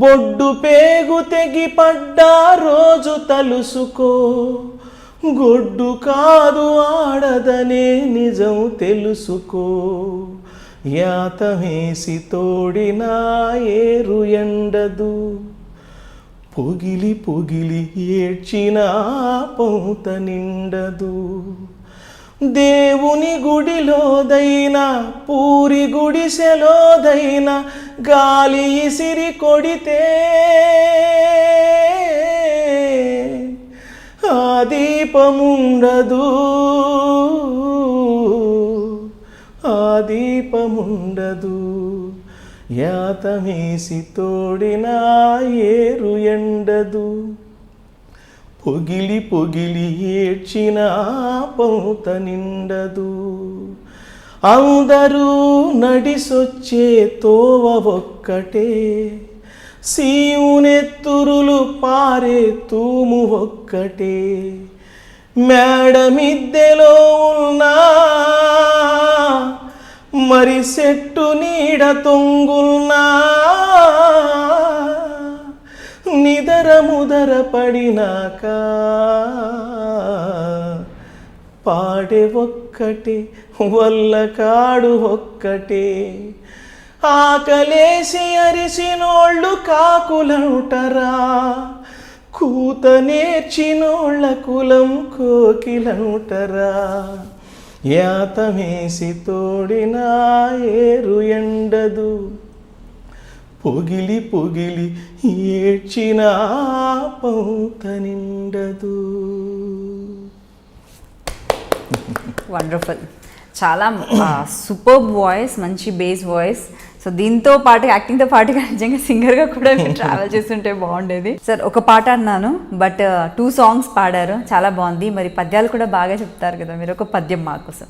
బొడ్డు పేగు తెగి పడ్డా రోజు తలుసుకో, గొడ్డు కాదు ఆడదనే నిజం తెలుసుకో, యాతమేసి తోడినా ఏరు ఎండదు, పొగిలి పొగిలి ఏడ్చిన పొంత నిండదు, దేవుని గుడిలోదైనా పూరి గుడిసెలోదైనా గాలి ఇసిరి కొడితే ఆ దీపముండదు, ఆ దీపముండదు, యాతమేసి తోడిన ఏరు ఎండదు, పొగిలి పొగిలి ఏడ్చిన పొంత నిండదు, అందరూ నడిసొచ్చే తోవ ఒక్కటే, సీవునెత్తురులు పారే తూము ఒక్కటే, మేడ మిద్దెలో ఉన్నా మరి చెట్టు నీడ తొంగుల్నా, నిదర ముదర పడినాక పాడే ఒక్కటే, వల్ల కాడు ఒక్కటే, ఆకలేసి అరిసినోళ్ళు కాకులంటరా, కూత నేర్చినోళ్ళ కులం కోకిలంటరా, యాతమేసి తోడిన ఏరు ఎండదు, పొగిలి పొగిలి ఏడ్చిన పొంత నిండదు. వండర్ఫుల్, చాలా సూపర్బ్ వాయిస్, మంచి బేస్ వాయిస్. సో దీంతో పాటు యాక్టింగ్తో పాటుగా నిజంగా సింగర్గా కూడా మీరు ట్రావెల్ చేస్తుంటే బాగుండేది. సార్ ఒక పాట అన్నాను, బట్ 2 songs పాడారు, చాలా బాగుంది. మరి పద్యాలు కూడా బాగా చెప్తారు కదా, మీరు ఒక పద్యం మాకోసం.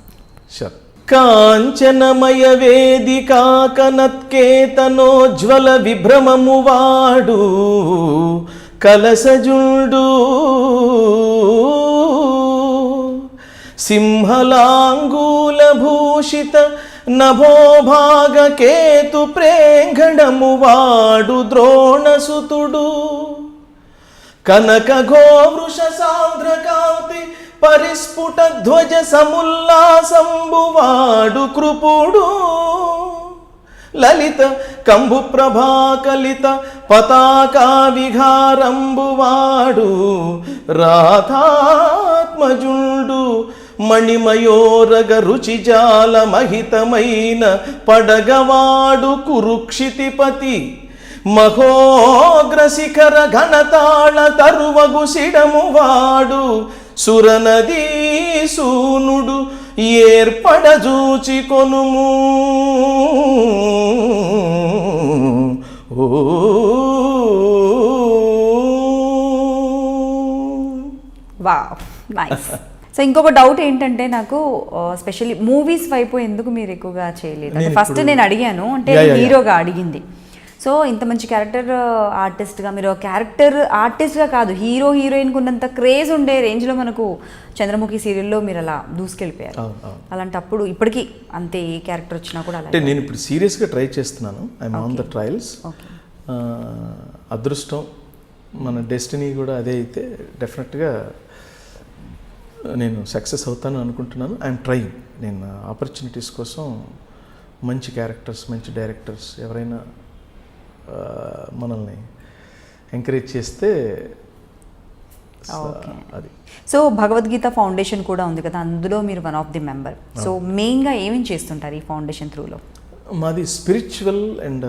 షూర్. కాంచనమయ వేదికా కనత్కేతనోజ్వల విభ్రమము వాడు కలసజుండు, సింహలాంగూల భూషిత నభోభాగ కేతు ప్రేంఘణము వాడు ద్రోణసుతుడు, కనక ఘోవృష సాంద్రకాంతి పరిస్ఫుట ధ్వజ సముల్లాసంబువాడు కృపుడు, లలిత కంభు ప్రభాకలిత పతాకా విహారంబువాడు రాధాత్మజుండు, మణిమయోరగ రుచిజాల మహితమైన పడగవాడు కురుక్షితిపతి, మహోగ్రశిఖర ఘనతాళ తరువగు సిడమువాడు సురనదీ సూనుడు, ఏర్పడజూచి కొనుము ఓ. Wow, nice. సో ఇంకొక డౌట్ ఏంటంటే నాకు, స్పెషల్లీ మూవీస్ వైపు ఎందుకు మీరు ఎక్కువగా చేయలేదు? అంటే ఫస్ట్ నేను అడిగాను, అంటే హీరోగా అడిగింది. సో ఇంత మంచి క్యారెక్టర్ ఆర్టిస్ట్గా, మీరు క్యారెక్టర్ ఆర్టిస్ట్గా కాదు, హీరో హీరోయిన్కి ఉన్నంత క్రేజ్ ఉండే రేంజ్లో మనకు చంద్రముఖి సీరియల్లో మీరు అలా దూసుకెళ్ళిపోయారు. అలాంటప్పుడు ఇప్పటికీ అంతే, ఏ క్యారెక్టర్ వచ్చినా కూడా అలా. అంటే నేను ఇప్పుడు సీరియస్గా ట్రై చేస్తున్నాను, ఐఎమ్ ఆన్ ద ట్రయల్స్. అదృష్టం మన డెస్టినీ కూడా అదే అయితే డెఫినెట్గా నేను సక్సెస్ అవుతాను అనుకుంటున్నాను. I'm trying. నేను ఆపర్చునిటీస్ కోసం మంచి క్యారెక్టర్స్, మంచి డైరెక్టర్స్ ఎవరైనా మనల్ని ఎంకరేజ్ చేస్తే అది. సో భగవద్గీత ఫౌండేషన్ కూడా ఉంది కదా, అందులో మీరు one of the member. So మెయిన్గా ఏమేమి చేస్తుంటారు ఈ ఫౌండేషన్ త్రూలో? మాది స్పిరిచువల్ అండ్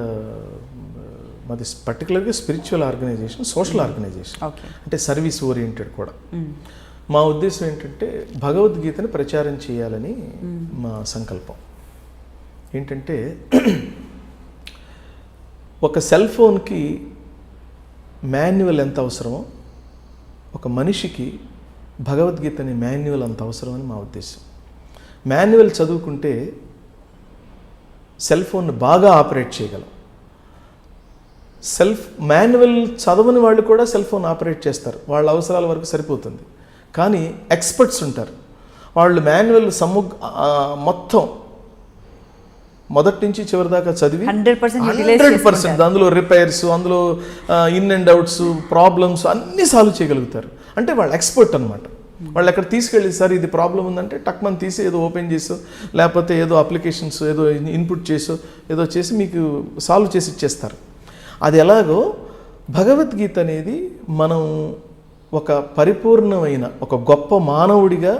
మాది పర్టికులర్గా స్పిరిచువల్ ఆర్గనైజేషన్, సోషల్ ఆర్గనైజేషన్, అంటే సర్వీస్ ఓరియంటెడ్ కూడా. మా ఉద్దేశం ఏంటంటే భగవద్గీతని ప్రచారం చేయాలని మా సంకల్పం. ఏంటంటే ఒక సెల్ ఫోన్కి మాన్యువల్ ఎంత అవసరమో ఒక మనిషికి భగవద్గీత అనే మాన్యువల్ అంత అవసరమని మా ఉద్దేశం. మాన్యువల్ చదువుకుంటే సెల్ ఫోన్ను బాగా ఆపరేట్ చేయగలం. మాన్యువల్ చదవని వాళ్ళు కూడా సెల్ ఫోన్ ఆపరేట్ చేస్తారు, వాళ్ళ అవసరాల వరకు సరిపోతుంది. కానీ ఎక్స్పర్ట్స్ ఉంటారు, వాళ్ళు మాన్యువల్ మొత్తం మొదటి నుంచి చివరి దాకా చదివి 100% అందులో రిపైర్స్, అందులో ఇన్ అండ్ అవుట్స్, ప్రాబ్లమ్స్ అన్నీ సాల్వ్ చేయగలుగుతారు. అంటే వాళ్ళు ఎక్స్పర్ట్ అనమాట. వాళ్ళు ఎక్కడ తీసుకెళ్ళి సార్ ఇది ప్రాబ్లం ఉందంటే టక్మని తీసి ఏదో ఓపెన్ చేసో, లేకపోతే ఏదో అప్లికేషన్స్ ఏదో ఇన్పుట్ చేసో ఏదో చేసి మీకు సాల్వ్ చేసి ఇచ్చేస్తారు. అది ఎలాగో భగవద్గీత అనేది మనం ఒక పరిపూర్ణమైన ఒక గొప్ప మానవుడిగా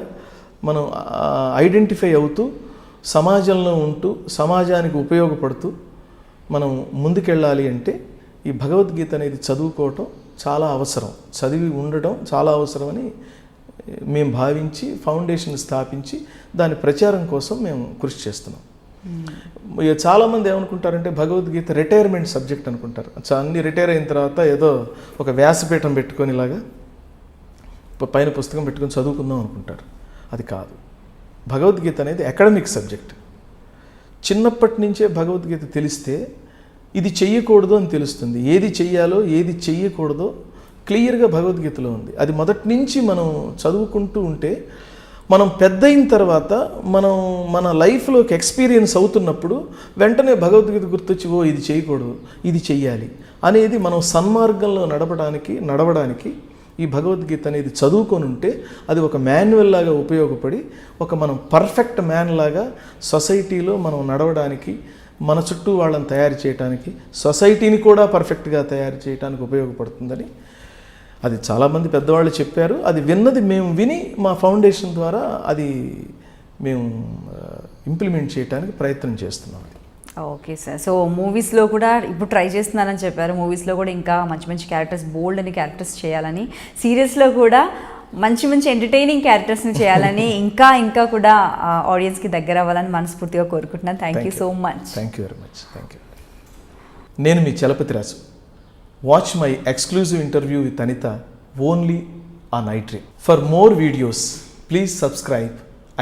మనం ఐడెంటిఫై అవుతూ సమాజంలో ఉంటూ సమాజానికి ఉపయోగపడుతూ మనం ముందుకెళ్ళాలి అంటే ఈ భగవద్గీత అనేది చదువుకోవటం చాలా అవసరం, చదివి ఉండడం చాలా అవసరమని మేము భావించి ఫౌండేషన్ స్థాపించి దాని ప్రచారం కోసం మేము కృషి చేస్తున్నాం. ఇక చాలామంది ఏమనుకుంటారంటే భగవద్గీత రిటైర్మెంట్ సబ్జెక్ట్ అనుకుంటారు. అన్ని రిటైర్ అయిన తర్వాత ఏదో ఒక వ్యాసపీఠం పెట్టుకొని ఇలాగా పైన పుస్తకం పెట్టుకొని చదువుకుందాం అనుకుంటారు. అది కాదు. భగవద్గీత అనేది అకాడమిక్ సబ్జెక్ట్. చిన్నప్పటి నుంచే భగవద్గీత తెలిస్తే ఇది చెయ్యకూడదు అని తెలుస్తుంది. ఏది చెయ్యాలో ఏది చెయ్యకూడదో క్లియర్గా భగవద్గీతలో ఉంది. అది మొదటి నుంచి మనం చదువుకుంటూ ఉంటే మనం పెద్ద అయిన తర్వాత మనం మన లైఫ్లోకి ఎక్స్పీరియన్స్ అవుతున్నప్పుడు వెంటనే భగవద్గీత గుర్తొచ్చి ఓ ఇది చేయకూడదు, ఇది చెయ్యాలి అనేది మనం సన్మార్గంలో నడవడానికి ఈ భగవద్గీత అనేది చదువుకొని ఉంటే అది ఒక మాన్యువల్ లాగా ఉపయోగపడి మనం పర్ఫెక్ట్ మ్యాన్ లాగా సొసైటీలో మనం నడవడానికి, మన చుట్టూ వాళ్ళని తయారు చేయడానికి, సొసైటీని కూడా పర్ఫెక్ట్గా తయారు చేయడానికి ఉపయోగపడుతుందని అది చాలామంది పెద్దవాళ్ళు చెప్పారు. అది విన్నది మేము విని మా ఫౌండేషన్ ద్వారా అది మేము ఇంప్లిమెంట్ చేయడానికి ప్రయత్నం చేస్తున్నాం. Okay sir. సో మూవీస్లో కూడా ఇప్పుడు ట్రై చేస్తున్నానని చెప్పారు. మూవీస్లో కూడా ఇంకా మంచి మంచి క్యారెక్టర్స్, బోల్డ్ అని క్యారెక్టర్స్ చేయాలని, సీరియల్స్లో కూడా మంచి మంచి ఎంటర్టైనింగ్ క్యారెక్టర్స్ని చేయాలని, ఇంకా కూడా ఆడియన్స్కి దగ్గర అవ్వాలని మనస్ఫూర్తిగా కోరుకుంటున్నాను. Thank you so much. Thank you very much. Thank you. నేను మీ Chalapathi Raju. Watch my exclusive interview with Anita only on iDream. For more videos, please subscribe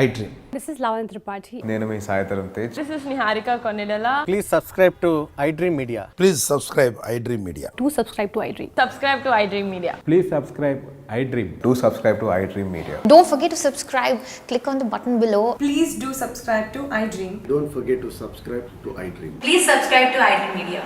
iDream. This is Lavan Tripathi. నేను మీ Sai Dharam Tej. This is Niharika Konilala. Please subscribe to iDream Media. Please subscribe iDream Media. Do subscribe to iDream. Subscribe to iDream Media. Please subscribe iDream. Do subscribe to iDream Media. Don't forget to subscribe. Click on the button below. Please do subscribe to iDream. Don't forget to subscribe to iDream. Please subscribe to iDream Media.